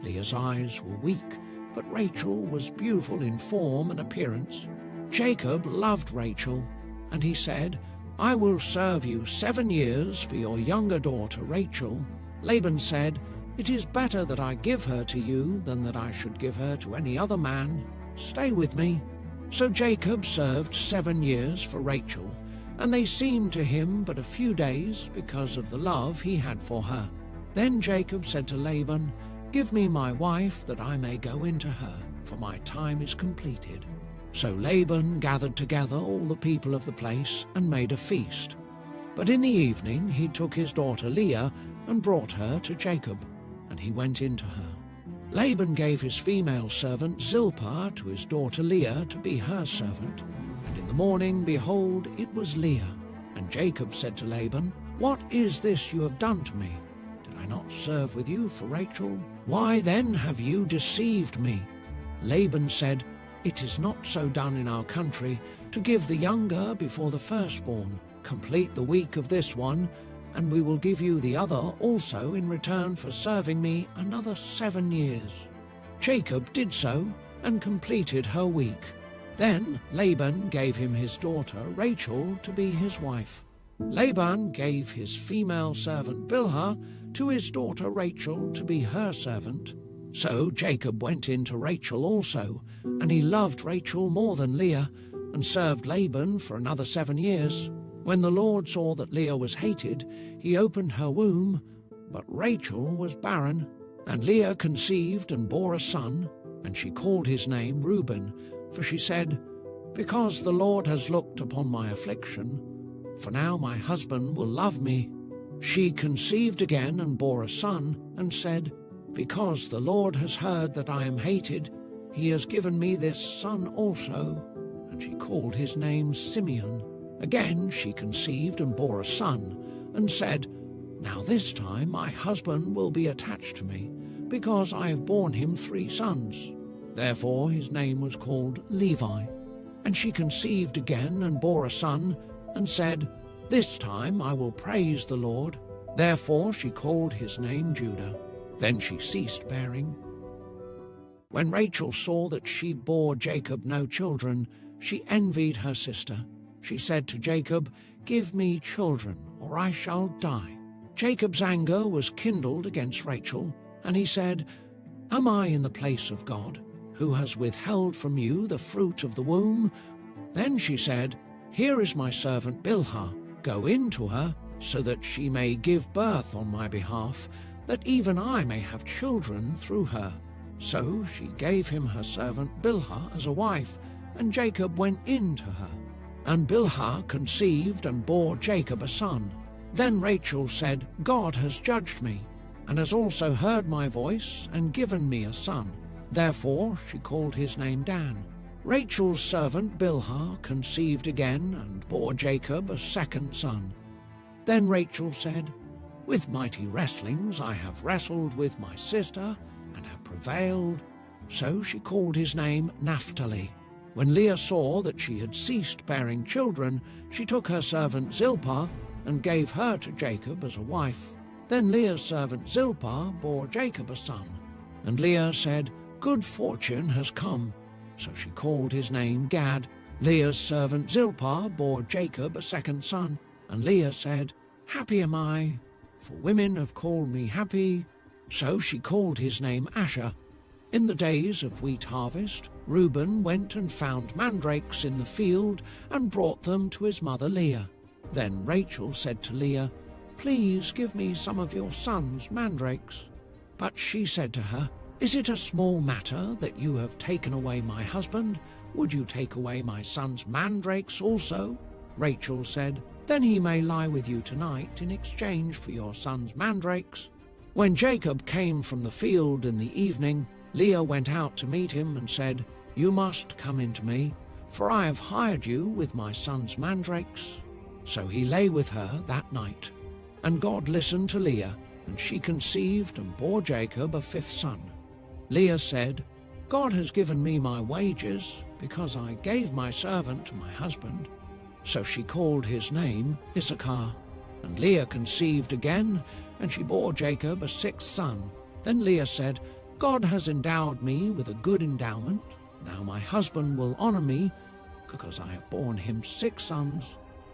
Leah's eyes were weak, but Rachel was beautiful in form and appearance. Jacob loved Rachel, and he said, "I will serve you 7 years for your younger daughter Rachel." Laban said, "It is better that I give her to you than that I should give her to any other man. Stay with me." So Jacob served 7 years for Rachel, and they seemed to him but a few days because of the love he had for her. Then Jacob said to Laban, "Give me my wife that I may go into her, for my time is completed." So Laban gathered together all the people of the place and made a feast. But in the evening he took his daughter Leah and brought her to Jacob, and he went into her. Laban gave his female servant Zilpah to his daughter Leah to be her servant. And in the morning, behold, it was Leah. And Jacob said to Laban, "What is this you have done to me? Did I not serve with you for Rachel? Why then have you deceived me?" Laban said, "It is not so done in our country to give the younger before the firstborn. Complete the week of this one, and we will give you the other also in return for serving me another 7 years." Jacob did so, and completed her week. Then Laban gave him his daughter Rachel to be his wife. Laban gave his female servant Bilhah to his daughter Rachel to be her servant. So Jacob went in to Rachel also, and he loved Rachel more than Leah, and served Laban for another 7 years. When the Lord saw that Leah was hated, he opened her womb, but Rachel was barren. And Leah conceived and bore a son, and she called his name Reuben, for she said, "Because the Lord has looked upon my affliction, for now my husband will love me." She conceived again and bore a son, and said, "Because the Lord has heard that I am hated, he has given me this son also." And she called his name Simeon. Again she conceived and bore a son, and said, "Now this time my husband will be attached to me, because I have borne him 3 sons." Therefore his name was called Levi. And she conceived again and bore a son, and said, "This time I will praise the Lord." Therefore she called his name Judah. Then she ceased bearing. When Rachel saw that she bore Jacob no children, she envied her sister. She said to Jacob, "Give me children, or I shall die." Jacob's anger was kindled against Rachel, and he said, "Am I in the place of God, who has withheld from you the fruit of the womb?" Then she said, "Here is my servant Bilhah. Go in to her, so that she may give birth on my behalf, that even I may have children through her." So she gave him her servant Bilhah as a wife, and Jacob went in to her. And Bilhah conceived and bore Jacob a son. Then Rachel said, "God has judged me, and has also heard my voice, and given me a son." Therefore she called his name Dan. Rachel's servant Bilhah conceived again, and bore Jacob a second son. Then Rachel said, "With mighty wrestlings I have wrestled with my sister, and have prevailed." So she called his name Naphtali. When Leah saw that she had ceased bearing children, she took her servant Zilpah, and gave her to Jacob as a wife. Then Leah's servant Zilpah bore Jacob a son. And Leah said, "Good fortune has come." So she called his name Gad. Leah's servant Zilpah bore Jacob a second son. And Leah said, "Happy am I, for women have called me happy." So she called his name Asher. In the days of wheat harvest, Reuben went and found mandrakes in the field, and brought them to his mother Leah. Then Rachel said to Leah, "Please give me some of your son's mandrakes." But she said to her, "Is it a small matter that you have taken away my husband? Would you take away my son's mandrakes also?" Rachel said, "Then he may lie with you tonight in exchange for your son's mandrakes." When Jacob came from the field in the evening, Leah went out to meet him and said, "You must come in to me, for I have hired you with my son's mandrakes." So he lay with her that night. And God listened to Leah, and she conceived and bore Jacob a 5th son. Leah said, "God has given me my wages, because I gave my servant to my husband." So she called his name Issachar. And Leah conceived again, and she bore Jacob a 6th son. Then Leah said, "God has endowed me with a good endowment. Now my husband will honor me, because I have borne him 6 sons."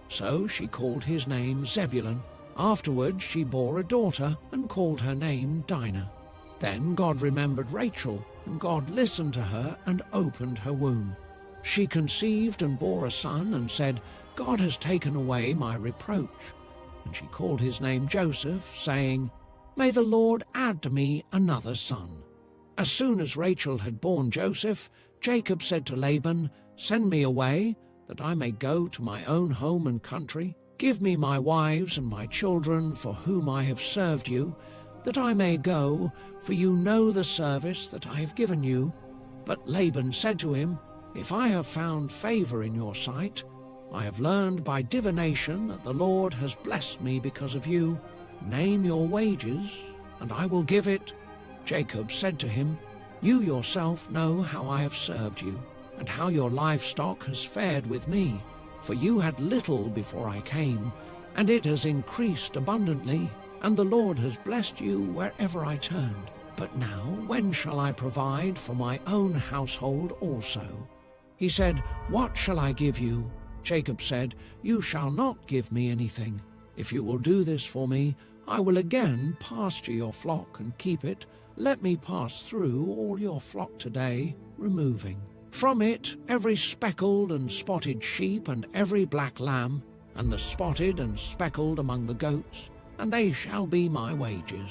So she called his name Zebulun. Afterwards she bore a daughter, and called her name Dinah. Then God remembered Rachel, and God listened to her and opened her womb. She conceived and bore a son, and said, "God has taken away my reproach." And she called his name Joseph, saying, "May the Lord add to me another son." As soon as Rachel had borne Joseph, Jacob said to Laban, "Send me away, that I may go to my own home and country. Give me my wives and my children, for whom I have served you, that I may go, for you know the service that I have given you." But Laban said to him, "If I have found favor in your sight, I have learned by divination that the Lord has blessed me because of you. Name your wages, and I will give it." Jacob said to him, "You yourself know how I have served you, and how your livestock has fared with me. For you had little before I came, and it has increased abundantly, and the Lord has blessed you wherever I turned. But now when shall I provide for my own household also?" He said, "What shall I give you?" Jacob said, "You shall not give me anything. If you will do this for me, I will again pasture your flock and keep it. Let me pass through all your flock today, removing from it every speckled and spotted sheep and every black lamb, and the spotted and speckled among the goats, and they shall be my wages.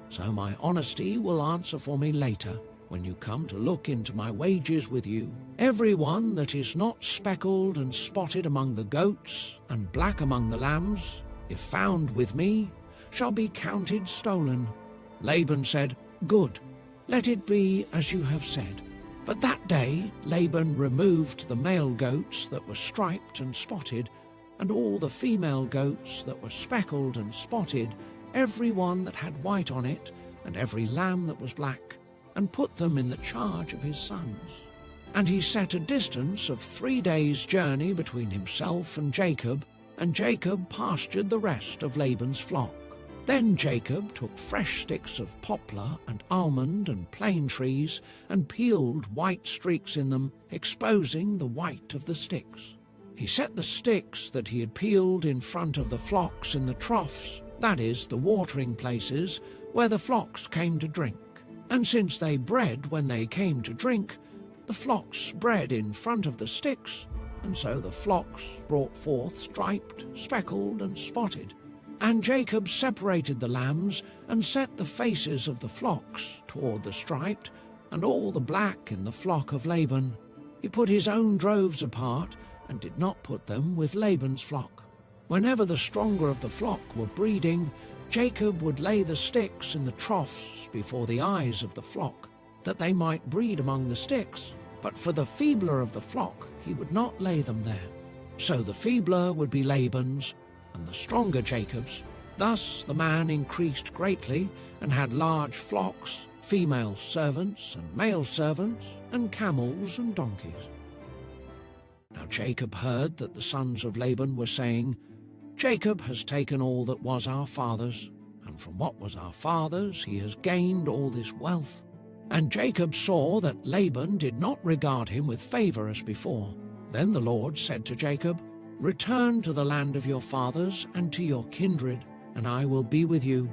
So my honesty will answer for me later, when you come to look into my wages with you. Every one that is not speckled and spotted among the goats, and black among the lambs, if found with me, shall be counted stolen." Laban said, "Good, let it be as you have said." But that day Laban removed the male goats that were striped and spotted, and all the female goats that were speckled and spotted, every one that had white on it, and every lamb that was black, and put them in the charge of his sons. And he set a distance of 3 days' journey between himself and Jacob pastured the rest of Laban's flock. Then Jacob took fresh sticks of poplar and almond and plane trees and peeled white streaks in them, exposing the white of the sticks. He set the sticks that he had peeled in front of the flocks in the troughs, that is, the watering places, where the flocks came to drink. And since they bred when they came to drink, the flocks bred in front of the sticks, and so the flocks brought forth striped, speckled, and spotted. And Jacob separated the lambs and set the faces of the flocks toward the striped, and all the black in the flock of Laban. He put his own droves apart, and did not put them with Laban's flock. Whenever the stronger of the flock were breeding, Jacob would lay the sticks in the troughs before the eyes of the flock, that they might breed among the sticks. But for the feebler of the flock he would not lay them there. So the feebler would be Laban's, and the stronger Jacob's. Thus the man increased greatly, and had large flocks, female servants and male servants, and camels and donkeys. Now Jacob heard that the sons of Laban were saying, "Jacob has taken all that was our father's, and from what was our father's he has gained all this wealth." And Jacob saw that Laban did not regard him with favor as before. Then the Lord said to Jacob, "Return to the land of your fathers and to your kindred, and I will be with you."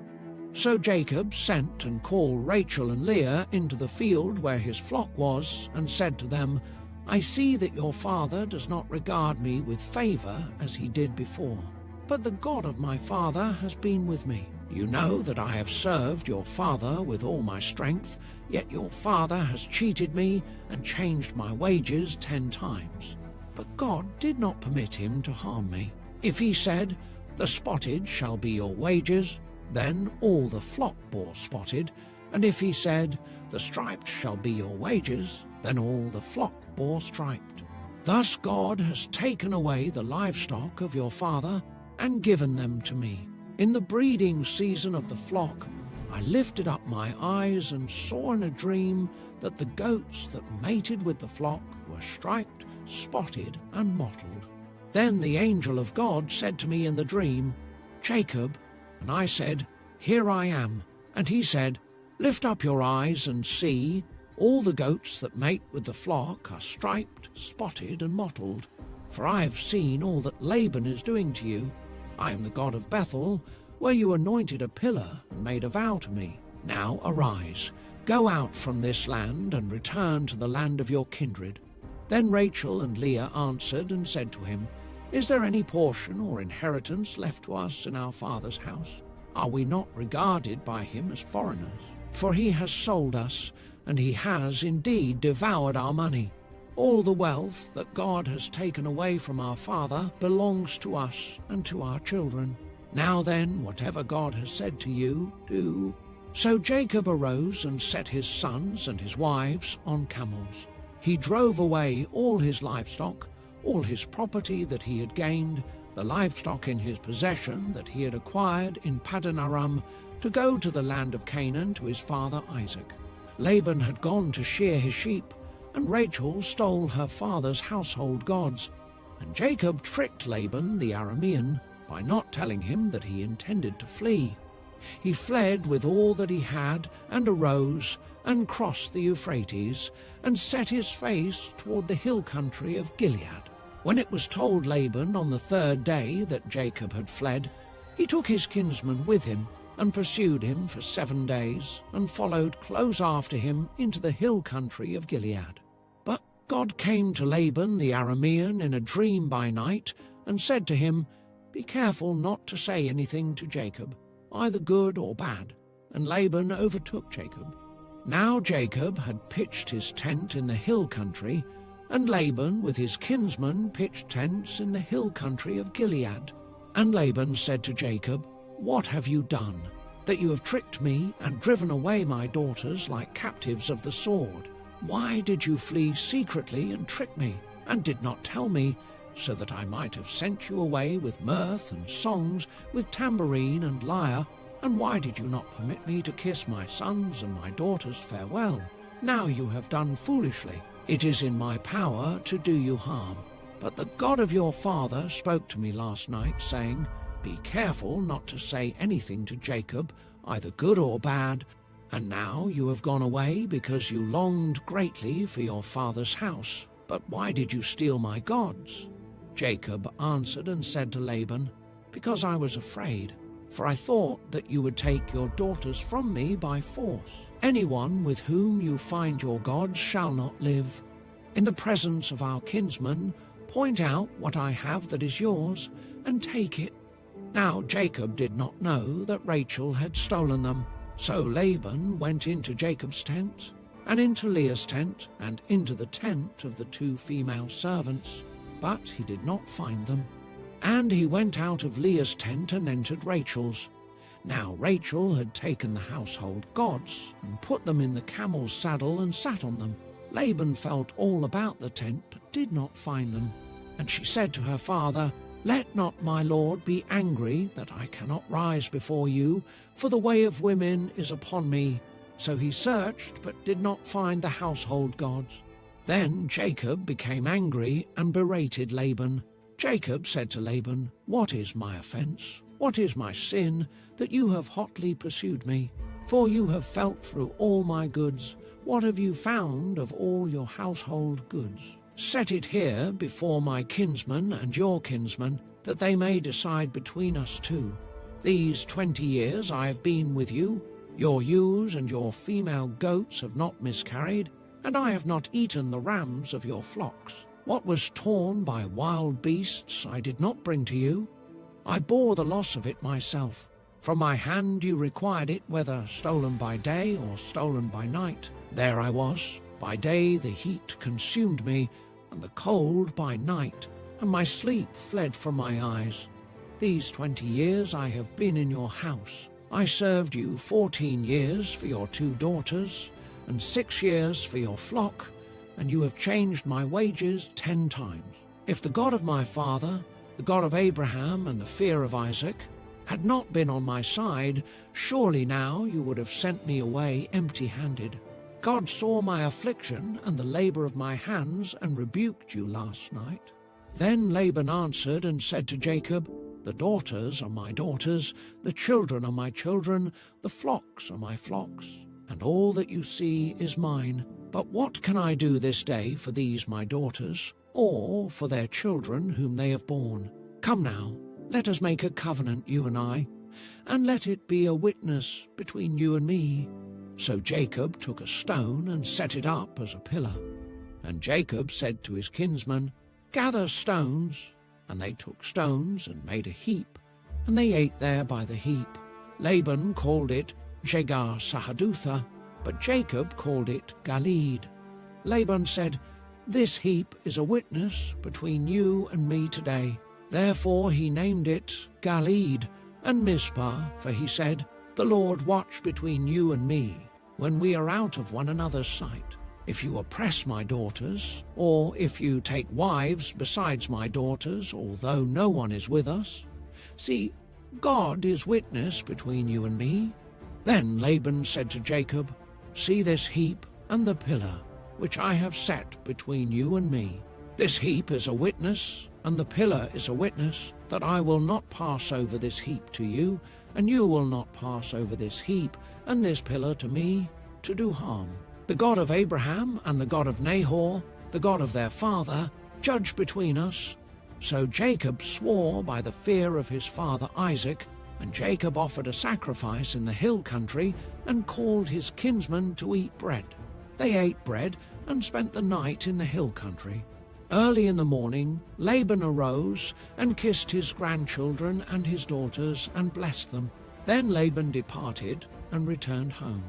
So Jacob sent and called Rachel and Leah into the field where his flock was, and said to them, "I see that your father does not regard me with favor as he did before, but the God of my father has been with me. You know that I have served your father with all my strength, yet your father has cheated me and changed my wages 10 times. But God did not permit him to harm me. If he said, 'The spotted shall be your wages,' then all the flock bore spotted, and if he said, 'The striped shall be your wages,' then all the flock bore striped. Thus God has taken away the livestock of your father and given them to me. In the breeding season of the flock, I lifted up my eyes and saw in a dream that the goats that mated with the flock were striped, spotted, and mottled. Then the angel of God said to me in the dream, 'Jacob,' and I said, 'Here I am.' And he said, 'Lift up your eyes and see, all the goats that mate with the flock are striped, spotted, and mottled. For I have seen all that Laban is doing to you. I am the God of Bethel, where you anointed a pillar and made a vow to me. Now arise, go out from this land and return to the land of your kindred.' Then Rachel and Leah answered and said to him, 'Is there any portion or inheritance left to us in our father's house? Are we not regarded by him as foreigners? For he has sold us, and he has indeed devoured our money. All the wealth that God has taken away from our father belongs to us and to our children. Now then, whatever God has said to you, do.' So Jacob arose and set his sons and his wives on camels. He drove away all his livestock, all his property that he had gained, the livestock in his possession that he had acquired in Paddan Aram, to go to the land of Canaan to his father Isaac. Laban had gone to shear his sheep, and Rachel stole her father's household gods. And Jacob tricked Laban the Aramean by not telling him that he intended to flee. He fled with all that he had, and arose, and crossed the Euphrates, and set his face toward the hill country of Gilead. When it was told Laban on the third day that Jacob had fled, he took his kinsman with him, and pursued him for 7 days, and followed close after him into the hill country of Gilead. But God came to Laban the Aramean in a dream by night, and said to him, "Be careful not to say anything to Jacob, either good or bad." And Laban overtook Jacob. Now Jacob had pitched his tent in the hill country, and Laban with his kinsmen pitched tents in the hill country of Gilead. And Laban said to Jacob, "What have you done, that you have tricked me and driven away my daughters like captives of the sword? Why did you flee secretly and trick me, and did not tell me, so that I might have sent you away with mirth and songs, with tambourine and lyre? And why did you not permit me to kiss my sons and my daughters farewell? Now you have done foolishly. It is in my power to do you harm. But the God of your father spoke to me last night, saying, 'Be careful not to say anything to Jacob, either good or bad.' And now you have gone away because you longed greatly for your father's house. But why did you steal my gods?" Jacob answered and said to Laban, "Because I was afraid, for I thought that you would take your daughters from me by force. Anyone with whom you find your gods shall not live. In the presence of our kinsmen, point out what I have that is yours, and take it." Now Jacob did not know that Rachel had stolen them. So Laban went into Jacob's tent, and into Leah's tent, and into the tent of the 2 female servants, but he did not find them. And he went out of Leah's tent and entered Rachel's. Now Rachel had taken the household gods, and put them in the camel's saddle, and sat on them. Laban felt all about the tent, but did not find them. And she said to her father, "Let not my lord be angry that I cannot rise before you, for the way of women is upon me." So he searched, but did not find the household gods. Then Jacob became angry and berated Laban. Jacob said to Laban, "What is my offense? What is my sin, that you have hotly pursued me? For you have felt through all my goods. What have you found of all your household goods? Set it here before my kinsmen and your kinsmen, that they may decide between us two. These 20 years I have been with you. Your ewes and your female goats have not miscarried, and I have not eaten the rams of your flocks. What was torn by wild beasts I did not bring to you. I bore the loss of it myself. From my hand you required it, whether stolen by day or stolen by night. There I was. By day the heat consumed me, and the cold by night, and my sleep fled from my eyes. These 20 years I have been in your house. I served you 14 years for your 2 daughters, and 6 years for your flock, and you have changed my wages 10 times. If the God of my father, the God of Abraham and the fear of Isaac, had not been on my side, surely now you would have sent me away empty-handed. God saw my affliction and the labor of my hands, and rebuked you last night." Then Laban answered and said to Jacob, "The daughters are my daughters, the children are my children, the flocks are my flocks, and all that you see is mine. But what can I do this day for these my daughters, or for their children whom they have borne? Come now, let us make a covenant, you and I, and let it be a witness between you and me." So Jacob took a stone and set it up as a pillar. And Jacob said to his kinsmen, "Gather stones." And they took stones and made a heap, and they ate there by the heap. Laban called it Jegar Sahadutha, but Jacob called it Galeed. Laban said, "This heap is a witness between you and me today." Therefore he named it Galeed, and Mizpah, for he said, "The Lord watch between you and me, when we are out of one another's sight. If you oppress my daughters, or if you take wives besides my daughters, although no one is with us, see, God is witness between you and me." Then Laban said to Jacob, "See this heap and the pillar, which I have set between you and me. This heap is a witness, and the pillar is a witness, that I will not pass over this heap to you, and you will not pass over this heap and this pillar to me to do harm. The God of Abraham and the God of Nahor, the God of their father, judge between us." So Jacob swore by the fear of his father Isaac, and Jacob offered a sacrifice in the hill country and called his kinsmen to eat bread. They ate bread and spent the night in the hill country. Early in the morning, Laban arose and kissed his grandchildren and his daughters and blessed them. Then Laban departed and returned home.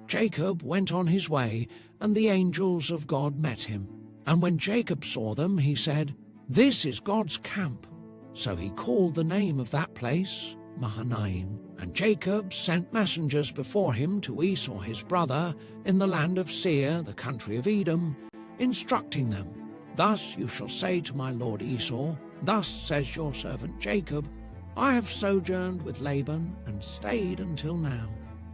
Jacob went on his way, and the angels of God met him. And when Jacob saw them, he said, "This is God's camp." So he called the name of that place Mahanaim. And Jacob sent messengers before him to Esau his brother in the land of Seir, the country of Edom, instructing them, "Thus you shall say to my lord Esau, Thus says your servant Jacob, I have sojourned with Laban and stayed until now.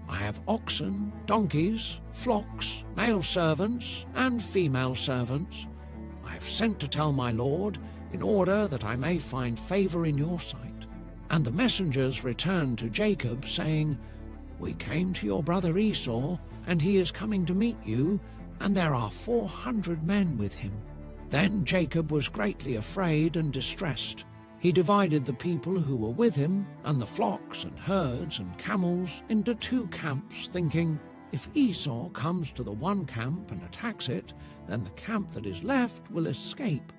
I have oxen, donkeys, flocks, male servants, and female servants. I have sent to tell my lord, in order that I may find favor in your sight." And the messengers returned to Jacob, saying, "We came to your brother Esau, and he is coming to meet you, and there are 400 men with him." Then Jacob was greatly afraid and distressed. He divided the people who were with him, and the flocks and herds and camels, into 2 camps, thinking, "If Esau comes to the one camp and attacks it, then the camp that is left will escape."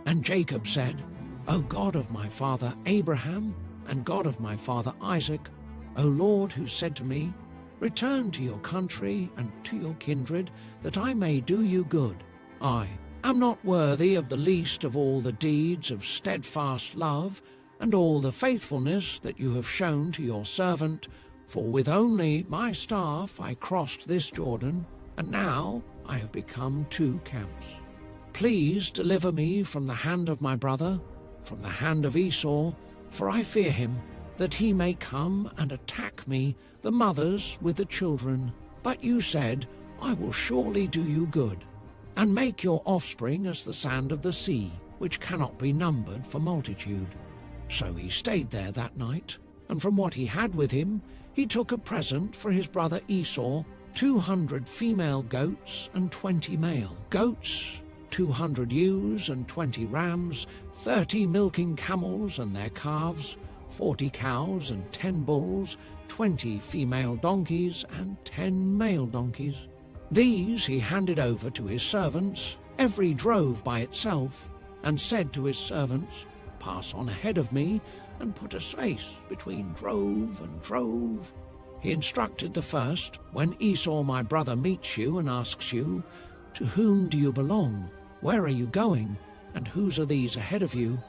And Jacob said, "O God of my father Abraham, and God of my father Isaac, O Lord, who said to me, Return to your country and to your kindred, that I may do you good. I am not worthy of the least of all the deeds of steadfast love and all the faithfulness that you have shown to your servant, for with only my staff I crossed this Jordan, and now I have become 2 camps. Please deliver me from the hand of my brother, from the hand of Esau, for I fear him, that he may come and attack me, the mothers with the children. But you said, I will surely do you good, and make your offspring as the sand of the sea, which cannot be numbered for multitude." So he stayed there that night, and from what he had with him, he took a present for his brother Esau, 200 female goats and 20 male goats, 200 ewes and 20 rams, 30 milking camels and their calves, 40 cows and 10 bulls, 20 female donkeys and 10 male donkeys. These he handed over to his servants, every drove by itself, and said to his servants, "Pass on ahead of me, and put a space between drove and drove." He instructed the first, "When Esau my brother meets you and asks you, 'To whom do you belong? Where are you going? And whose are these ahead of you?'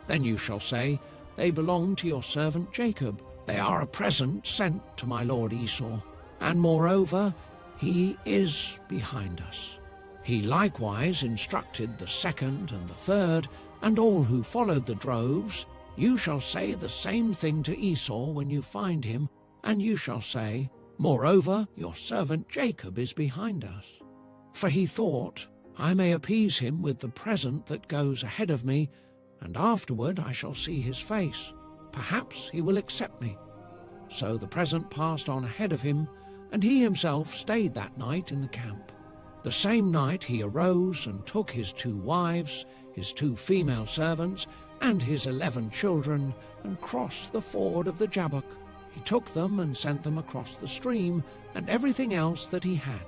Then you shall say, 'They belong to your servant Jacob. They are a present sent to my lord Esau. And moreover, he is behind us.'" He likewise instructed the second and the third, and all who followed the droves, "You shall say the same thing to Esau when you find him, and you shall say, 'Moreover, your servant Jacob is behind us.'" For he thought, "I may appease him with the present that goes ahead of me, and afterward I shall see his face. Perhaps he will accept me." So the present passed on ahead of him, and he himself stayed that night in the camp. The same night he arose and took his 2 wives, his 2 female servants, and his 11 children, and crossed the ford of the Jabbok. He took them and sent them across the stream, and everything else that he had.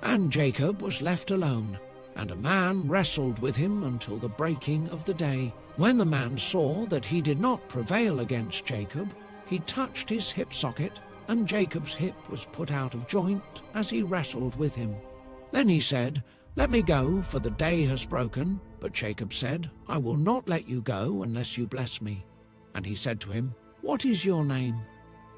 And Jacob was left alone, and a man wrestled with him until the breaking of the day. When the man saw that he did not prevail against Jacob, he touched his hip socket, and Jacob's hip was put out of joint as he wrestled with him. Then he said, "Let me go, for the day has broken." But Jacob said, "I will not let you go unless you bless me." And he said to him, "What is your name?"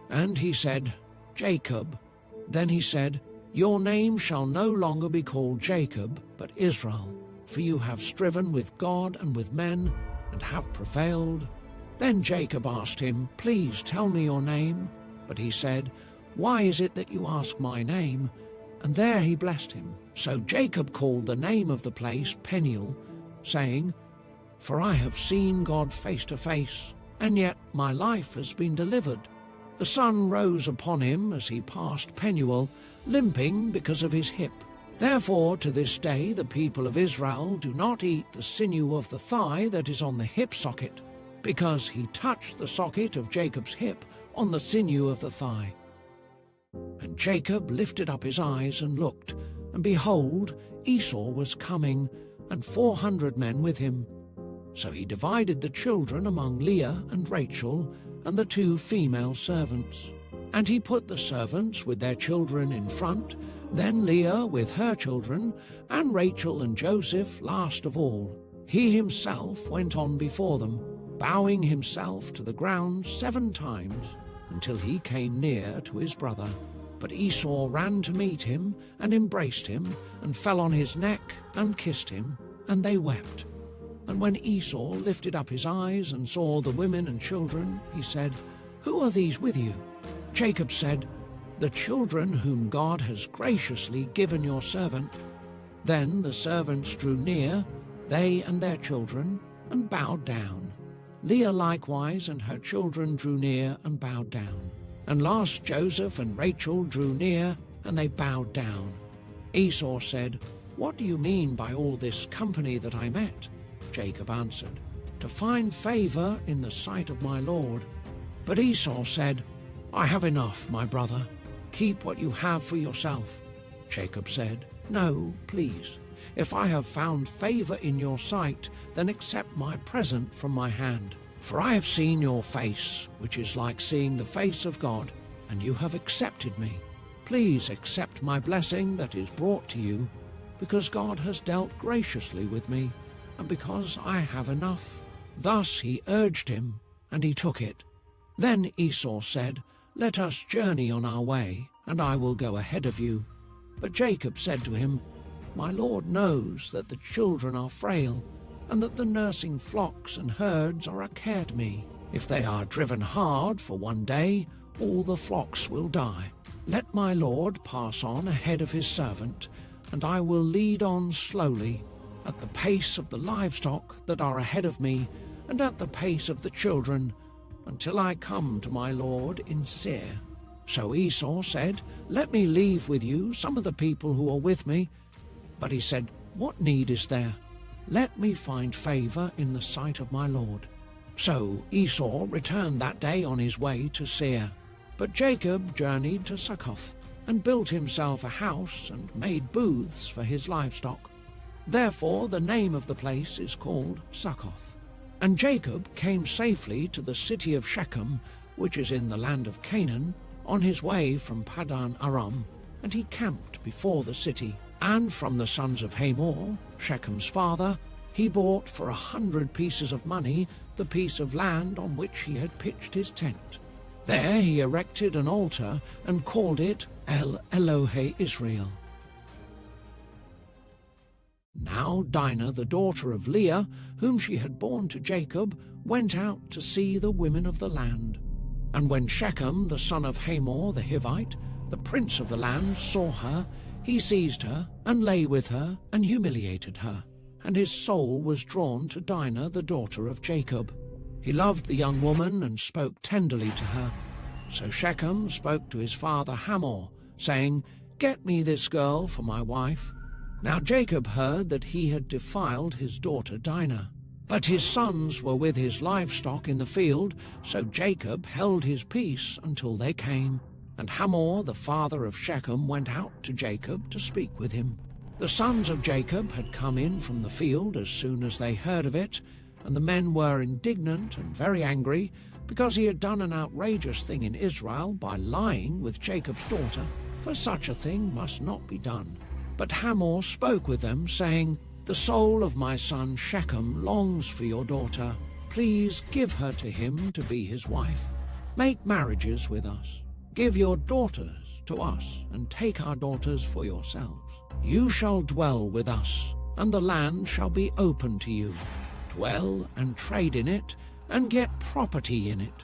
And he said, "Jacob." Then he said, "Your name shall no longer be called Jacob, but Israel, for you have striven with God and with men, and have prevailed." Then Jacob asked him, "Please tell me your name." But he said, "Why is it that you ask my name?" And there he blessed him. So Jacob called the name of the place Peniel, saying, "For I have seen God face to face, and yet my life has been delivered." The sun rose upon him as he passed Penuel, limping because of his hip. Therefore to this day the people of Israel do not eat the sinew of the thigh that is on the hip socket, because he touched the socket of Jacob's hip on the sinew of the thigh. And Jacob lifted up his eyes and looked, and behold, Esau was coming, and 400 men with him. So he divided the children among Leah and Rachel, and the 2 female servants. And he put the servants with their children in front, then Leah with her children, and Rachel and Joseph last of all. He himself went on before them, bowing himself to the ground 7 times, until he came near to his brother. But Esau ran to meet him, and embraced him, and fell on his neck, and kissed him, and they wept. And when Esau lifted up his eyes and saw the women and children, he said, "Who are these with you?" Jacob said, "The children whom God has graciously given your servant." Then the servants drew near, they and their children, and bowed down. Leah likewise and her children drew near and bowed down. And last Joseph and Rachel drew near, and they bowed down. Esau said, "What do you mean by all this company that I met?" Jacob answered, "To find favor in the sight of my Lord." But Esau said, "I have enough, my brother. Keep what you have for yourself." Jacob said, "No, please. If I have found favor in your sight, then accept my present from my hand. For I have seen your face, which is like seeing the face of God, and you have accepted me. Please accept my blessing that is brought to you, because God has dealt graciously with me, and because I have enough." Thus he urged him, and he took it. Then Esau said, "Let us journey on our way, and I will go ahead of you." But Jacob said to him, "My Lord knows that the children are frail, and that the nursing flocks and herds are a care to me. If they are driven hard for one day, all the flocks will die. Let my Lord pass on ahead of his servant, and I will lead on slowly, at the pace of the livestock that are ahead of me, and at the pace of the children, until I come to my Lord in Seir." So Esau said, "Let me leave with you some of the people who are with me." But he said, "What need is there? Let me find favor in the sight of my Lord." So Esau returned that day on his way to Seir. But Jacob journeyed to Succoth, and built himself a house, and made booths for his livestock. Therefore the name of the place is called Succoth. And Jacob came safely to the city of Shechem, which is in the land of Canaan, on his way from Paddan Aram, and he camped before the city. And from the sons of Hamor, Shechem's father, he bought for 100 pieces of money the piece of land on which he had pitched his tent. There he erected an altar and called it El Elohe Israel. Now Dinah, the daughter of Leah, whom she had borne to Jacob, went out to see the women of the land. And when Shechem, the son of Hamor the Hivite, the prince of the land, saw her, he seized her, and lay with her, and humiliated her. And his soul was drawn to Dinah, the daughter of Jacob. He loved the young woman, and spoke tenderly to her. So Shechem spoke to his father Hamor, saying, "Get me this girl for my wife." Now Jacob heard that he had defiled his daughter Dinah. But his sons were with his livestock in the field, so Jacob held his peace until they came. And Hamor, the father of Shechem, went out to Jacob to speak with him. The sons of Jacob had come in from the field as soon as they heard of it, and the men were indignant and very angry, because he had done an outrageous thing in Israel by lying with Jacob's daughter, for such a thing must not be done. But Hamor spoke with them, saying, "The soul of my son Shechem longs for your daughter. Please give her to him to be his wife. Make marriages with us. Give your daughters to us, and take our daughters for yourselves. You shall dwell with us, and the land shall be open to you. Dwell and trade in it, and get property in it."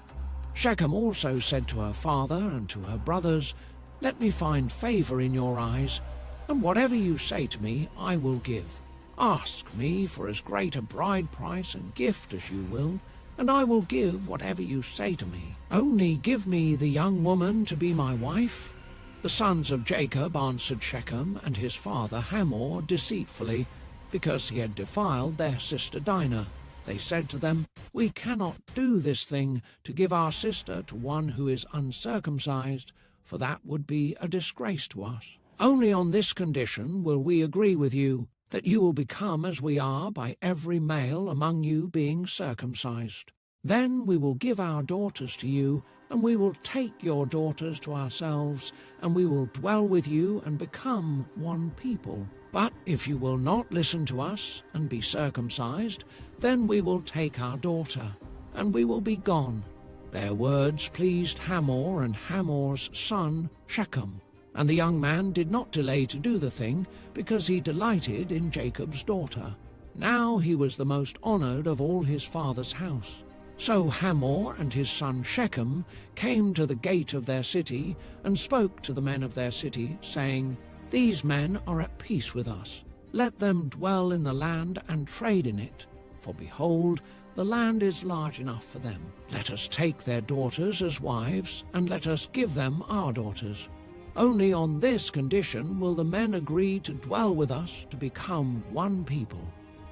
Shechem also said to her father and to her brothers, "Let me find favor in your eyes, and whatever you say to me I will give. Ask me for as great a bride price and gift as you will, and I will give whatever you say to me. Only give me the young woman to be my wife." The sons of Jacob answered Shechem and his father Hamor deceitfully, because he had defiled their sister Dinah. They said to them, "We cannot do this thing, to give our sister to one who is uncircumcised, for that would be a disgrace to us. Only on this condition will we agree with you, that you will become as we are by every male among you being circumcised. Then we will give our daughters to you, and we will take your daughters to ourselves, and we will dwell with you and become one people. But if you will not listen to us and be circumcised, then we will take our daughter, and we will be gone." Their words pleased Hamor and Hamor's son Shechem, and the young man did not delay to do the thing, because he delighted in Jacob's daughter. Now he was the most honored of all his father's house. So Hamor and his son Shechem came to the gate of their city and spoke to the men of their city, saying, "These men are at peace with us. Let them dwell in the land and trade in it. For behold, the land is large enough for them. Let us take their daughters as wives, and let us give them our daughters. Only on this condition will the men agree to dwell with us to become one people,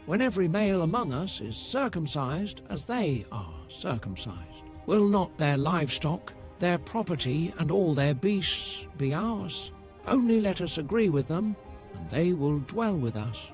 when every male among us is circumcised as they are circumcised. Will not their livestock, their property, and all their beasts be ours? Only let us agree with them, and they will dwell with us."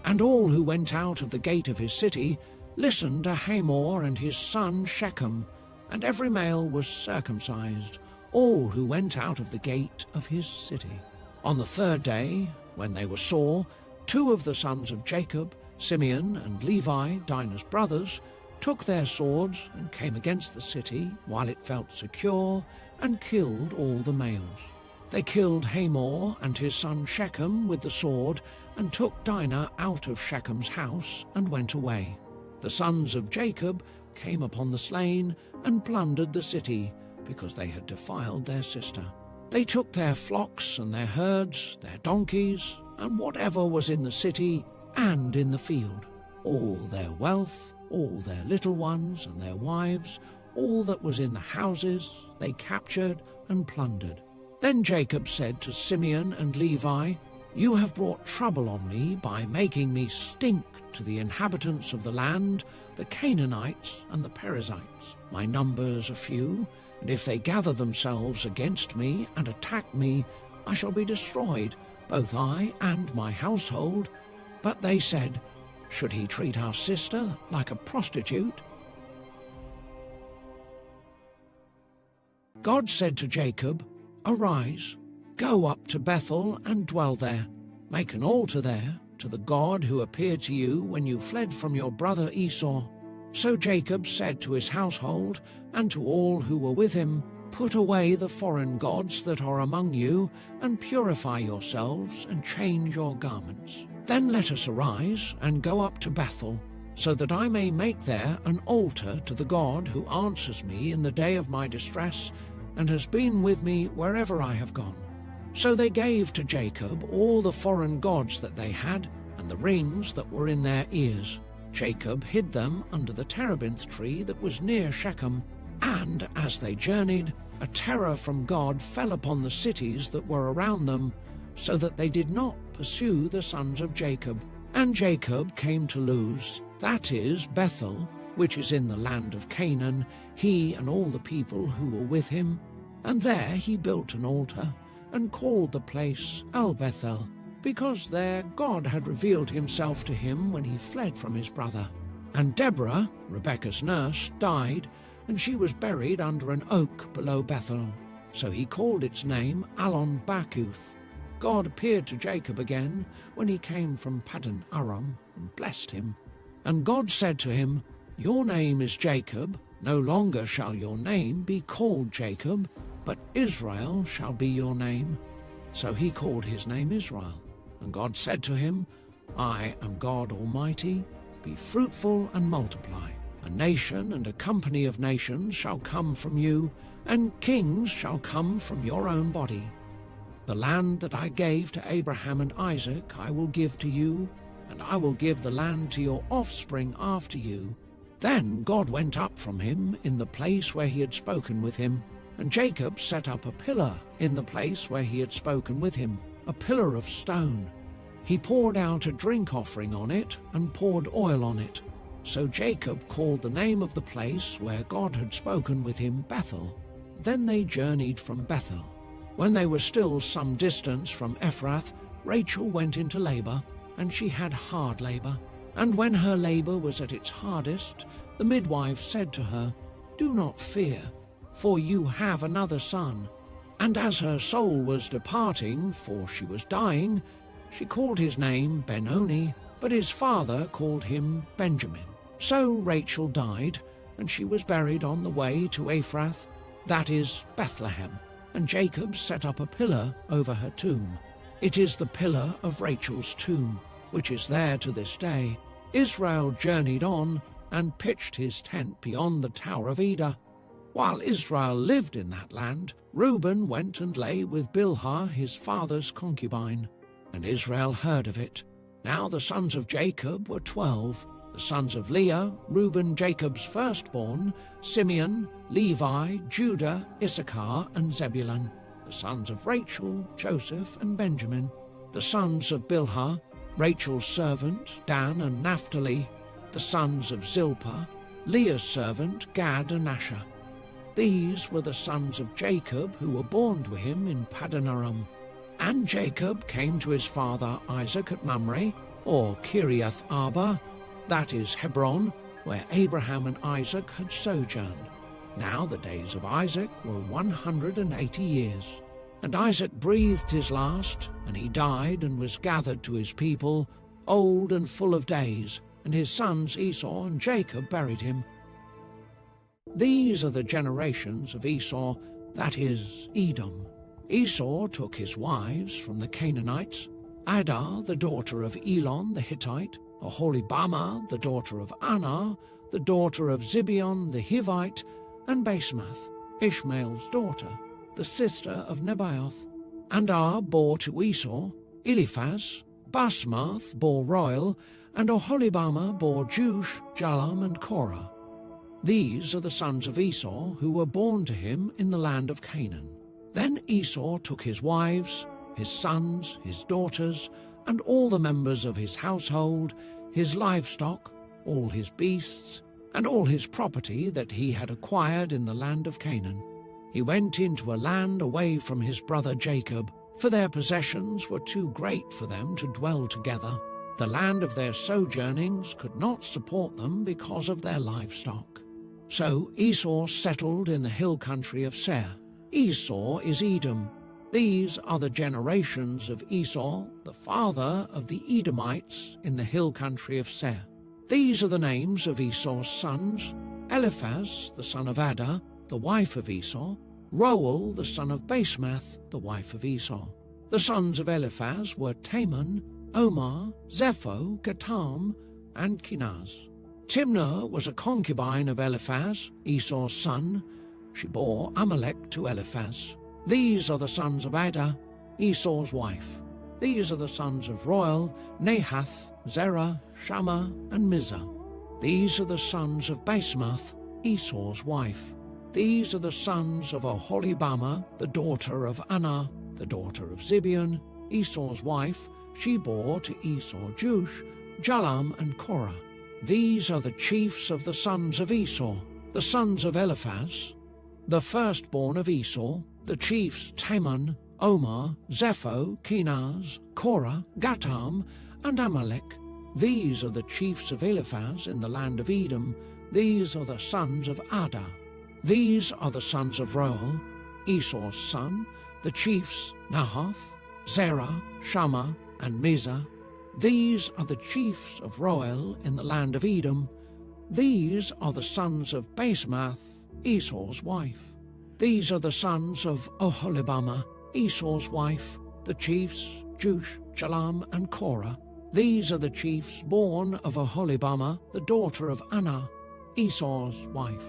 And all who went out of the gate of his city listened to Hamor and his son Shechem, and every male was circumcised, all who went out of the gate of his city. On the third day, when they were sore, two of the sons of Jacob, Simeon and Levi, Dinah's brothers, took their swords and came against the city while it felt secure, and killed all the males. They killed Hamor and his son Shechem with the sword, and took Dinah out of Shechem's house and went away. The sons of Jacob came upon the slain and plundered the city, because they had defiled their sister. They took their flocks and their herds, their donkeys, and whatever was in the city and in the field, all their wealth, all their little ones and their wives, all that was in the houses, they captured and plundered. Then Jacob said to Simeon and Levi, "You have brought trouble on me by making me stink to the inhabitants of the land, the Canaanites and the Perizzites. My numbers are few, and if they gather themselves against me and attack me, I shall be destroyed, both I and my household." But they said, "Should he treat our sister like a prostitute?" God said to Jacob, "Arise, go up to Bethel and dwell there. Make an altar there to the God who appeared to you when you fled from your brother Esau." So Jacob said to his household and to all who were with him, "Put away the foreign gods that are among you, and purify yourselves and change your garments. Then let us arise and go up to Bethel, so that I may make there an altar to the God who answers me in the day of my distress, and has been with me wherever I have gone." So they gave to Jacob all the foreign gods that they had, and the rings that were in their ears. Jacob hid them under the terebinth tree that was near Shechem, and as they journeyed, a terror from God fell upon the cities that were around them, so that they did not pursue the sons of Jacob. And Jacob came to Luz, that is, Bethel, which is in the land of Canaan, he and all the people who were with him. And there he built an altar, and called the place El-Bethel, because there God had revealed himself to him when he fled from his brother. And Deborah, Rebekah's nurse, died, and she was buried under an oak below Bethel. So he called its name Allon-Bachuth. God appeared to Jacob again when he came from Paddan Aram, and blessed him. And God said to him, "Your name is Jacob, no longer shall your name be called Jacob, but Israel shall be your name." So he called his name Israel. And God said to him, "I am God Almighty, be fruitful and multiply. A nation and a company of nations shall come from you, and kings shall come from your own body. The land that I gave to Abraham and Isaac I will give to you, and I will give the land to your offspring after you, Then God went up from him in the place where he had spoken with him, and Jacob set up a pillar in the place where he had spoken with him, a pillar of stone. He poured out a drink offering on it and poured oil on it. So Jacob called the name of the place where God had spoken with him Bethel. Then they journeyed from Bethel. When they were still some distance from Ephrath, Rachel went into labor, and she had hard labor. And when her labor was at its hardest, the midwife said to her, "Do not fear, for you have another son." And as her soul was departing, for she was dying, she called his name Benoni, but his father called him Benjamin. So Rachel died, and she was buried on the way to Ephrath, that is Bethlehem, and Jacob set up a pillar over her tomb. It is the pillar of Rachel's tomb, which is there to this day. Israel journeyed on and pitched his tent beyond the Tower of Eder. While Israel lived in that land, Reuben went and lay with Bilhah his father's concubine, and Israel heard of it. Now the sons of Jacob were 12, the sons of Leah, Reuben Jacob's firstborn, Simeon, Levi, Judah, Issachar, and Zebulun, the sons of Rachel, Joseph, and Benjamin, the sons of Bilhah, Rachel's servant, Dan and Naphtali, the sons of Zilpah, Leah's servant, Gad and Asher. These were the sons of Jacob who were born to him in Paddan Aram. And Jacob came to his father Isaac at Mamre, or Kiriath Arba, that is Hebron, where Abraham and Isaac had sojourned. Now the days of Isaac were 180 years. And Isaac breathed his last, and he died and was gathered to his people, old and full of days, and his sons Esau and Jacob buried him. These are the generations of Esau, that is, Edom. Esau took his wives from the Canaanites, Adah, the daughter of Elon the Hittite, Aholibamah, the daughter of Anah, the daughter of Zibeon the Hivite, and Basemath, Ishmael's daughter, the sister of Nebaioth. And Ar bore to Esau Eliphaz, Basemath bore Royal, and Aholibamah bore Jush, Jalam, and Korah. These are the sons of Esau who were born to him in the land of Canaan. Then Esau took his wives, his sons, his daughters, and all the members of his household, his livestock, all his beasts, and all his property that he had acquired in the land of Canaan. He went into a land away from his brother Jacob, for their possessions were too great for them to dwell together. The land of their sojournings could not support them because of their livestock. So Esau settled in the hill country of Seir. Esau is Edom. These are the generations of Esau, the father of the Edomites in the hill country of Seir. These are the names of Esau's sons: Eliphaz, the son of Adah, the wife of Esau; Reuel, the son of Basemath, the wife of Esau. The sons of Eliphaz were Taman, Omar, Zepho, Gatam, and Kenaz. Timnah was a concubine of Eliphaz, Esau's son. She bore Amalek to Eliphaz. These are the sons of Adah, Esau's wife. These are the sons of Royal, Nahath, Zerah, Shammah, and Mizah. These are the sons of Basemath, Esau's wife. These are the sons of Aholibamah, the daughter of Anah, the daughter of Zibeon, Esau's wife. She bore to Esau Jush, Jalam, and Korah. These are the chiefs of the sons of Esau, the sons of Eliphaz, the firstborn of Esau, the chiefs Taman, Omar, Zepho, Kenaz, Korah, Gatam, and Amalek. These are the chiefs of Eliphaz in the land of Edom. These are the sons of Adah. These are the sons of Reuel, Esau's son, the chiefs Nahath, Zerah, Shammah, and Mizah. These are the chiefs of Royal in the land of Edom. These are the sons of Basemath, Esau's wife. These are the sons of Aholibamah, Esau's wife, the chiefs Jush, Jalam, and Korah. These are the chiefs born of Aholibamah, the daughter of Anah, Esau's wife.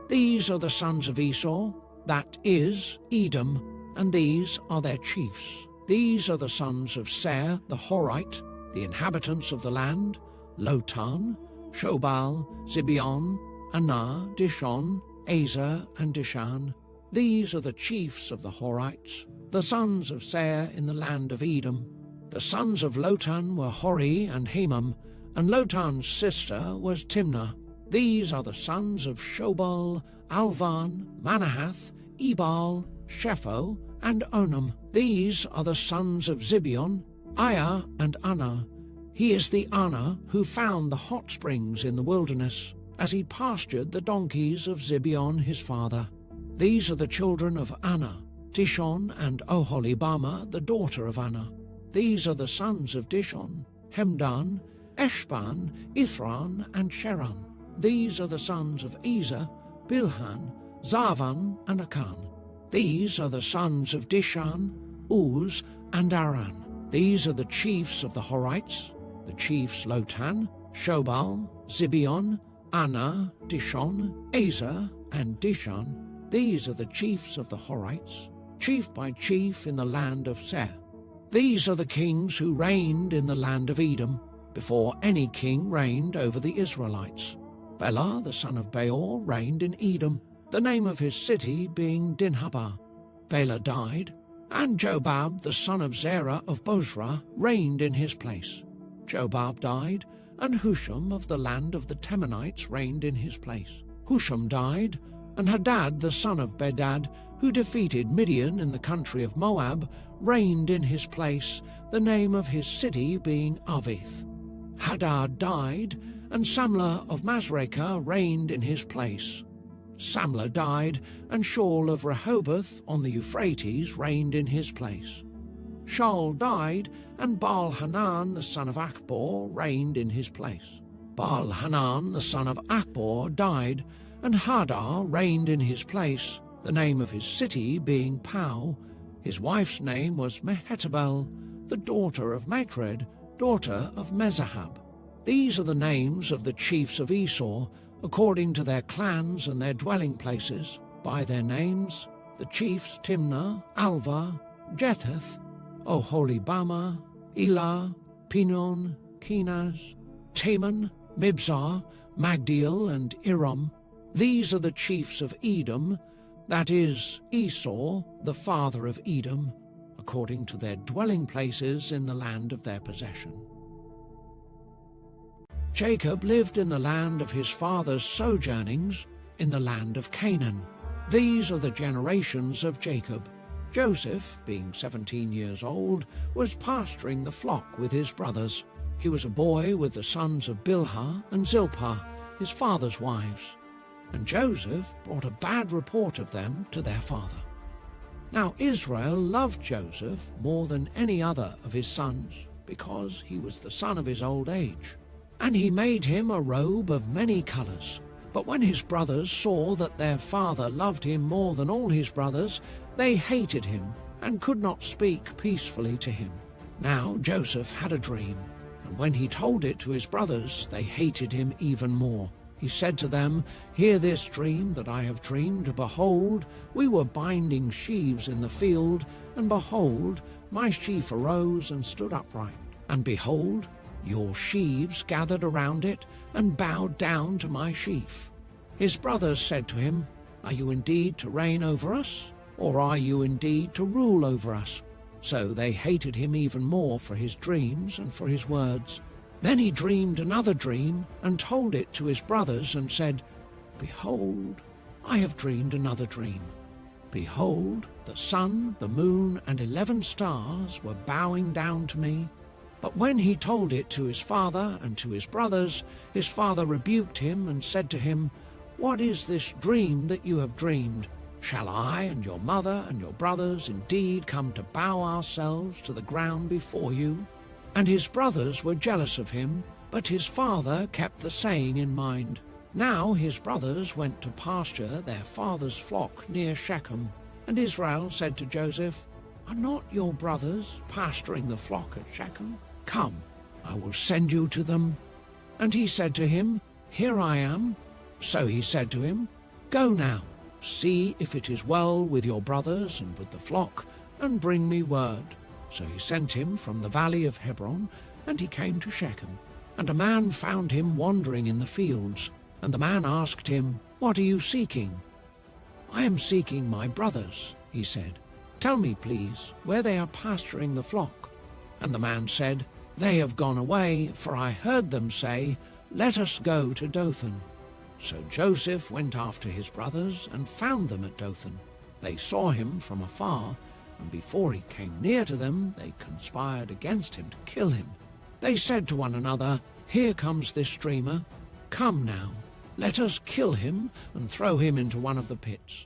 These are the sons of Esau, that is, Edom, and these are their chiefs. These are the sons of Seir the Horite, the inhabitants of the land: Lotan, Shobal, Zibeon, Anah, Dishon, Ezer, and Dishan. These are the chiefs of the Horites, the sons of Seir in the land of Edom. The sons of Lotan were Hori and Hemam, and Lotan's sister was Timnah. These are the sons of Shobal, Alvan, Manahath, Ebal, Shepho, and Onam. These are the sons of Zibeon, Aya, and Anah. He is the Anah who found the hot springs in the wilderness, as he pastured the donkeys of Zibeon his father. These are the children of Anah, Dishon and Oholibamah, the daughter of Anah. These are the sons of Dishon, Hemdan, Eshban, Ithran, and Sheran. These are the sons of Ezer, Bilhan, Zavan, and Akan. These are the sons of Dishan, Uz, and Aran. These are the chiefs of the Horites, the chiefs Lotan, Shobal, Zibeon, Anah, Dishon, Ezer, and Dishan. These are the chiefs of the Horites, chief by chief in the land of Seir. These are the kings who reigned in the land of Edom, before any king reigned over the Israelites. Bela, the son of Beor, reigned in Edom, the name of his city being Dinhabah. Bela died, and Jobab, the son of Zerah of Bozrah, reigned in his place. Jobab died, and Husham of the land of the Temanites reigned in his place. Husham died, and Hadad, the son of Bedad, who defeated Midian in the country of Moab, reigned in his place, the name of his city being Avith. Hadad died, and Samlah of Masrekah reigned in his place. Samlah died, and Shaul of Rehoboth on the Euphrates reigned in his place. Shaul died, and Baal-Hanan the son of Achbor reigned in his place. Baal-Hanan the son of Achbor died, and Hadar reigned in his place, the name of his city being Pau. His wife's name was Mehetabel, the daughter of Matred, daughter of Mezahab. These are the names of the chiefs of Esau, according to their clans and their dwelling places, by their names, the chiefs Timnah, Alva, Jetheth, Oholibamah, Elah, Pinon, Kenaz, Teman, Mibzar, Magdiel, and Iram. These are the chiefs of Edom, that is, Esau, the father of Edom, according to their dwelling places in the land of their possession. Jacob lived in the land of his father's sojournings, in the land of Canaan. These are the generations of Jacob. Joseph, being 17 years old, was pasturing the flock with his brothers. He was a boy with the sons of Bilhah and Zilpah, his father's wives. And Joseph brought a bad report of them to their father. Now Israel loved Joseph more than any other of his sons, because he was the son of his old age. And he made him a robe of many colors. But when his brothers saw that their father loved him more than all his brothers, they hated him and could not speak peacefully to him. Now Joseph had a dream, and when he told it to his brothers, they hated him even more. He said to them, "Hear this dream that I have dreamed. Behold, we were binding sheaves in the field, and behold, my sheaf arose and stood upright. And behold, your sheaves gathered around it and bowed down to my sheaf." His brothers said to him, "Are you indeed to reign over us, or are you indeed to rule over us?" So they hated him even more for his dreams and for his words. Then he dreamed another dream and told it to his brothers and said, "Behold, I have dreamed another dream. Behold, the sun, the moon, and 11 stars were bowing down to me." But when he told it to his father and to his brothers, his father rebuked him and said to him, "What is this dream that you have dreamed? Shall I and your mother and your brothers indeed come to bow ourselves to the ground before you?" And his brothers were jealous of him, but his father kept the saying in mind. Now his brothers went to pasture their father's flock near Shechem. And Israel said to Joseph, "Are not your brothers pasturing the flock at Shechem? Come, I will send you to them." And he said to him, "Here I am." So he said to him, "Go now, see if it is well with your brothers and with the flock, and bring me word." So he sent him from the valley of Hebron, and he came to Shechem. And a man found him wandering in the fields, and the man asked him, "What are you seeking?" "I am seeking my brothers," he said. "Tell me, please, where they are pasturing the flock." And the man said, "They have gone away, for I heard them say, 'Let us go to Dothan.'" So Joseph went after his brothers and found them at Dothan. They saw him from afar, and before he came near to them, they conspired against him to kill him. They said to one another, "Here comes this dreamer. Come now, let us kill him and throw him into one of the pits.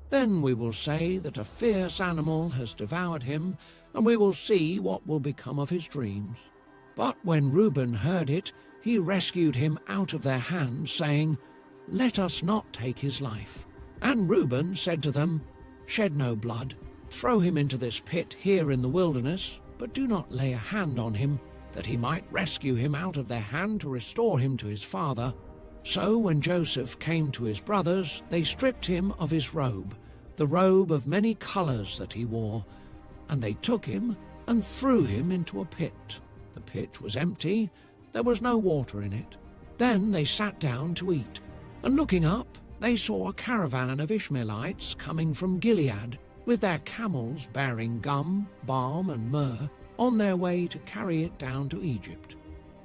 Then we will say that a fierce animal has devoured him, and we will see what will become of his dreams." But when Reuben heard it, he rescued him out of their hands, saying, "Let us not take his life." And Reuben said to them, "Shed no blood. Throw him into this pit here in the wilderness, but do not lay a hand on him, that he might rescue him out of their hand to restore him to his father." So when Joseph came to his brothers, they stripped him of his robe, the robe of many colors that he wore, and they took him and threw him into a pit. The pit was empty, there was no water in it. Then they sat down to eat, and looking up, they saw a caravan of Ishmaelites coming from Gilead, with their camels bearing gum, balm, and myrrh, on their way to carry it down to Egypt.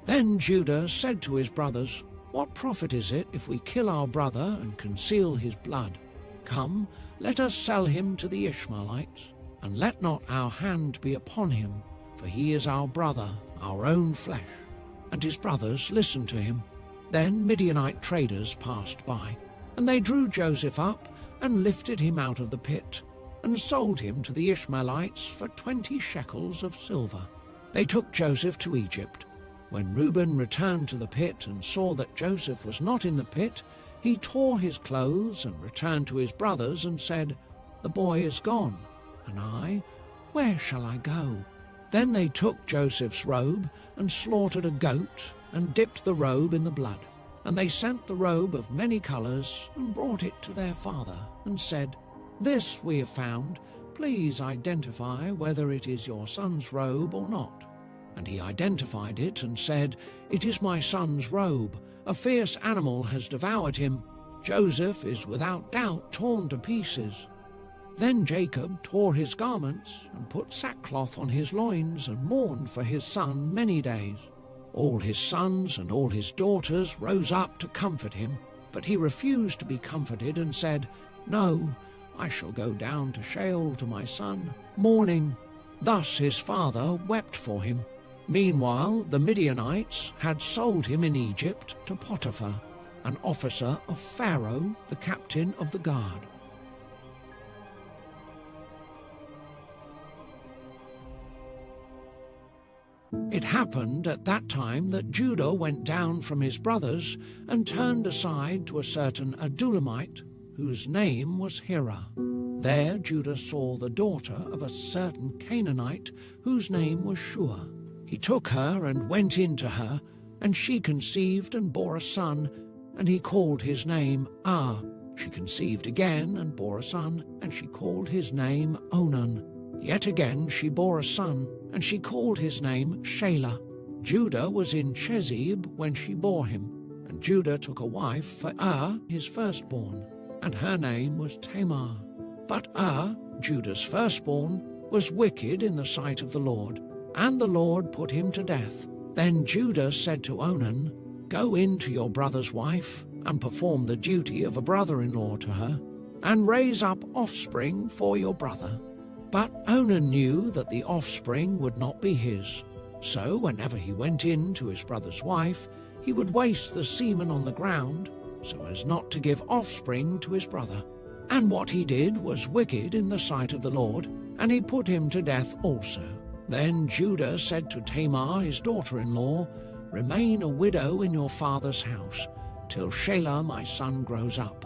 Then Judah said to his brothers, "What profit is it if we kill our brother and conceal his blood? Come, let us sell him to the Ishmaelites, and let not our hand be upon him, for he is our brother, our own flesh." And his brothers listened to him. Then Midianite traders passed by, and they drew Joseph up and lifted him out of the pit, and sold him to the Ishmaelites for 20 shekels of silver. They took Joseph to Egypt. When Reuben returned to the pit and saw that Joseph was not in the pit, he tore his clothes and returned to his brothers and said, "The boy is gone, and I, where shall I go?" Then they took Joseph's robe and slaughtered a goat and dipped the robe in the blood. And they sent the robe of many colors and brought it to their father and said, "This we have found. Please identify whether it is your son's robe or not." And he identified it and said, "It is my son's robe. A fierce animal has devoured him. Joseph is without doubt torn to pieces." Then Jacob tore his garments and put sackcloth on his loins and mourned for his son many days. All his sons and all his daughters rose up to comfort him, but he refused to be comforted and said, "No, I shall go down to Sheol to my son, mourning." Thus his father wept for him. Meanwhile, the Midianites had sold him in Egypt to Potiphar, an officer of Pharaoh, the captain of the guard. It happened at that time that Judah went down from his brothers and turned aside to a certain Adullamite, whose name was Hira. There Judah saw the daughter of a certain Canaanite, whose name was Shua. He took her and went in to her, and she conceived and bore a son, and he called his name She conceived again and bore a son, and she called his name Onan. Yet again she bore a son, and she called his name Shelah. Judah was in Chezib when she bore him, and Judah took a wife for his firstborn, and her name was Tamar. But Judah's firstborn, was wicked in the sight of the Lord, and the Lord put him to death. Then Judah said to Onan, "Go in to your brother's wife, and perform the duty of a brother-in-law to her, and raise up offspring for your brother." But Onan knew that the offspring would not be his. So whenever he went in to his brother's wife, he would waste the semen on the ground, so as not to give offspring to his brother. And what he did was wicked in the sight of the Lord, and he put him to death also. Then Judah said to Tamar his daughter-in-law, "Remain a widow in your father's house, till Shelah my son grows up,"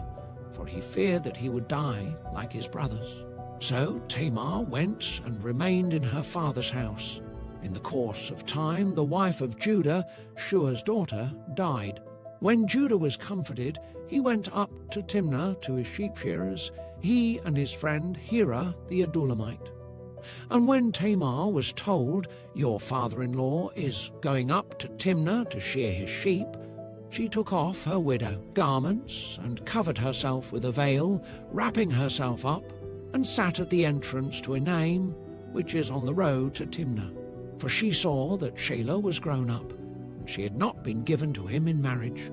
for he feared that he would die like his brothers. So Tamar went and remained in her father's house. In the course of time, the wife of Judah, Shua's daughter, died. When Judah was comforted, he went up to Timnah to his sheep shearers, he and his friend Hira the Adullamite. And when Tamar was told, "Your father-in-law is going up to Timnah to shear his sheep," she took off her widow garments and covered herself with a veil, wrapping herself up, and sat at the entrance to Enaim, which is on the road to Timnah. For she saw that Shelah was grown up, and she had not been given to him in marriage.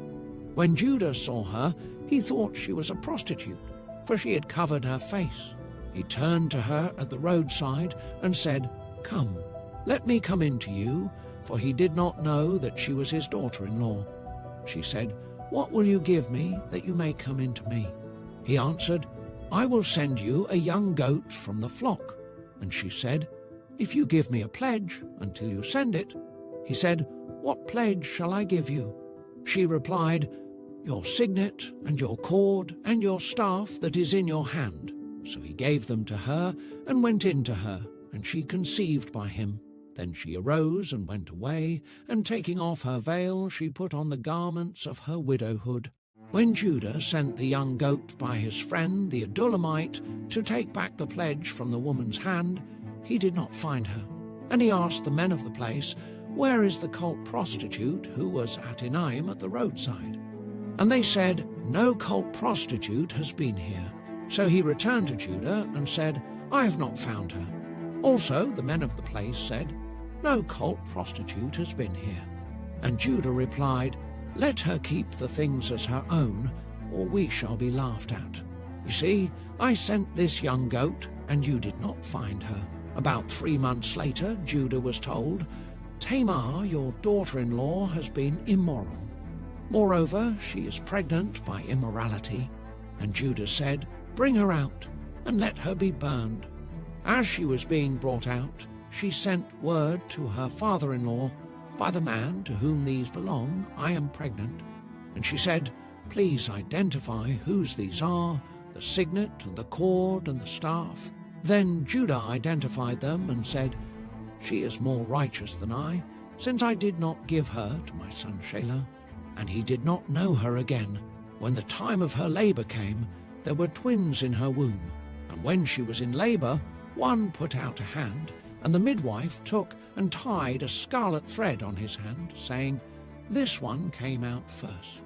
When Judah saw her, he thought she was a prostitute, for she had covered her face. He turned to her at the roadside and said, "Come, let me come in to you," for he did not know that she was his daughter-in-law. She said, "What will you give me that you may come in to me?" He answered, "I will send you a young goat from the flock." And she said, "If you give me a pledge until you send it." He said, "What pledge shall I give you?" She replied, "Your signet and your cord and your staff that is in your hand." So he gave them to her and went in to her, and she conceived by him. Then she arose and went away, and taking off her veil, she put on the garments of her widowhood. When Judah sent the young goat by his friend the Adullamite to take back the pledge from the woman's hand, he did not find her. And he asked the men of the place, "Where is the cult prostitute who was at Enaim at the roadside?" And they said, "No cult prostitute has been here." So he returned to Judah and said, "I have not found her." Also the men of the place said, "No cult prostitute has been here." And Judah replied, "Let her keep the things as her own, or we shall be laughed at. You see, I sent this young goat, and you did not find her." About 3 months later, Judah was told, "Tamar, your daughter-in-law, has been immoral. Moreover, she is pregnant by immorality." And Judah said, "Bring her out, and let her be burned." As she was being brought out, she sent word to her father-in-law, "By the man to whom these belong, I am pregnant." And she said, "Please identify whose these are, the signet and the cord and the staff." Then Judah identified them and said, "She is more righteous than I, since I did not give her to my son Shelah." And he did not know her again. When the time of her labor came, there were twins in her womb. And when she was in labor, one put out a hand, and the midwife took and tied a scarlet thread on his hand, saying, "This one came out first."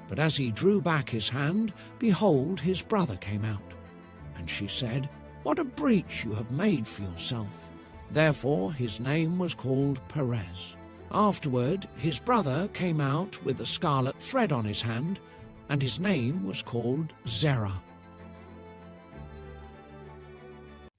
But as he drew back his hand, behold, his brother came out. And she said, "What a breach you have made for yourself." Therefore his name was called Perez. Afterward his brother came out with a scarlet thread on his hand, and his name was called Zerah.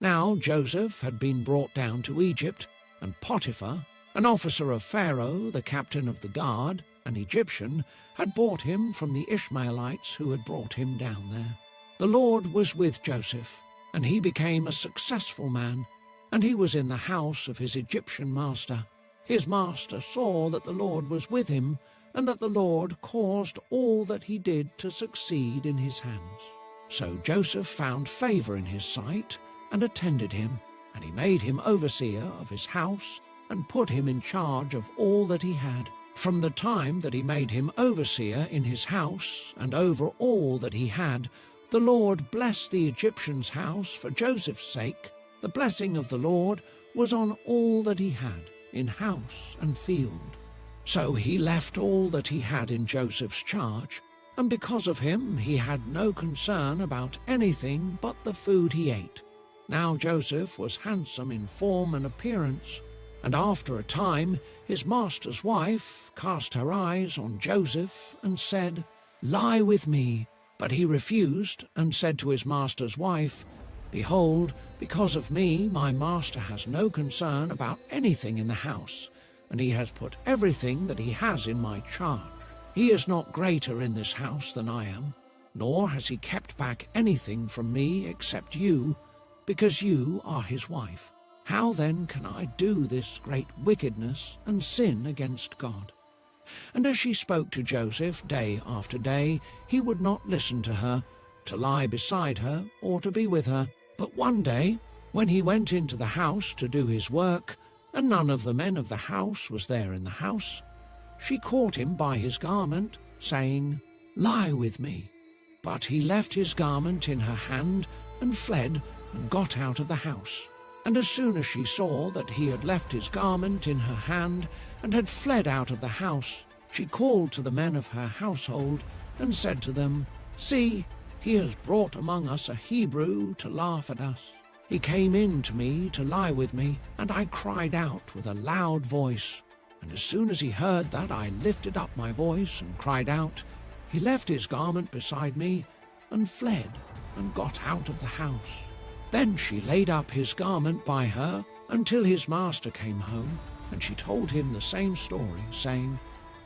Now Joseph had been brought down to Egypt, and Potiphar, an officer of Pharaoh, the captain of the guard, an Egyptian, had bought him from the Ishmaelites who had brought him down there. The Lord was with Joseph, and he became a successful man, and he was in the house of his Egyptian master. His master saw that the Lord was with him, and that the Lord caused all that he did to succeed in his hands. So Joseph found favor in his sight, and attended him, and he made him overseer of his house, and put him in charge of all that he had. From the time that he made him overseer in his house, and over all that he had, the Lord blessed the Egyptian's house for Joseph's sake. The blessing of the Lord was on all that he had, in house and field. So he left all that he had in Joseph's charge, and because of him he had no concern about anything but the food he ate. Now Joseph was handsome in form and appearance, and after a time his master's wife cast her eyes on Joseph and said, "Lie with me." But he refused and said to his master's wife, "Behold, because of me my master has no concern about anything in the house, and he has put everything that he has in my charge. He is not greater in this house than I am, nor has he kept back anything from me except you, because you are his wife. How then can I do this great wickedness and sin against God?" And as she spoke to Joseph day after day, he would not listen to her, to lie beside her, or to be with her. But one day, when he went into the house to do his work, and none of the men of the house was there in the house, she caught him by his garment, saying, "Lie with me." But he left his garment in her hand, and fled, and got out of the house. And as soon as she saw that he had left his garment in her hand and had fled out of the house, she called to the men of her household and said to them, "See, he has brought among us a Hebrew to laugh at us. He came in to me to lie with me, and I cried out with a loud voice. And as soon as he heard that I lifted up my voice and cried out, he left his garment beside me and fled and got out of the house. Then she laid up his garment by her until his master came home, and she told him the same story, saying,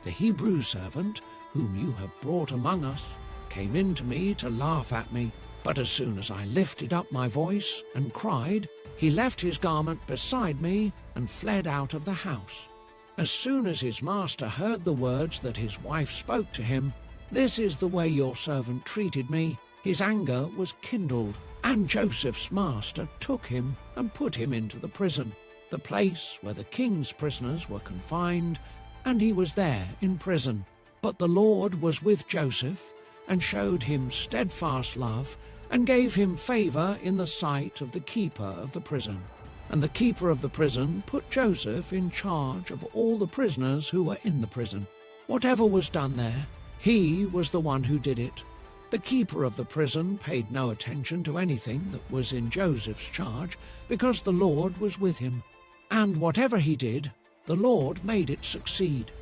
'The Hebrew servant, whom you have brought among us, came in to me to laugh at me. But as soon as I lifted up my voice and cried, he left his garment beside me and fled out of the house.' As soon as his master heard the words that his wife spoke to him, 'This is the way your servant treated me,' his anger was kindled, and Joseph's master took him and put him into the prison, the place where the king's prisoners were confined, and he was there in prison. But the Lord was with Joseph, and showed him steadfast love, and gave him favor in the sight of the keeper of the prison. And the keeper of the prison put Joseph in charge of all the prisoners who were in the prison. Whatever was done there, he was the one who did it. The keeper of the prison paid no attention to anything that was in Joseph's charge, because the Lord was with him. And whatever he did, the Lord made it succeed."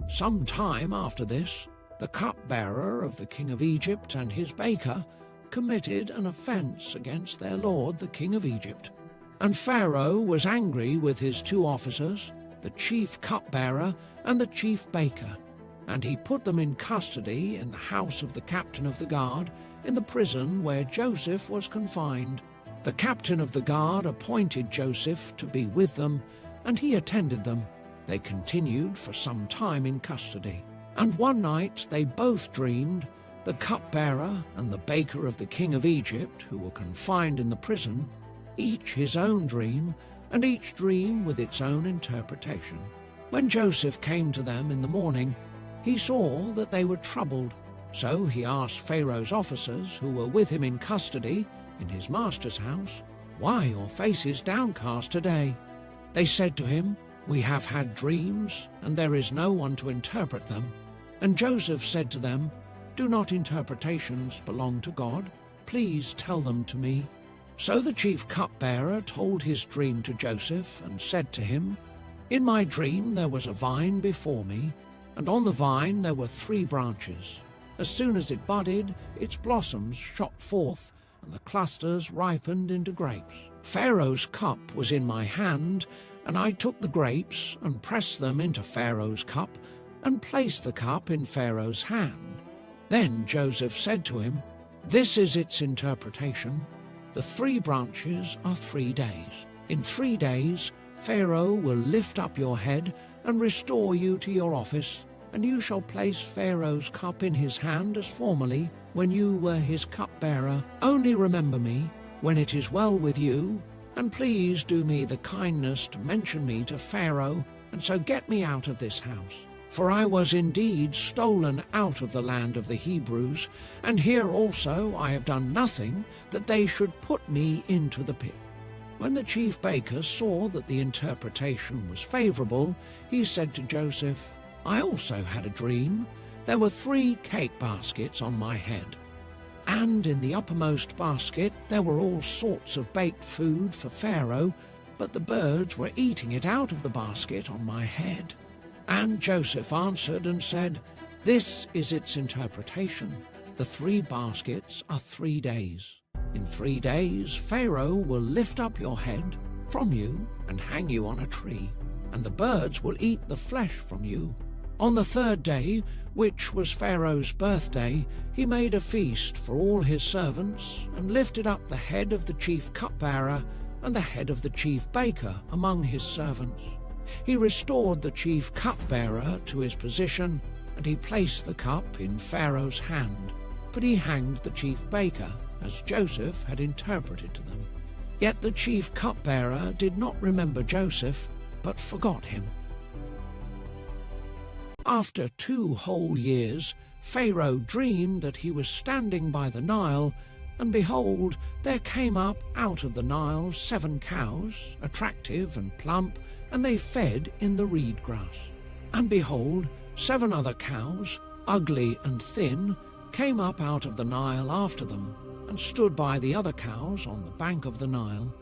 Some time after this, the cupbearer of the king of Egypt and his baker committed an offense against their lord the king of Egypt. And Pharaoh was angry with his two officers, the chief cupbearer and the chief baker, and he put them in custody in the house of the captain of the guard, in the prison where Joseph was confined. The captain of the guard appointed Joseph to be with them, and he attended them. They continued for some time in custody. And one night they both dreamed, the cupbearer and the baker of the king of Egypt, who were confined in the prison, each his own dream, and each dream with its own interpretation. When Joseph came to them in the morning, he saw that they were troubled. So he asked Pharaoh's officers, who were with him in custody in his master's house, "Why your faces downcast today?" They said to him, "We have had dreams, and there is no one to interpret them." And Joseph said to them, "Do not interpretations belong to God? Please tell them to me." So the chief cupbearer told his dream to Joseph and said to him, "In my dream there was a vine before me, and on the vine there were 3 branches. As soon as it budded, its blossoms shot forth, and the clusters ripened into grapes. Pharaoh's cup was in my hand, and I took the grapes and pressed them into Pharaoh's cup, and placed the cup in Pharaoh's hand." Then Joseph said to him, "This is its interpretation. The 3 branches are 3 days. In 3 days Pharaoh will lift up your head and restore you to your office, and you shall place Pharaoh's cup in his hand as formerly, when you were his cupbearer. Only remember me when it is well with you, and please do me the kindness to mention me to Pharaoh, and so get me out of this house. For I was indeed stolen out of the land of the Hebrews, and here also I have done nothing that they should put me into the pit." When the chief baker saw that the interpretation was favorable, he said to Joseph, "I also had a dream. There were 3 cake baskets on my head, and in the uppermost basket there were all sorts of baked food for Pharaoh, but the birds were eating it out of the basket on my head." And Joseph answered and said, "This is its interpretation. The 3 baskets are 3 days. In 3 days Pharaoh will lift up your head from you and hang you on a tree, and the birds will eat the flesh from you. On the 3rd day, which was Pharaoh's birthday, he made a feast for all his servants, and lifted up the head of the chief cupbearer and the head of the chief baker among his servants. He restored the chief cupbearer to his position, and he placed the cup in Pharaoh's hand, but he hanged the chief baker, as Joseph had interpreted to them. Yet the chief cupbearer did not remember Joseph, but forgot him. After 2 whole years, Pharaoh dreamed that he was standing by the Nile, And behold, there came up out of the Nile 7 cows, attractive and plump, and they fed in the reed grass. And behold, 7 other cows, ugly and thin, came up out of the Nile after them, and stood by the other cows on the bank of the Nile.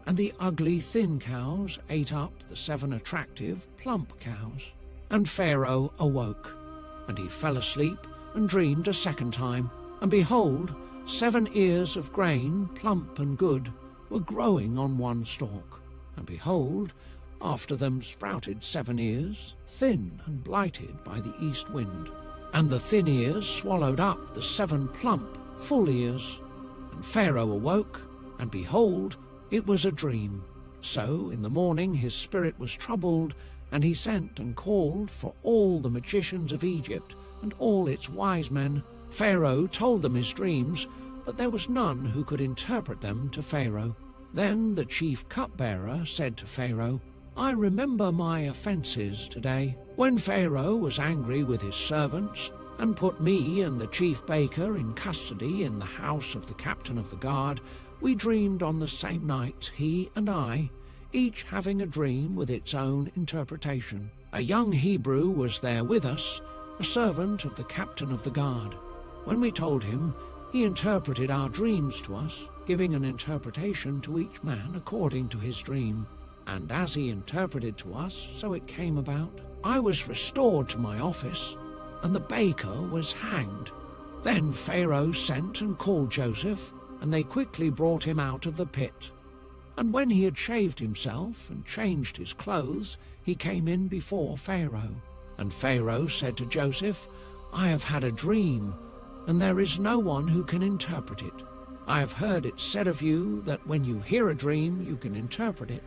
And the ugly thin cows ate up the 7 attractive plump cows. And Pharaoh awoke, and he fell asleep and dreamed a second time. And behold, 7 ears of grain, plump and good, were growing on one stalk. And behold, after them sprouted 7 ears, thin and blighted by the east wind. And the thin ears swallowed up the 7 plump, full ears. And Pharaoh awoke, and behold, it was a dream. So in the morning his spirit was troubled, and he sent and called for all the magicians of Egypt and all its wise men. Pharaoh told them his dreams, but there was none who could interpret them to Pharaoh. Then the chief cupbearer said to Pharaoh, I remember my offences today. When Pharaoh was angry with his servants, and put me and the chief baker in custody in the house of the captain of the guard, we dreamed on the same night, he and I, each having a dream with its own interpretation. A young Hebrew was there with us, a servant of the captain of the guard. When we told him, he interpreted our dreams to us, giving an interpretation to each man according to his dream. And as he interpreted to us, so it came about. I was restored to my office, and the baker was hanged. Then Pharaoh sent and called Joseph, and they quickly brought him out of the pit. And when he had shaved himself and changed his clothes, he came in before Pharaoh. And Pharaoh said to Joseph, I have had a dream, and there is no one who can interpret it. I have heard it said of you that when you hear a dream, you can interpret it.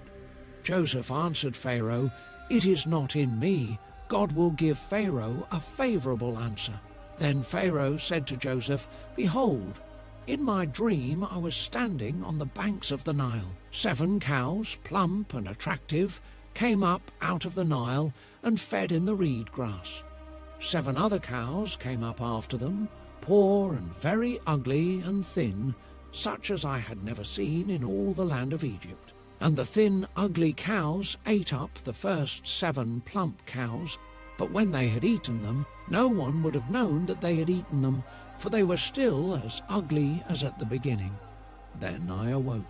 Joseph answered Pharaoh, It is not in me. God will give Pharaoh a favorable answer. Then Pharaoh said to Joseph, Behold, in my dream I was standing on the banks of the Nile. 7 cows, plump and attractive, came up out of the Nile and fed in the reed grass. 7 other cows came up after them, poor and very ugly and thin, such as I had never seen in all the land of Egypt. And the thin, ugly cows ate up the first 7 plump cows, but when they had eaten them, no one would have known that they had eaten them, for they were still as ugly as at the beginning. Then I awoke.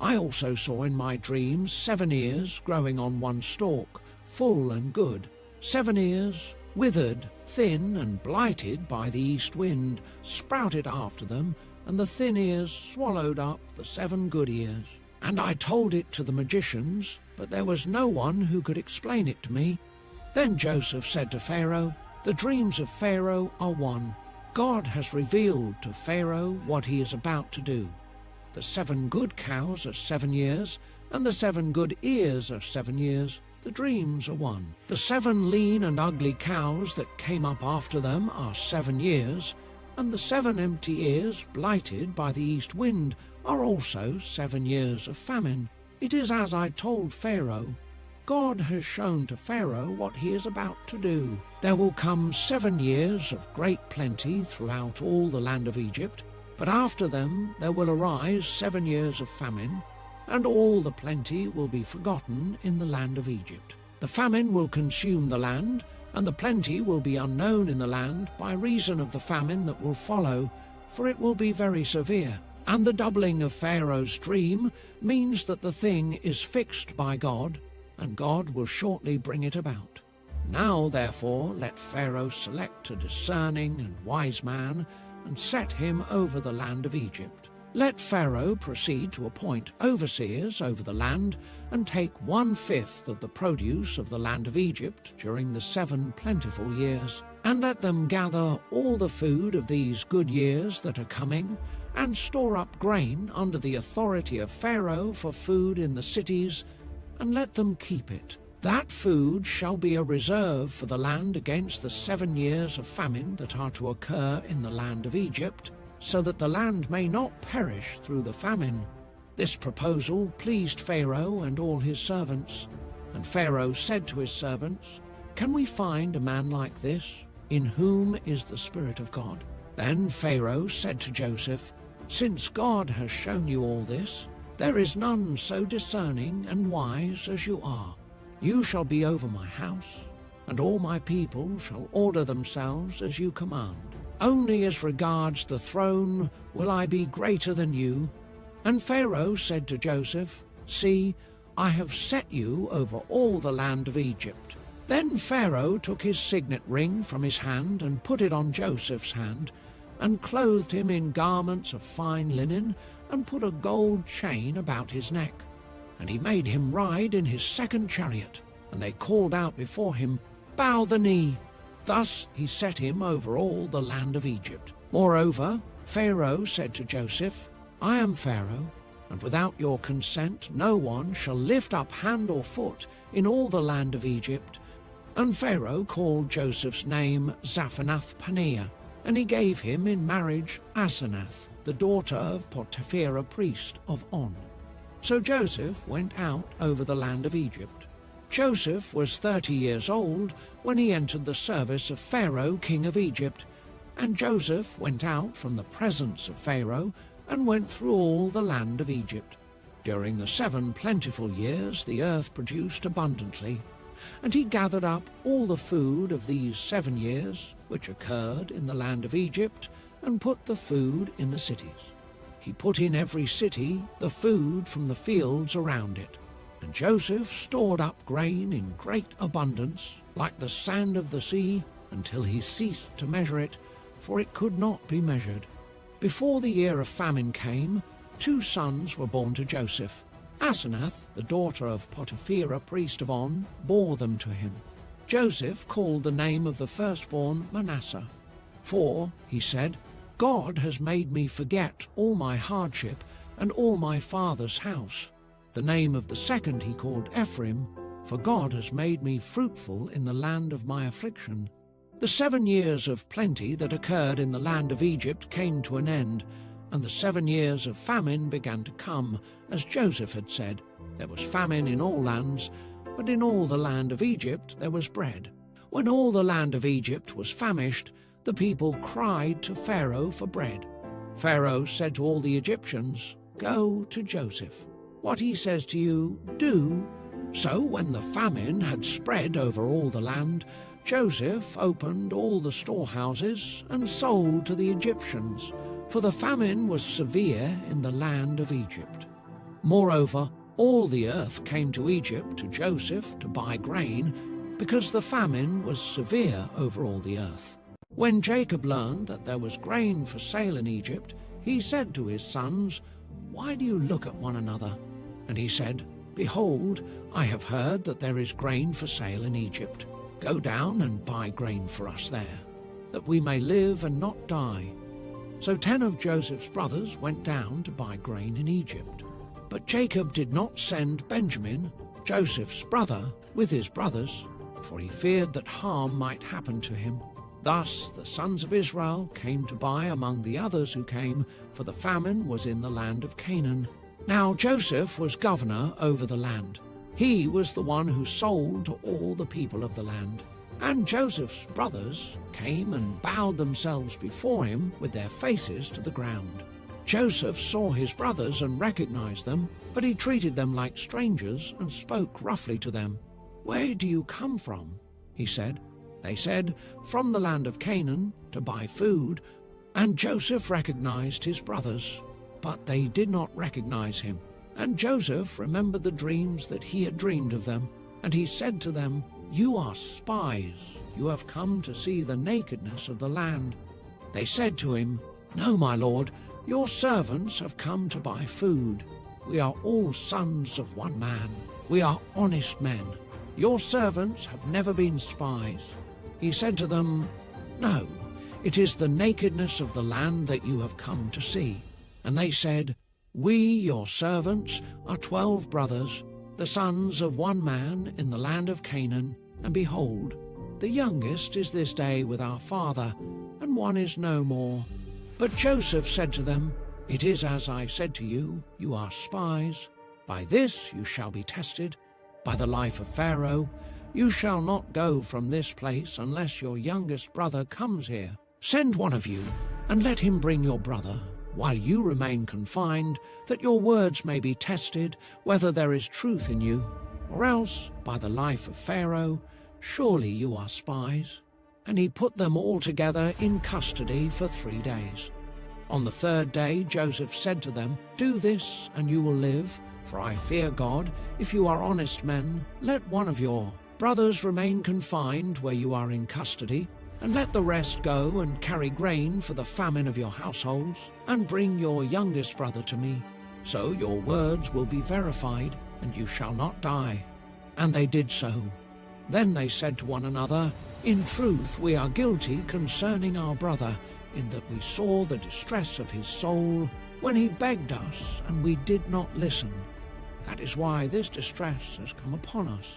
I also saw in my dreams 7 ears growing on one stalk, full and good. 7 ears, withered, thin and blighted by the east wind, sprouted after them, and the thin ears swallowed up the 7 good ears. And I told it to the magicians, but there was no one who could explain it to me. Then Joseph said to Pharaoh, The dreams of Pharaoh are one. God has revealed to Pharaoh what he is about to do. The 7 good cows are 7 years, and the 7 good ears are 7 years. The dreams are one. The 7 lean and ugly cows that came up after them are 7 years, and the 7 empty ears, blighted by the east wind, are also 7 years of famine. It is as I told Pharaoh. God has shown to Pharaoh what he is about to do. There will come 7 years of great plenty throughout all the land of Egypt, but after them there will arise 7 years of famine, and all the plenty will be forgotten in the land of Egypt. The famine will consume the land, and the plenty will be unknown in the land by reason of the famine that will follow, for it will be very severe. And the doubling of Pharaoh's dream means that the thing is fixed by God, and God will shortly bring it about. Now, therefore, let Pharaoh select a discerning and wise man, and set him over the land of Egypt. Let Pharaoh proceed to appoint overseers over the land, and take 1/5 of the produce of the land of Egypt during the 7 plentiful years. And let them gather all the food of these good years that are coming, and store up grain under the authority of Pharaoh for food in the cities, and let them keep it. That food shall be a reserve for the land against the 7 years of famine that are to occur in the land of Egypt, so that the land may not perish through the famine. This proposal pleased Pharaoh and all his servants. And Pharaoh said to his servants, Can we find a man like this, in whom is the Spirit of God? Then Pharaoh said to Joseph, Since God has shown you all this, there is none so discerning and wise as you are. You shall be over my house, and all my people shall order themselves as you command. Only as regards the throne will I be greater than you." And Pharaoh said to Joseph, "See, I have set you over all the land of Egypt." Then Pharaoh took his signet ring from his hand and put it on Joseph's hand, and clothed him in garments of fine linen, and put a gold chain about his neck. And he made him ride in his second chariot, and they called out before him, "Bow the knee." Thus he set him over all the land of Egypt. Moreover, Pharaoh said to Joseph, "I am Pharaoh, and without your consent no one shall lift up hand or foot in all the land of Egypt." And Pharaoh called Joseph's name Zaphenath-Paneah, and he gave him in marriage Asenath, the daughter of Potiphera priest of On. So Joseph went out over the land of Egypt. Joseph was 30 years old when he entered the service of Pharaoh, king of Egypt. And Joseph went out from the presence of Pharaoh and went through all the land of Egypt. During the 7 plentiful years the earth produced abundantly. And he gathered up all the food of these 7 years which occurred in the land of Egypt, and put the food in the cities. He put in every city the food from the fields around it. And Joseph stored up grain in great abundance, like the sand of the sea, until he ceased to measure it, for it could not be measured. Before the year of famine came, 2 sons were born to Joseph. Asenath, the daughter of Potiphera priest of On, bore them to him. Joseph called the name of the firstborn Manasseh. "For," he said, "God has made me forget all my hardship and all my father's house." The name of the second he called Ephraim, "For God has made me fruitful in the land of my affliction." The 7 years of plenty that occurred in the land of Egypt came to an end, and the 7 years of famine began to come, as Joseph had said. There was famine in all lands, but in all the land of Egypt there was bread. When all the land of Egypt was famished, the people cried to Pharaoh for bread. Pharaoh said to all the Egyptians, "Go to Joseph. What he says to you, do." So when the famine had spread over all the land, Joseph opened all the storehouses and sold to the Egyptians, for the famine was severe in the land of Egypt. Moreover, all the earth came to Egypt to Joseph to buy grain, because the famine was severe over all the earth. When Jacob learned that there was grain for sale in Egypt, he said to his sons, "Why do you look at one another?" And he said, "Behold, I have heard that there is grain for sale in Egypt. Go down and buy grain for us there, that we may live and not die." So 10 of Joseph's brothers went down to buy grain in Egypt. But Jacob did not send Benjamin, Joseph's brother, with his brothers, for he feared that harm might happen to him. Thus the sons of Israel came to buy among the others who came, for the famine was in the land of Canaan. Now Joseph was governor over the land. He was the one who sold to all the people of the land. And Joseph's brothers came and bowed themselves before him with their faces to the ground. Joseph saw his brothers and recognized them, but he treated them like strangers and spoke roughly to them. "Where do you come from?" he said. They said, "From the land of Canaan, to buy food." And Joseph recognized his brothers, but they did not recognize him. And Joseph remembered the dreams that he had dreamed of them, and he said to them, "You are spies. You have come to see the nakedness of the land." They said to him, "No, my lord, your servants have come to buy food. We are all sons of one man. We are honest men. Your servants have never been spies." He said to them, "No, it is the nakedness of the land that you have come to see." And they said, "We, your servants, are 12 brothers, the sons of one man in the land of Canaan, and behold, the youngest is this day with our father, and one is no more." But Joseph said to them, "It is as I said to you, you are spies. By this you shall be tested. By the life of Pharaoh, you shall not go from this place unless your youngest brother comes here. Send one of you, and let him bring your brother, while you remain confined, that your words may be tested, whether there is truth in you. Or else, by the life of Pharaoh, surely you are spies." And he put them all together in custody for 3 days. On the 3rd day Joseph said to them, "Do this, and you will live, for I fear God. If you are honest men, let one of your brothers remain confined where you are in custody, and let the rest go and carry grain for the famine of your households, and bring your youngest brother to me. So your words will be verified, and you shall not die." And they did so. Then they said to one another, "In truth we are guilty concerning our brother, in that we saw the distress of his soul when he begged us, and we did not listen. That is why this distress has come upon us."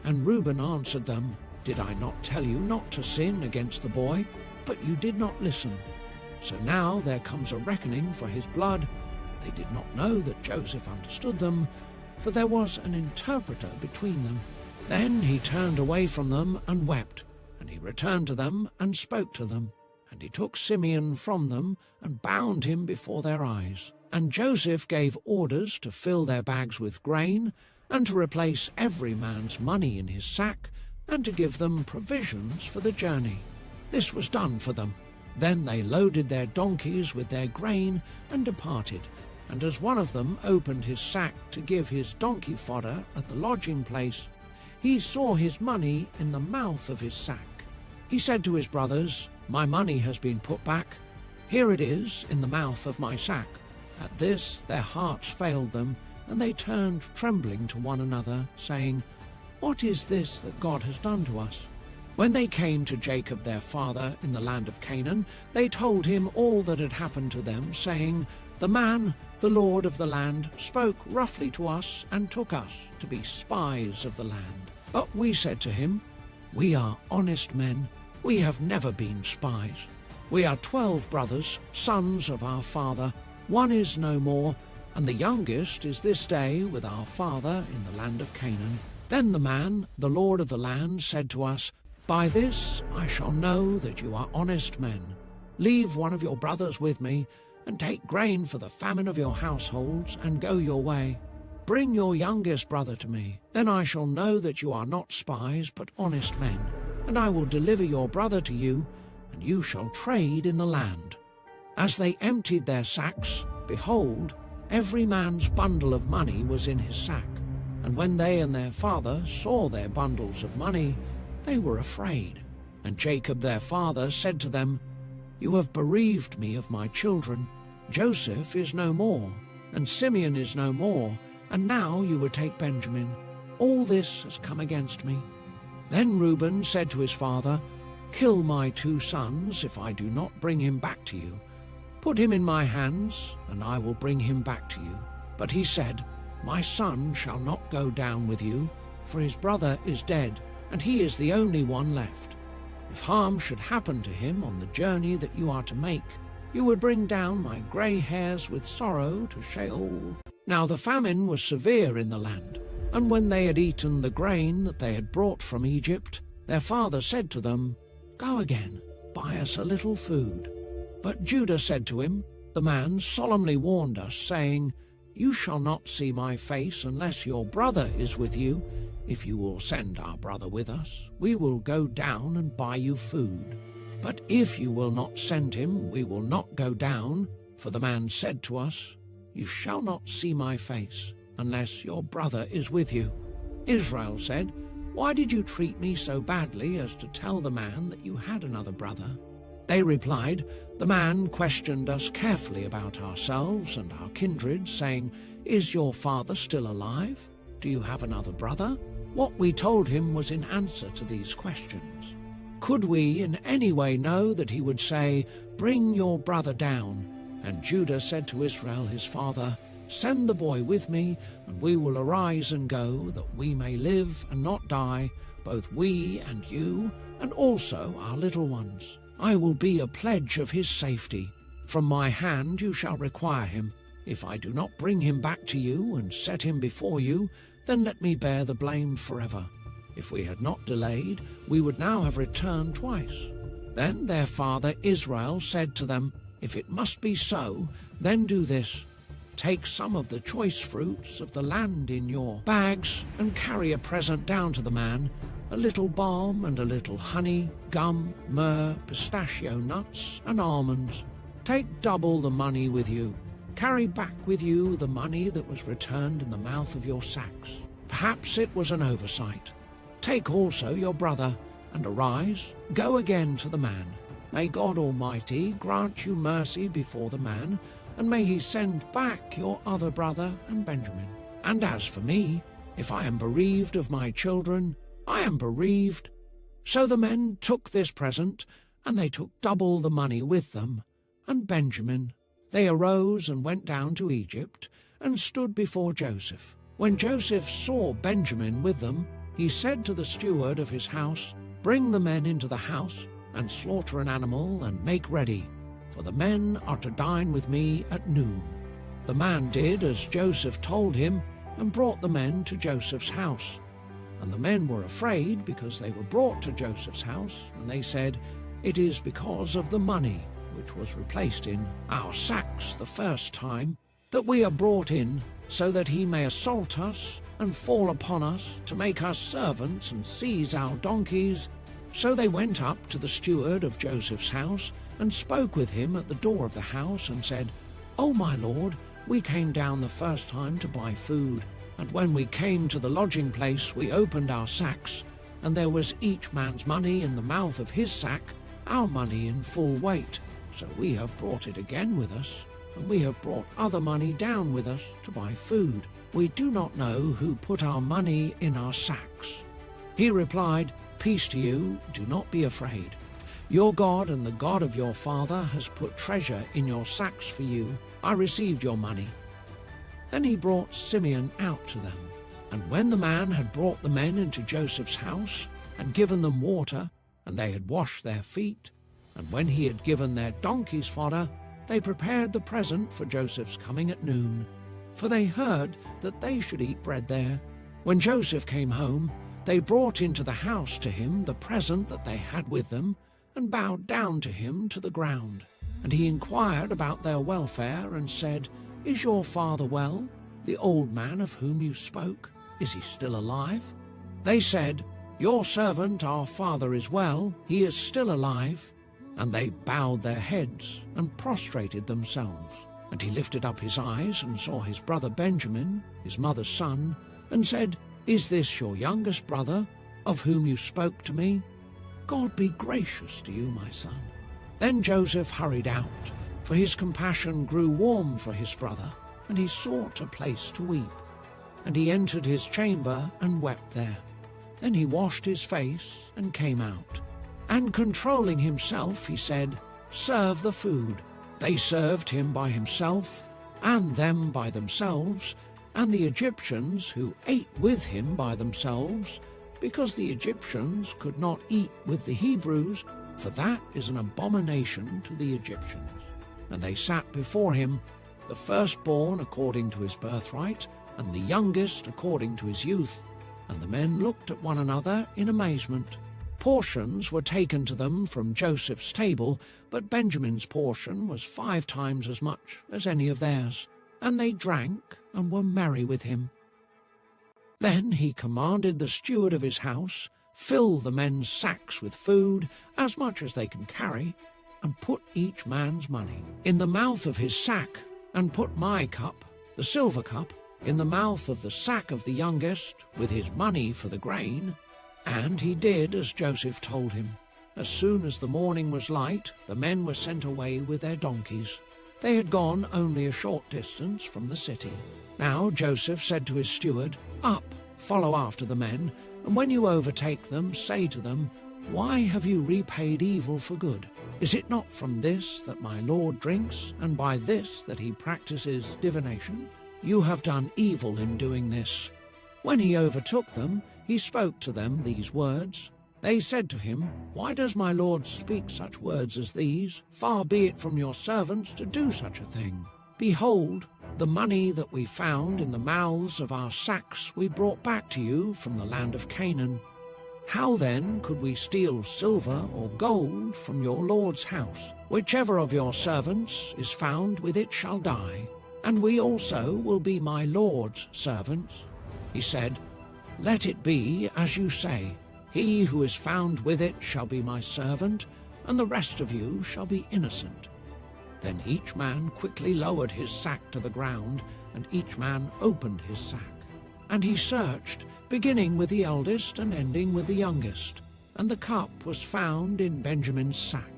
And Reuben answered them, "Did I not tell you not to sin against the boy? But you did not listen. So now there comes a reckoning for his blood." They did not know that Joseph understood them, for there was an interpreter between them. Then he turned away from them and wept, and he returned to them and spoke to them. And he took Simeon from them and bound him before their eyes. And Joseph gave orders to fill their bags with grain, and to replace every man's money in his sack, and to give them provisions for the journey. This was done for them. Then they loaded their donkeys with their grain and departed. And as one of them opened his sack to give his donkey fodder at the lodging place, he saw his money in the mouth of his sack. He said to his brothers, "My money has been put back. Here it is in the mouth of my sack." At this their hearts failed them, and they turned trembling to one another, saying, "What is this that God has done to us?" When they came to Jacob their father in the land of Canaan, they told him all that had happened to them, saying, "The man, the lord of the land, spoke roughly to us and took us to be spies of the land. But we said to him, 'We are honest men. We have never been spies. We are 12 brothers, sons of our father. One is no more, and the youngest is this day with our father in the land of Canaan.' Then the man, the lord of the land, said to us, 'By this I shall know that you are honest men. Leave one of your brothers with me, and take grain for the famine of your households, and go your way. Bring your youngest brother to me. Then I shall know that you are not spies, but honest men. And I will deliver your brother to you, and you shall trade in the land.' As they emptied their sacks, behold, every man's bundle of money was in his sack. And when they and their father saw their bundles of money, they were afraid. And Jacob their father said to them, 'You have bereaved me of my children. Joseph is no more, and Simeon is no more, and now you would take Benjamin. All this has come against me.' Then Reuben said to his father, 'Kill my 2 sons if I do not bring him back to you. Put him in my hands, and I will bring him back to you.' But he said, 'My son shall not go down with you, for his brother is dead, and he is the only one left. If harm should happen to him on the journey that you are to make, you would bring down my grey hairs with sorrow to Sheol.' Now the famine was severe in the land, and when they had eaten the grain that they had brought from Egypt, their father said to them, 'Go again, buy us a little food.' But Judah said to him, 'The man solemnly warned us, saying, You shall not see my face unless your brother is with you. If you will send our brother with us, we will go down and buy you food. But if you will not send him, we will not go down, for the man said to us, You shall not see my face unless your brother is with you.' Israel said, 'Why did you treat me so badly as to tell the man that you had another brother?' They replied, 'The man questioned us carefully about ourselves and our kindred, saying, Is your father still alive? Do you have another brother?' What we told him was in answer to these questions. Could we in any way know that he would say, 'Bring your brother down'? And Judah said to Israel his father, 'Send the boy with me, and we will arise and go, that we may live and not die, both we and you, and also our little ones. I will be a pledge of his safety. From my hand you shall require him. If I do not bring him back to you and set him before you, then let me bear the blame forever. If we had not delayed, we would now have returned twice.' Then their father Israel said to them, If it must be so, then do this. Take some of the choice fruits of the land in your bags and carry a present down to the man, a little balm and a little honey, gum, myrrh, pistachio nuts, and almonds. Take double the money with you. Carry back with you the money that was returned in the mouth of your sacks. Perhaps it was an oversight. Take also your brother, and arise, go again to the man. May God Almighty grant you mercy before the man, and may he send back your other brother and Benjamin. And as for me, if I am bereaved of my children, I am bereaved. So the men took this present, and they took double the money with them, and Benjamin. They arose and went down to Egypt, and stood before Joseph. When Joseph saw Benjamin with them, he said to the steward of his house, "Bring the men into the house, and slaughter an animal, and make ready, for the men are to dine with me at noon." The man did as Joseph told him, and brought the men to Joseph's house. And the men were afraid, because they were brought to Joseph's house, and they said, "It is because of the money which was replaced in our sacks the first time, that we are brought in, so that he may assault us and fall upon us, to make us servants and seize our donkeys." So they went up to the steward of Joseph's house, and spoke with him at the door of the house, and said, "O my lord, we came down the first time to buy food, and when we came to the lodging place, we opened our sacks, and there was each man's money in the mouth of his sack, our money in full weight. So we have brought it again with us, and we have brought other money down with us to buy food. We do not know who put our money in our sacks." He replied, "Peace to you, do not be afraid. Your God and the God of your father has put treasure in your sacks for you. I received your money." Then he brought Simeon out to them. And when the man had brought the men into Joseph's house, and given them water, and they had washed their feet, and when he had given their donkeys fodder, they prepared the present for Joseph's coming at noon, for they heard that they should eat bread there. When Joseph came home, they brought into the house to him the present that they had with them, and bowed down to him to the ground. And he inquired about their welfare, and said, "Is your father well? The old man of whom you spoke, is he still alive?" They said, "Your servant, our father, is well, he is still alive." And they bowed their heads and prostrated themselves. And he lifted up his eyes and saw his brother Benjamin, his mother's son, and said, "Is this your youngest brother, of whom you spoke to me? God be gracious to you, my son." Then Joseph hurried out, for his compassion grew warm for his brother, and he sought a place to weep. And he entered his chamber and wept there. Then he washed his face and came out. And controlling himself, he said, "Serve the food." They served him by himself, and them by themselves, and the Egyptians who ate with him by themselves, because the Egyptians could not eat with the Hebrews, for that is an abomination to the Egyptians. And they sat before him, the firstborn according to his birthright, and the youngest according to his youth. And the men looked at one another in amazement. Portions were taken to them from Joseph's table, but Benjamin's portion was 5 times as much as any of theirs. And they drank and were merry with him. Then he commanded the steward of his house, "Fill the men's sacks with food, as much as they can carry, and put each man's money in the mouth of his sack, and put my cup, the silver cup, in the mouth of the sack of the youngest, with his money for the grain." And he did as Joseph told him. As soon as the morning was light, the men were sent away with their donkeys. They had gone only a short distance from the city. Now Joseph said to his steward, "Up, follow after the men, and when you overtake them, say to them, 'Why have you repaid evil for good? Is it not from this that my lord drinks, and by this that he practices divination? You have done evil in doing this.' When he overtook them, he spoke to them these words. They said to him, 'Why does my lord speak such words as these? Far be it from your servants to do such a thing. Behold, the money that we found in the mouths of our sacks we brought back to you from the land of Canaan.' How then could we steal silver or gold from your Lord's house? Whichever of your servants is found with it shall die, and we also will be my Lord's servants. He said, Let it be as you say. He who is found with it shall be my servant, and the rest of you shall be innocent. Then each man quickly lowered his sack to the ground, and each man opened his sack. And he searched, beginning with the eldest and ending with the youngest, and the cup was found in Benjamin's sack.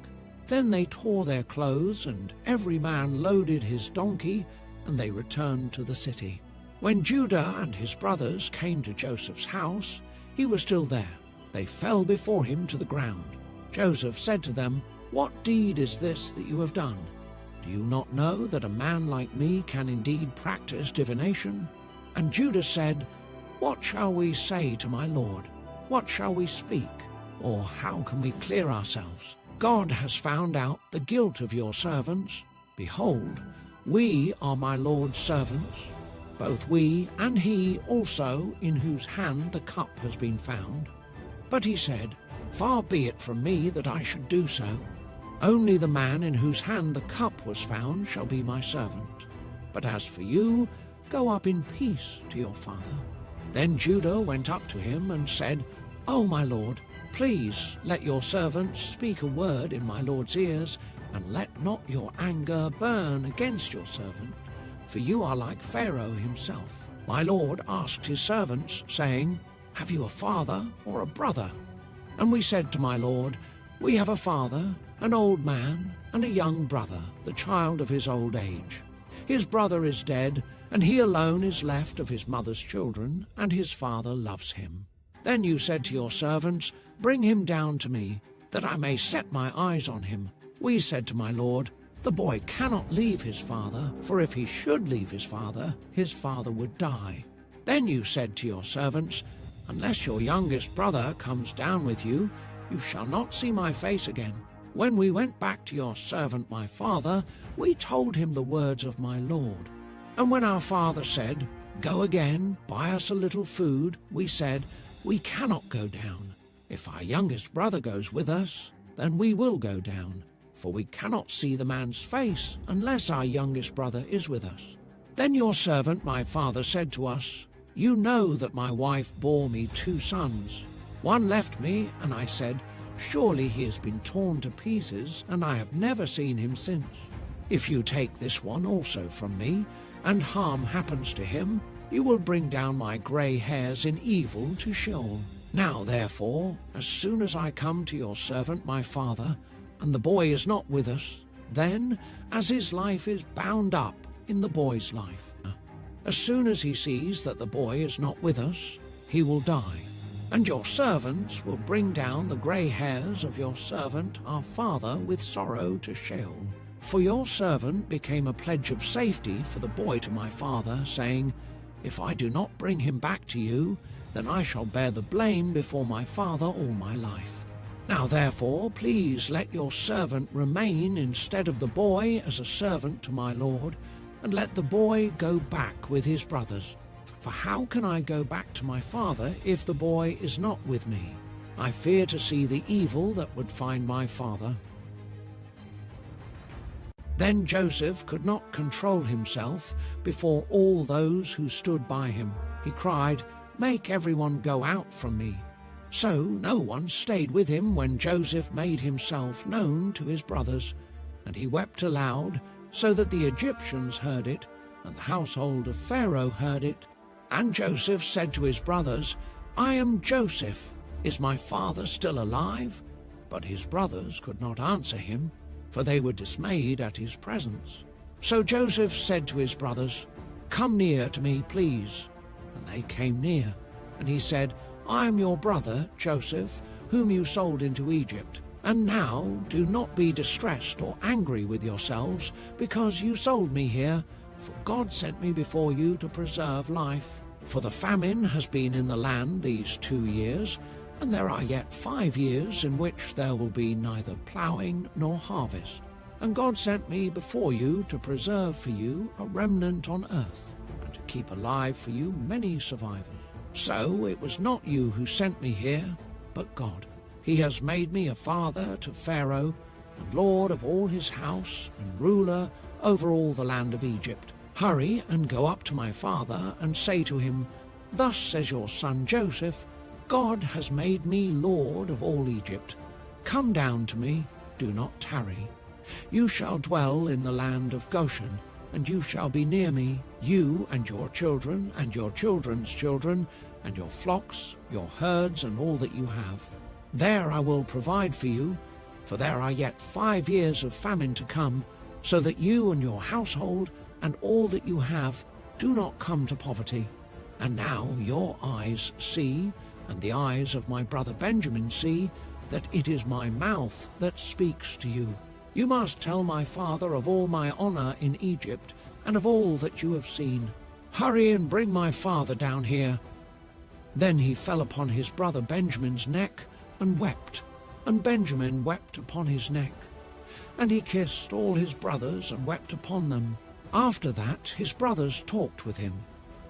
Then they tore their clothes, and every man loaded his donkey, and they returned to the city. When Judah and his brothers came to Joseph's house, he was still there. They fell before him to the ground. Joseph said to them, What deed is this that you have done? Do you not know that a man like me can indeed practice divination? And Judah said, What shall we say to my lord? What shall we speak? Or how can we clear ourselves? God has found out the guilt of your servants. Behold, we are my lord's servants, both we and he also in whose hand the cup has been found. But he said, Far be it from me that I should do so. Only the man in whose hand the cup was found shall be my servant. But as for you, go up in peace to your father. Then Judah went up to him and said, O my lord, please let your servant speak a word in my lord's ears, and let not your anger burn against your servant, for you are like Pharaoh himself. My lord asked his servants, saying, Have you a father or a brother? And we said to my lord, We have a father, an old man, and a young brother, the child of his old age. His brother is dead, and he alone is left of his mother's children, and his father loves him. Then you said to your servants, Bring him down to me, that I may set my eyes on him. We said to my lord, The boy cannot leave his father, for if he should leave his father would die. Then you said to your servants, Unless your youngest brother comes down with you, you shall not see my face again. When we went back to your servant my father, we told him the words of my lord. And when our father said, Go again, buy us a little food, we said, We cannot go down. If our youngest brother goes with us, then we will go down, for we cannot see the man's face unless our youngest brother is with us. Then your servant my father said to us, You know that my wife bore me 2 sons. One left me, and I said, Surely he has been torn to pieces, and I have never seen him since. If you take this one also from me, and harm happens to him, you will bring down my grey hairs in evil to Sheol. Now therefore, as soon as I come to your servant my father, and the boy is not with us, then, as his life is bound up in the boy's life, as soon as he sees that the boy is not with us, he will die. And your servants will bring down the grey hairs of your servant our father with sorrow to Sheol. For your servant became a pledge of safety for the boy to my father, saying, If I do not bring him back to you, then I shall bear the blame before my father all my life. Now therefore, please let your servant remain instead of the boy as a servant to my lord, and let the boy go back with his brothers. For how can I go back to my father if the boy is not with me? I fear to see the evil that would find my father. Then Joseph could not control himself before all those who stood by him. He cried, Make everyone go out from me. So no one stayed with him when Joseph made himself known to his brothers, and he wept aloud, so that the Egyptians heard it, and the household of Pharaoh heard it. And Joseph said to his brothers, I am Joseph. Is my father still alive? But his brothers could not answer him, for they were dismayed at his presence. So Joseph said to his brothers, Come near to me, please. And they came near. And he said, I am your brother, Joseph, whom you sold into Egypt. And now do not be distressed or angry with yourselves, because you sold me here, for God sent me before you to preserve life. For the famine has been in the land these 2 years, and there are yet 5 years in which there will be neither ploughing nor harvest. And God sent me before you to preserve for you a remnant on earth, and to keep alive for you many survivors. So it was not you who sent me here, but God. He has made me a father to Pharaoh, and lord of all his house, and ruler over all the land of Egypt. Hurry and go up to my father and say to him, Thus says your son Joseph, God has made me lord of all Egypt. Come down to me, do not tarry. You shall dwell in the land of Goshen, and you shall be near me, you and your children and your children's children, and your flocks, your herds, and all that you have. There I will provide for you, for there are yet 5 years of famine to come, so that you and your household and all that you have do not come to poverty. And now your eyes see, and the eyes of my brother Benjamin see, that it is my mouth that speaks to you. You must tell my father of all my honor in Egypt, and of all that you have seen. Hurry and bring my father down here." Then he fell upon his brother Benjamin's neck and wept, and Benjamin wept upon his neck. And he kissed all his brothers and wept upon them. After that his brothers talked with him.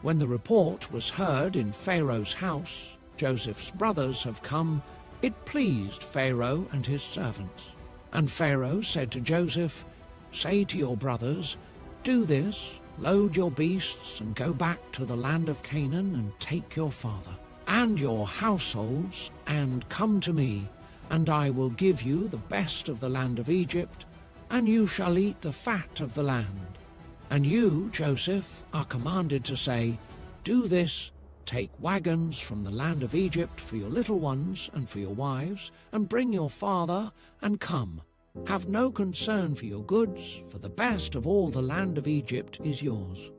When the report was heard in Pharaoh's house, Joseph's brothers have come, it pleased Pharaoh and his servants. And Pharaoh said to Joseph, "Say to your brothers, do this, load your beasts and go back to the land of Canaan and take your father and your households and come to me, and I will give you the best of the land of Egypt, and you shall eat the fat of the land. And you, Joseph, are commanded to say, do this, take wagons from the land of Egypt for your little ones and for your wives, and bring your father, and come. Have no concern for your goods, for the best of all the land of Egypt is yours."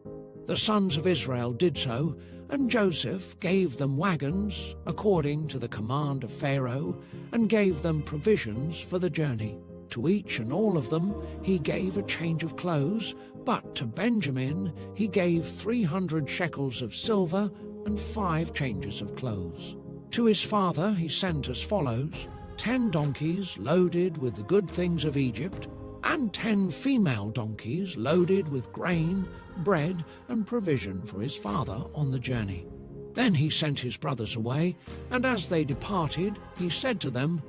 The sons of Israel did so, and Joseph gave them wagons according to the command of Pharaoh, and gave them provisions for the journey. To each and all of them he gave a change of clothes, but to Benjamin he gave 300 shekels of silver and 5 changes of clothes. To his father he sent as follows: 10 donkeys loaded with the good things of Egypt, and 10 female donkeys loaded with grain, bread, and provision for his father on the journey. Then he sent his brothers away, and as they departed, he said to them,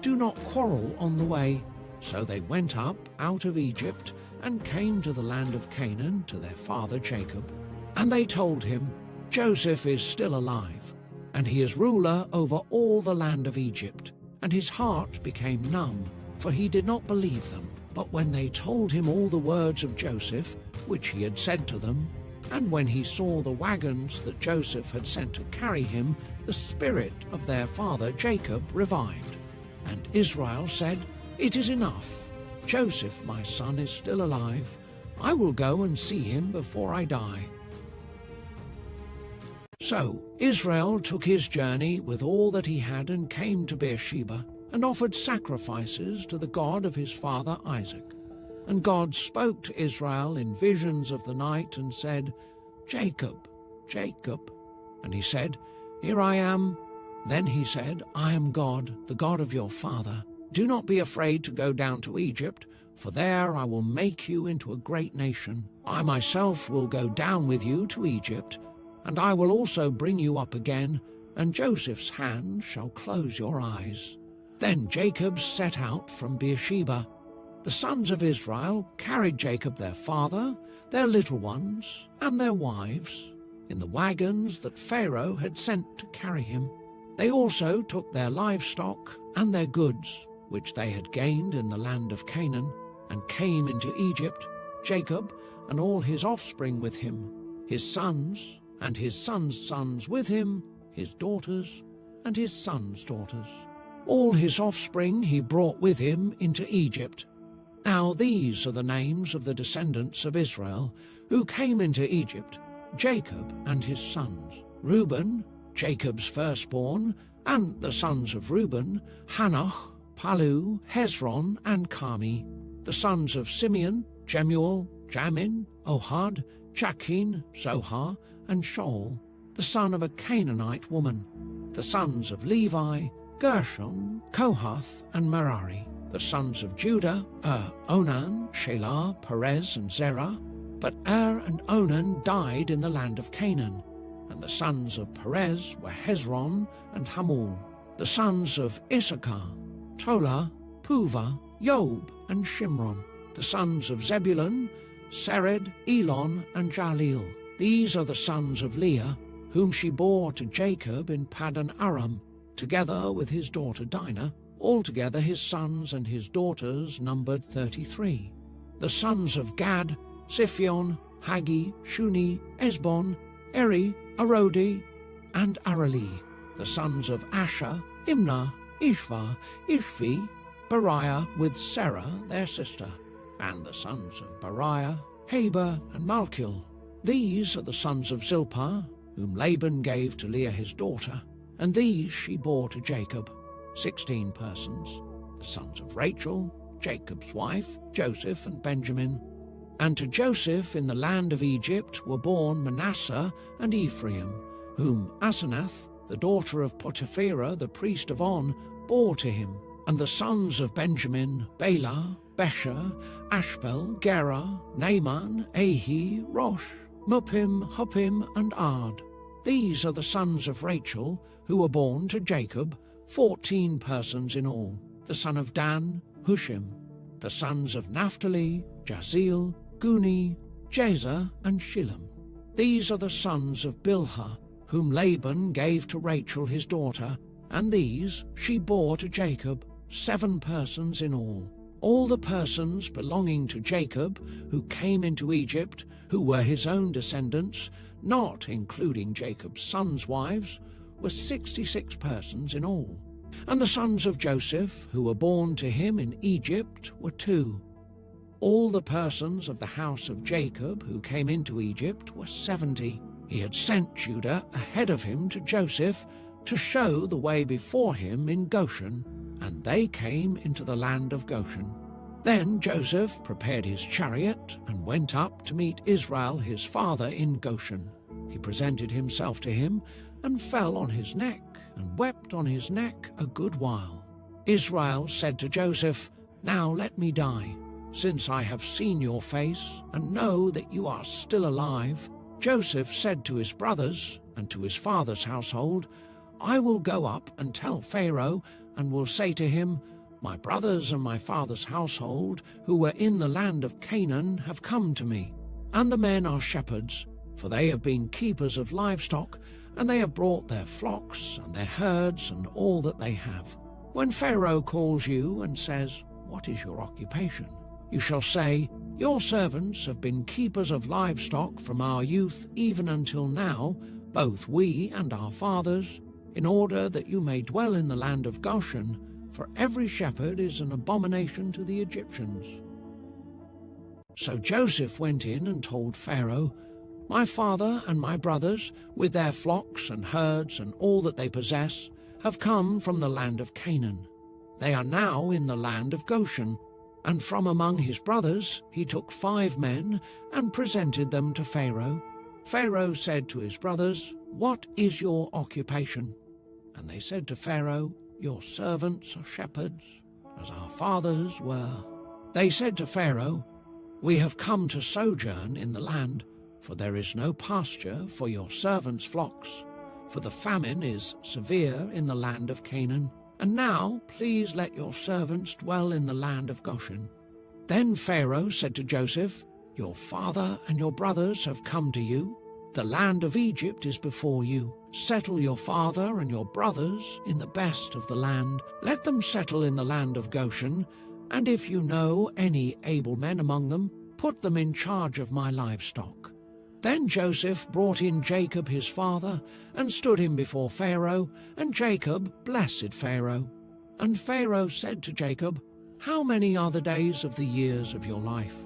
"Do not quarrel on the way." So they went up out of Egypt and came to the land of Canaan to their father Jacob. And they told him, "Joseph is still alive, and he is ruler over all the land of Egypt." And his heart became numb, for he did not believe them. But when they told him all the words of Joseph, which he had said to them, and when he saw the wagons that Joseph had sent to carry him, the spirit of their father Jacob revived. And Israel said, "It is enough. Joseph, my son, is still alive. I will go and see him before I die." So Israel took his journey with all that he had and came to Beersheba, and offered sacrifices to the God of his father Isaac. And God spoke to Israel in visions of the night and said, "Jacob, Jacob." And he said, "Here I am." Then he said, "I am God, the God of your father. Do not be afraid to go down to Egypt, for there I will make you into a great nation. I myself will go down with you to Egypt, and I will also bring you up again, and Joseph's hand shall close your eyes." Then Jacob set out from Beersheba. The sons of Israel carried Jacob their father, their little ones, and their wives, in the wagons that Pharaoh had sent to carry him. They also took their livestock and their goods, which they had gained in the land of Canaan, and came into Egypt, Jacob and all his offspring with him, his sons and his sons' sons with him, his daughters and his sons' daughters. All his offspring he brought with him into Egypt. Now these are the names of the descendants of Israel who came into Egypt: Jacob and his sons, Reuben, Jacob's firstborn, and the sons of Reuben, Hanoch, Palu, Hezron, and Carmi. The sons of Simeon, Jemuel, Jamin, Ohad, Jachin, Zohar, and Shaul, the son of a Canaanite woman. The sons of Levi, Gershon, Kohath, and Merari. The sons of Judah, Onan, Shelah, Perez, and Zerah. But and Onan died in the land of Canaan. And the sons of Perez were Hezron and Hamul. The sons of Issachar, Tola, Puvah, Job, and Shimron. The sons of Zebulun, Sered, Elon, and Jaleel. These are the sons of Leah, whom she bore to Jacob in Paddan Aram, together with his daughter Dinah. Altogether his sons and his daughters numbered 33. The sons of Gad, Ziphion, Haggi, Shuni, Esbon, Eri, Arodi, and Arali. The sons of Asher, Imnah, Ishva, Ishvi, Beriah with Sarah their sister. And the sons of Beriah, Heber, and Malchil. These are the sons of Zilpah, whom Laban gave to Leah his daughter, and these she bore to Jacob, 16 persons. The sons of Rachel, Jacob's wife, Joseph and Benjamin. And to Joseph in the land of Egypt were born Manasseh and Ephraim, whom Asenath, the daughter of Potipherah the priest of On, bore to him. And the sons of Benjamin, Bela, Besher, Ashbel, Gera, Naaman, Ahi, Rosh, Muppim, Huppim, and Ard. These are the sons of Rachel, who were born to Jacob, 14 persons in all. The son of Dan, Hushim. The sons of Naphtali, Jazeel, Guni, Jezer, and Shillem. These are the sons of Bilhah, whom Laban gave to Rachel his daughter, and these she bore to Jacob, 7 persons in all. All the persons belonging to Jacob who came into Egypt, who were his own descendants, not including Jacob's sons' wives, were 66 persons in all. And the sons of Joseph, who were born to him in Egypt, were 2. All the persons of the house of Jacob who came into Egypt were 70. He had sent Judah ahead of him to Joseph to show the way before him in Goshen, and they came into the land of Goshen. Then Joseph prepared his chariot and went up to meet Israel his father in Goshen. He presented himself to him and fell on his neck and wept on his neck a good while. Israel said to Joseph, "Now let me die, since I have seen your face and know that you are still alive." Joseph said to his brothers and to his father's household, "I will go up and tell Pharaoh and will say to him, 'My brothers and my father's household, who were in the land of Canaan, have come to me. And the men are shepherds, for they have been keepers of livestock, and they have brought their flocks and their herds and all that they have.' When Pharaoh calls you and says, 'What is your occupation?' you shall say, 'Your servants have been keepers of livestock from our youth even until now, both we and our fathers, in order that you may dwell in the land of Goshen, for every shepherd is an abomination to the Egyptians.'" So Joseph went in and told Pharaoh, "My father and my brothers, with their flocks and herds and all that they possess, have come from the land of Canaan. They are now in the land of Goshen." And from among his brothers he took 5 men and presented them to Pharaoh. Pharaoh said to his brothers, "What is your occupation?" And they said to Pharaoh, "Your servants are shepherds, as our fathers were." They said to Pharaoh, "We have come to sojourn in the land, for there is no pasture for your servants' flocks, for the famine is severe in the land of Canaan. And now please let your servants dwell in the land of Goshen." Then Pharaoh said to Joseph, "Your father and your brothers have come to you. The land of Egypt is before you. Settle your father and your brothers in the best of the land. Let them settle in the land of Goshen, and if you know any able men among them, put them in charge of my livestock." Then Joseph brought in Jacob his father, and stood him before Pharaoh, and Jacob blessed Pharaoh. And Pharaoh said to Jacob, "How many are the days of the years of your life?"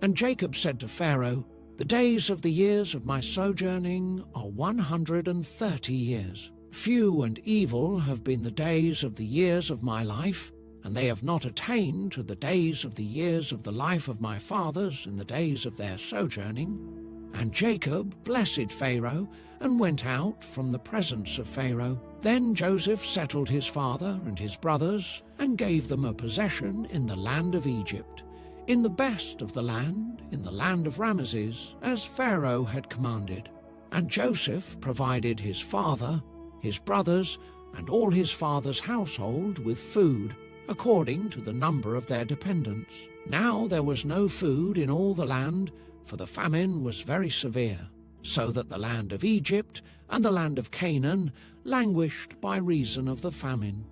And Jacob said to Pharaoh, "The days of the years of my sojourning are 130 years. Few and evil have been the days of the years of my life, and they have not attained to the days of the years of the life of my fathers in the days of their sojourning." And Jacob blessed Pharaoh, and went out from the presence of Pharaoh. Then Joseph settled his father and his brothers, and gave them a possession in the land of Egypt, in the best of the land, in the land of Ramesses, as Pharaoh had commanded. And Joseph provided his father, his brothers, and all his father's household with food, according to the number of their dependents. Now there was no food in all the land, for the famine was very severe, so that the land of Egypt and the land of Canaan languished by reason of the famine.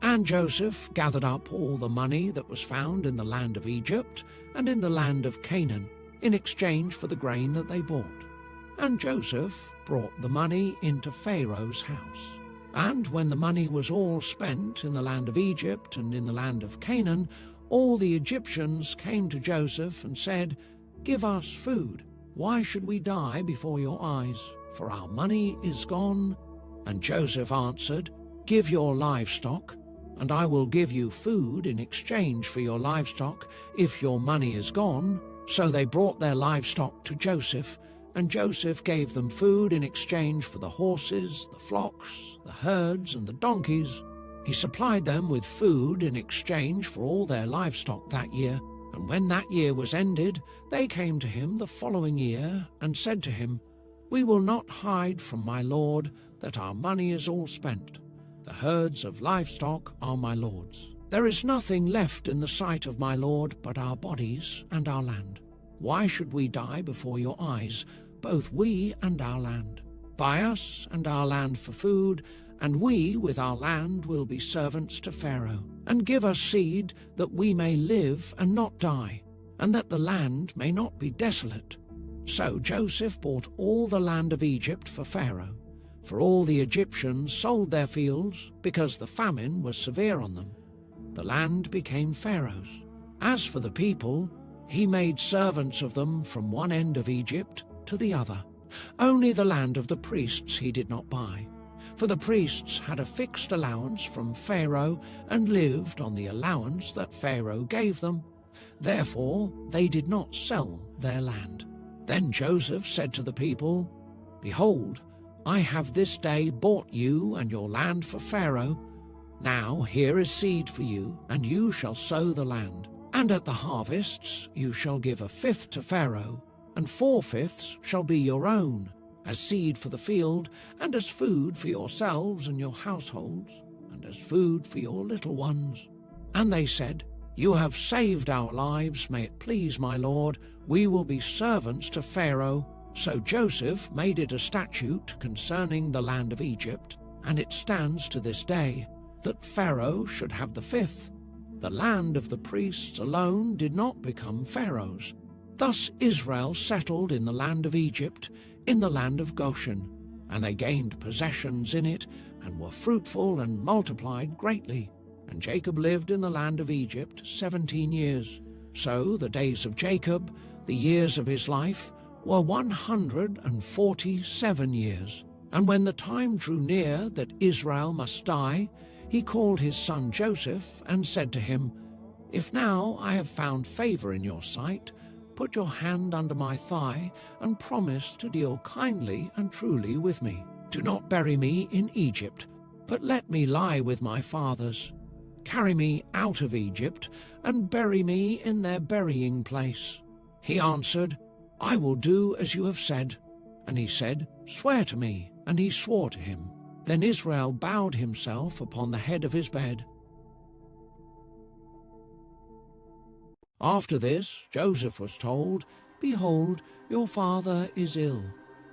And Joseph gathered up all the money that was found in the land of Egypt and in the land of Canaan, in exchange for the grain that they bought. And Joseph brought the money into Pharaoh's house. And when the money was all spent in the land of Egypt and in the land of Canaan, all the Egyptians came to Joseph and said, "Give us food. Why should we die before your eyes? For our money is gone." And Joseph answered, "Give your livestock, and I will give you food in exchange for your livestock if your money is gone." So they brought their livestock to Joseph, and Joseph gave them food in exchange for the horses, the flocks, the herds, and the donkeys. He supplied them with food in exchange for all their livestock that year. And when that year was ended, they came to him the following year and said to him, "We will not hide from my lord that our money is all spent. The herds of livestock are my lord's. There is nothing left in the sight of my lord but our bodies and our land. Why should we die before your eyes, both we and our land? Buy us and our land for food, and we with our land will be servants to Pharaoh. And give us seed that we may live and not die, and that the land may not be desolate." So Joseph bought all the land of Egypt for Pharaoh, for all the Egyptians sold their fields because the famine was severe on them. The land became Pharaoh's. As for the people, he made servants of them from one end of Egypt to the other. Only the land of the priests he did not buy, for the priests had a fixed allowance from Pharaoh and lived on the allowance that Pharaoh gave them. Therefore they did not sell their land. Then Joseph said to the people, "Behold, I have this day bought you and your land for Pharaoh. Now here is seed for you, and you shall sow the land. And at the harvests you shall give a fifth to Pharaoh, and 4/5 shall be your own, as seed for the field, and as food for yourselves and your households, and as food for your little ones." And they said, "You have saved our lives, may it please my lord, we will be servants to Pharaoh." So Joseph made it a statute concerning the land of Egypt, and it stands to this day, that Pharaoh should have the fifth. The land of the priests alone did not become Pharaoh's. Thus Israel settled in the land of Egypt, in the land of Goshen, and they gained possessions in it, and were fruitful and multiplied greatly. And Jacob lived in the land of Egypt 17 years. So the days of Jacob, the years of his life, were 147 years. And when the time drew near that Israel must die, he called his son Joseph and said to him, "If now I have found favor in your sight, put your hand under my thigh and promise to deal kindly and truly with me. Do not bury me in Egypt, but let me lie with my fathers. Carry me out of Egypt and bury me in their burying place." He answered, "I will do as you have said." And he said, "Swear to me." And he swore to him. Then Israel bowed himself upon the head of his bed. After this, Joseph was told, "Behold, your father is ill."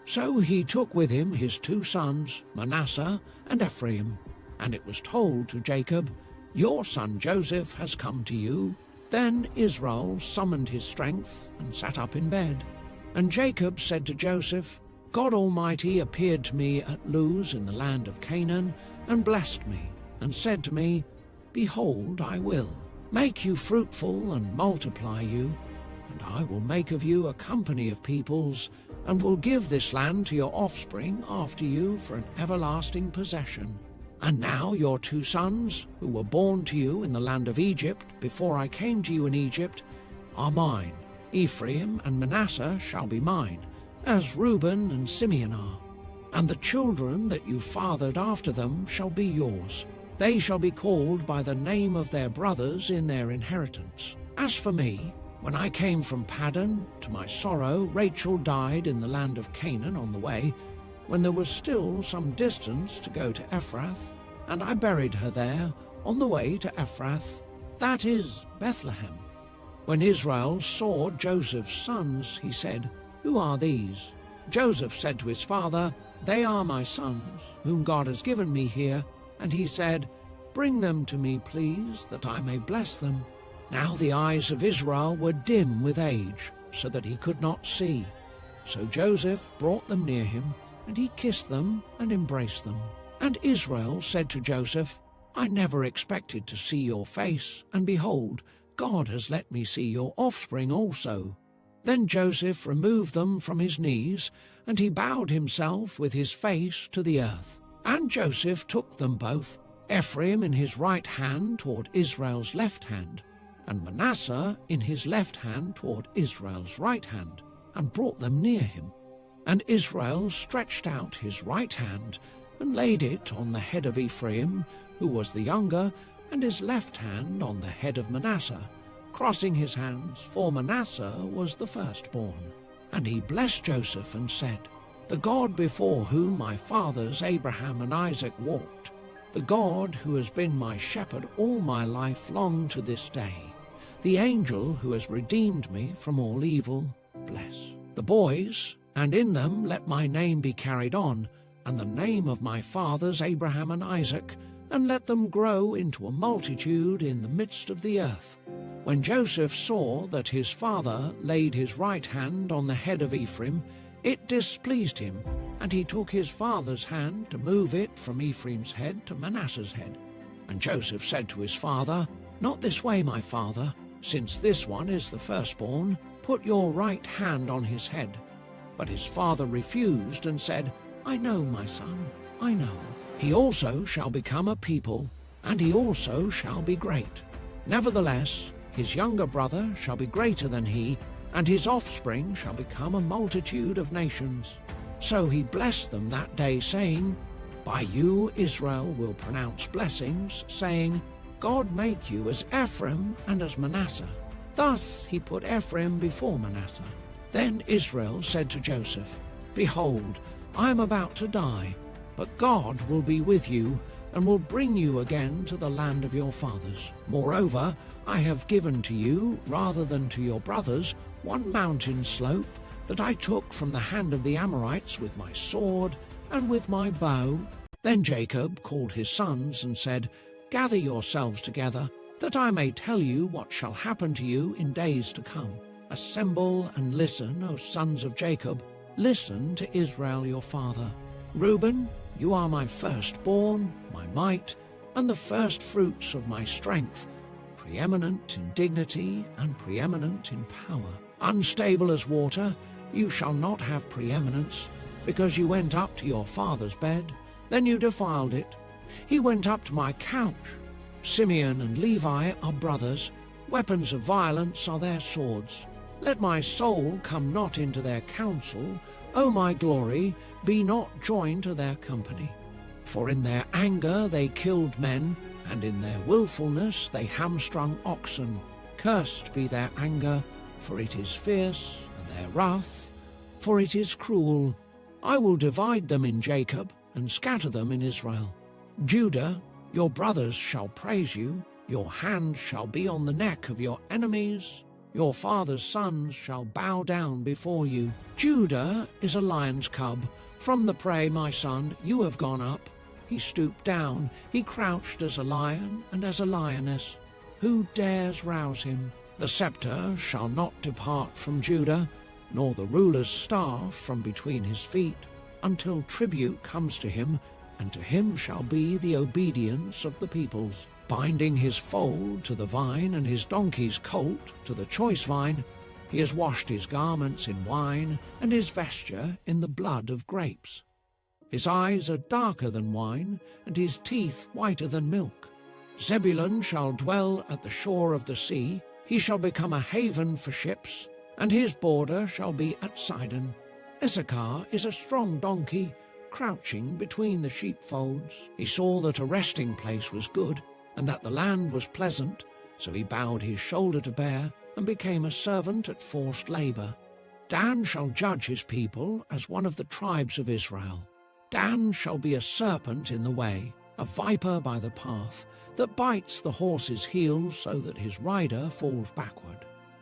So he took with him his 2 sons, Manasseh and Ephraim. And it was told to Jacob, "Your son Joseph has come to you." Then Israel summoned his strength and sat up in bed. And Jacob said to Joseph, "God Almighty appeared to me at Luz in the land of Canaan, and blessed me, and said to me, Behold, I will make you fruitful and multiply you, and I will make of you a company of peoples, and will give this land to your offspring after you for an everlasting possession. And now your 2 sons, who were born to you in the land of Egypt before I came to you in Egypt, are mine. Ephraim and Manasseh shall be mine, as Reuben and Simeon are. And the children that you fathered after them shall be yours. They shall be called by the name of their brothers in their inheritance. As for me, when I came from Paddan, to my sorrow Rachel died in the land of Canaan on the way, when there was still some distance to go to Ephrath, and I buried her there on the way to Ephrath, that is Bethlehem. When Israel saw Joseph's sons, he said, "Who are these?" Joseph said to his father, "They are my sons, whom God has given me here." And he said, "Bring them to me, please, that I may bless them." Now the eyes of Israel were dim with age, so that he could not see. So Joseph brought them near him, and he kissed them and embraced them. And Israel said to Joseph, "I never expected to see your face, and behold, God has let me see your offspring also." Then Joseph removed them from his knees, and he bowed himself with his face to the earth. And Joseph took them both, Ephraim in his right hand toward Israel's left hand, and Manasseh in his left hand toward Israel's right hand, and brought them near him. And Israel stretched out his right hand, and laid it on the head of Ephraim, who was the younger, and his left hand on the head of Manasseh, crossing his hands, for Manasseh was the firstborn. And he blessed Joseph and said, "The God before whom my fathers Abraham and Isaac walked, the God who has been my shepherd all my life long to this day, the angel who has redeemed me from all evil, bless the boys, and in them let my name be carried on, and the name of my fathers Abraham and Isaac, and let them grow into a multitude in the midst of the earth." When Joseph saw that his father laid his right hand on the head of Ephraim, it displeased him, and he took his father's hand to move it from Ephraim's head to Manasseh's head. And Joseph said to his father, "Not this way, my father, since this one is the firstborn, put your right hand on his head." But his father refused and said, "I know, my son, I know. He also shall become a people, and he also shall be great. Nevertheless, his younger brother shall be greater than he, and his offspring shall become a multitude of nations." So he blessed them that day, saying, "By you Israel will pronounce blessings, saying, God make you as Ephraim and as Manasseh." Thus he put Ephraim before Manasseh. Then Israel said to Joseph, "Behold, I am about to die, but God will be with you, and will bring you again to the land of your fathers. Moreover, I have given to you, rather than to your brothers, one mountain slope that I took from the hand of the Amorites with my sword and with my bow." Then Jacob called his sons and said, "Gather yourselves together, that I may tell you what shall happen to you in days to come. Assemble and listen, O sons of Jacob, listen to Israel your father. Reuben, you are my firstborn, my might, and the firstfruits of my strength, preeminent in dignity and preeminent in power. Unstable as water, you shall not have preeminence, because you went up to your father's bed, then you defiled it. He went up to my couch. Simeon and Levi are brothers, weapons of violence are their swords. Let my soul come not into their counsel, O my glory, be not joined to their company. For in their anger they killed men, and in their wilfulness they hamstrung oxen. Cursed be their anger, for it is fierce, and their wrath, for it is cruel. I will divide them in Jacob, and scatter them in Israel. Judah, your brothers shall praise you, your hand shall be on the neck of your enemies, your father's sons shall bow down before you. Judah is a lion's cub. From the prey, my son, you have gone up. He stooped down, he crouched as a lion and as a lioness. Who dares rouse him? The scepter shall not depart from Judah, nor the ruler's staff from between his feet, until tribute comes to him, and to him shall be the obedience of the peoples. Binding his foal to the vine and his donkey's colt to the choice vine, he has washed his garments in wine and his vesture in the blood of grapes. His eyes are darker than wine, and his teeth whiter than milk. Zebulun shall dwell at the shore of the sea, he shall become a haven for ships, and his border shall be at Sidon. Issachar is a strong donkey, crouching between the sheepfolds. He saw that a resting place was good, and that the land was pleasant, so he bowed his shoulder to bear, and became a servant at forced labor. Dan shall judge his people as one of the tribes of Israel. Dan shall be a serpent in the way, a viper by the path, that bites the horse's heels so that his rider falls backward.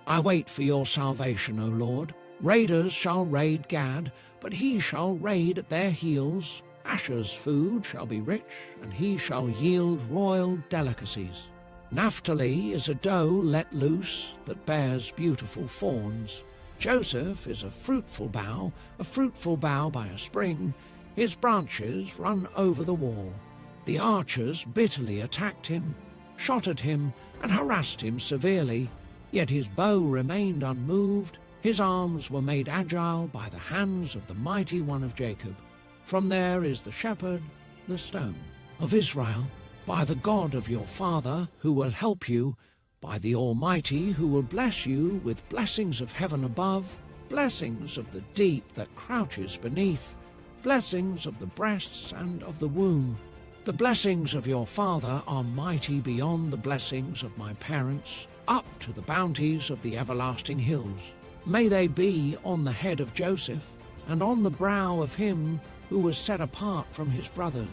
I wait for your salvation, O Lord. Raiders shall raid Gad, but he shall raid at their heels. Asher's food shall be rich, and he shall yield royal delicacies. Naphtali is a doe let loose that bears beautiful fawns. Joseph is a fruitful bough by a spring. His branches run over the wall. The archers bitterly attacked him, shot at him, and harassed him severely. Yet his bow remained unmoved. His arms were made agile by the hands of the mighty one of Jacob. From there is the shepherd, the stone of Israel, by the God of your father, who will help you, by the Almighty, who will bless you with blessings of heaven above, blessings of the deep that crouches beneath, blessings of the breasts and of the womb. The blessings of your father are mighty beyond the blessings of my parents, up to the bounties of the everlasting hills. May they be on the head of Joseph, and on the brow of him who was set apart from his brothers.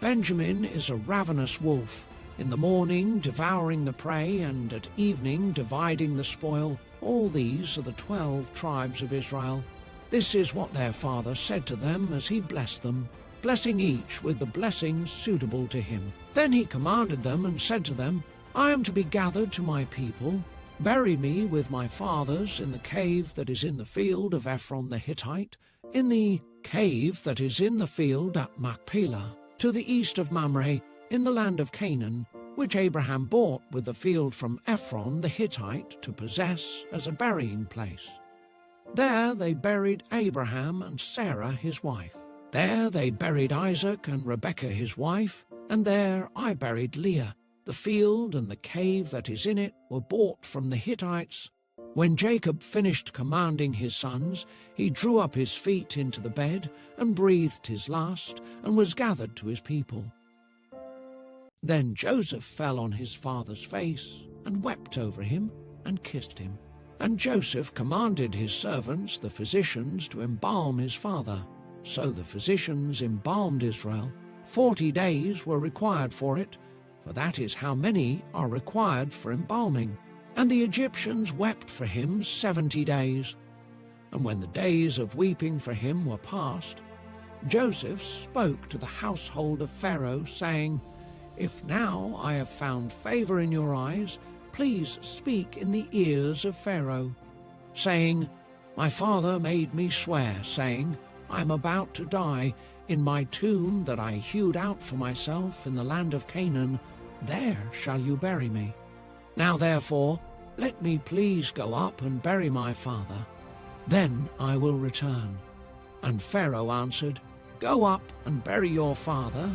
Benjamin is a ravenous wolf, in the morning devouring the prey, and at evening dividing the spoil. All these are the 12 tribes of Israel. This is what their father said to them as he blessed them, blessing each with the blessings suitable to him. Then he commanded them and said to them, I am to be gathered to my people. Bury me with my fathers in the cave that is in the field of Ephron the Hittite, in the cave that is in the field at Machpelah, to the east of Mamre, in the land of Canaan, which Abraham bought with the field from Ephron the Hittite to possess as a burying place. There they buried Abraham and Sarah his wife. There they buried Isaac and Rebekah his wife, and there I buried Leah. The field and the cave that is in it were bought from the Hittites. When Jacob finished commanding his sons, he drew up his feet into the bed and breathed his last, and was gathered to his people. Then Joseph fell on his father's face, and wept over him, and kissed him. And Joseph commanded his servants, the physicians, to embalm his father. So the physicians embalmed Israel. 40 days were required for it, for that is how many are required for embalming. And the Egyptians wept for him 70 days. And when the days of weeping for him were past, Joseph spoke to the household of Pharaoh, saying, If now I have found favor in your eyes, please speak in the ears of Pharaoh, saying, My father made me swear, saying, I am about to die. In my tomb that I hewed out for myself in the land of Canaan, there shall you bury me. Now therefore, let me please go up and bury my father. Then I will return. And Pharaoh answered, Go up and bury your father,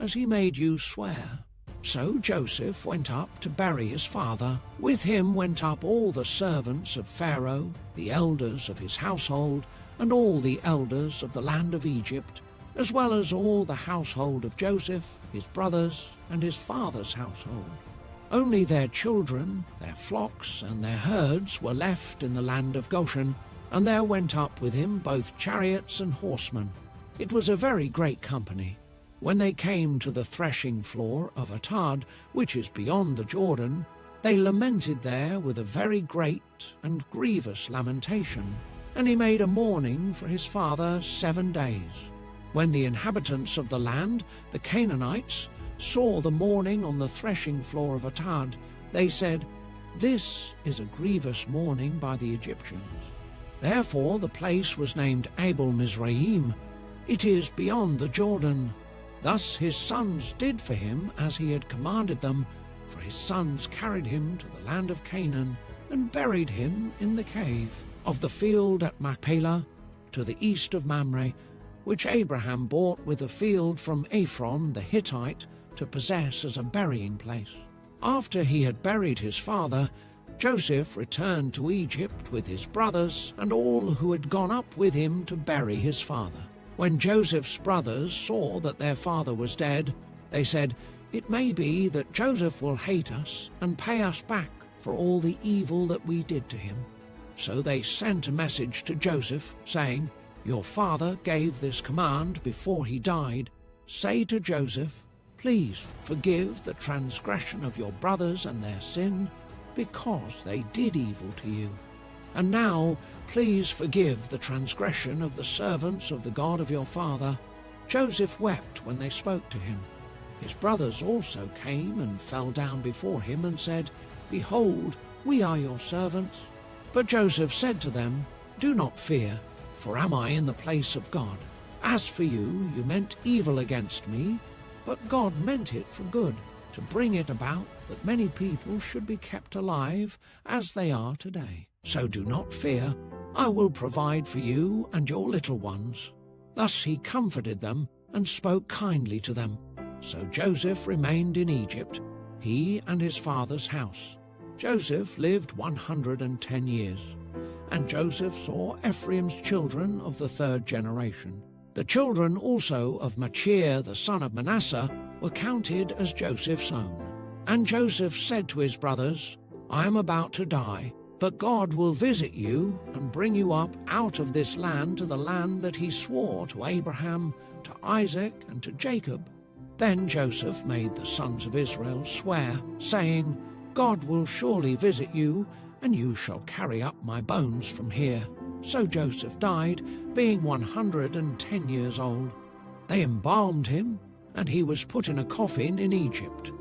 as he made you swear. So Joseph went up to bury his father. With him went up all the servants of Pharaoh, the elders of his household, and all the elders of the land of Egypt, as well as all the household of Joseph, his brothers, and his father's household. Only their children, their flocks, and their herds were left in the land of Goshen, and there went up with him both chariots and horsemen. It was a very great company. When they came to the threshing floor of Atad, which is beyond the Jordan, they lamented there with a very great and grievous lamentation. And he made a mourning for his father 7 days. When the inhabitants of the land, the Canaanites, saw the mourning on the threshing floor of Atad, they said, This is a grievous mourning by the Egyptians. Therefore the place was named Abel Mizraim. It is beyond the Jordan. Thus his sons did for him as he had commanded them, for his sons carried him to the land of Canaan, and buried him in the cave of the field at Machpelah, to the east of Mamre, which Abraham bought with a field from Ephron the Hittite to possess as a burying place. After he had buried his father, Joseph returned to Egypt with his brothers and all who had gone up with him to bury his father. When Joseph's brothers saw that their father was dead, they said, It may be that Joseph will hate us and pay us back for all the evil that we did to him. So they sent a message to Joseph, saying, Your father gave this command before he died. Say to Joseph, Please forgive the transgression of your brothers and their sin, because they did evil to you. And now, please forgive the transgression of the servants of the God of your father." Joseph wept when they spoke to him. His brothers also came and fell down before him and said, "Behold, we are your servants." But Joseph said to them, "Do not fear, for am I in the place of God? As for you, you meant evil against me, but God meant it for good, to bring it about that many people should be kept alive as they are today. So do not fear, I will provide for you and your little ones." Thus he comforted them and spoke kindly to them. So Joseph remained in Egypt, he and his father's house. Joseph lived 110 years, and Joseph saw Ephraim's children of the third generation. The children also of Machir the son of Manasseh were counted as Joseph's own. And Joseph said to his brothers, "I am about to die, but God will visit you and bring you up out of this land to the land that he swore to Abraham, to Isaac, and to Jacob." Then Joseph made the sons of Israel swear, saying, "God will surely visit you, and you shall carry up my bones from here." So Joseph died, being 110 years old. They embalmed him, and he was put in a coffin in Egypt.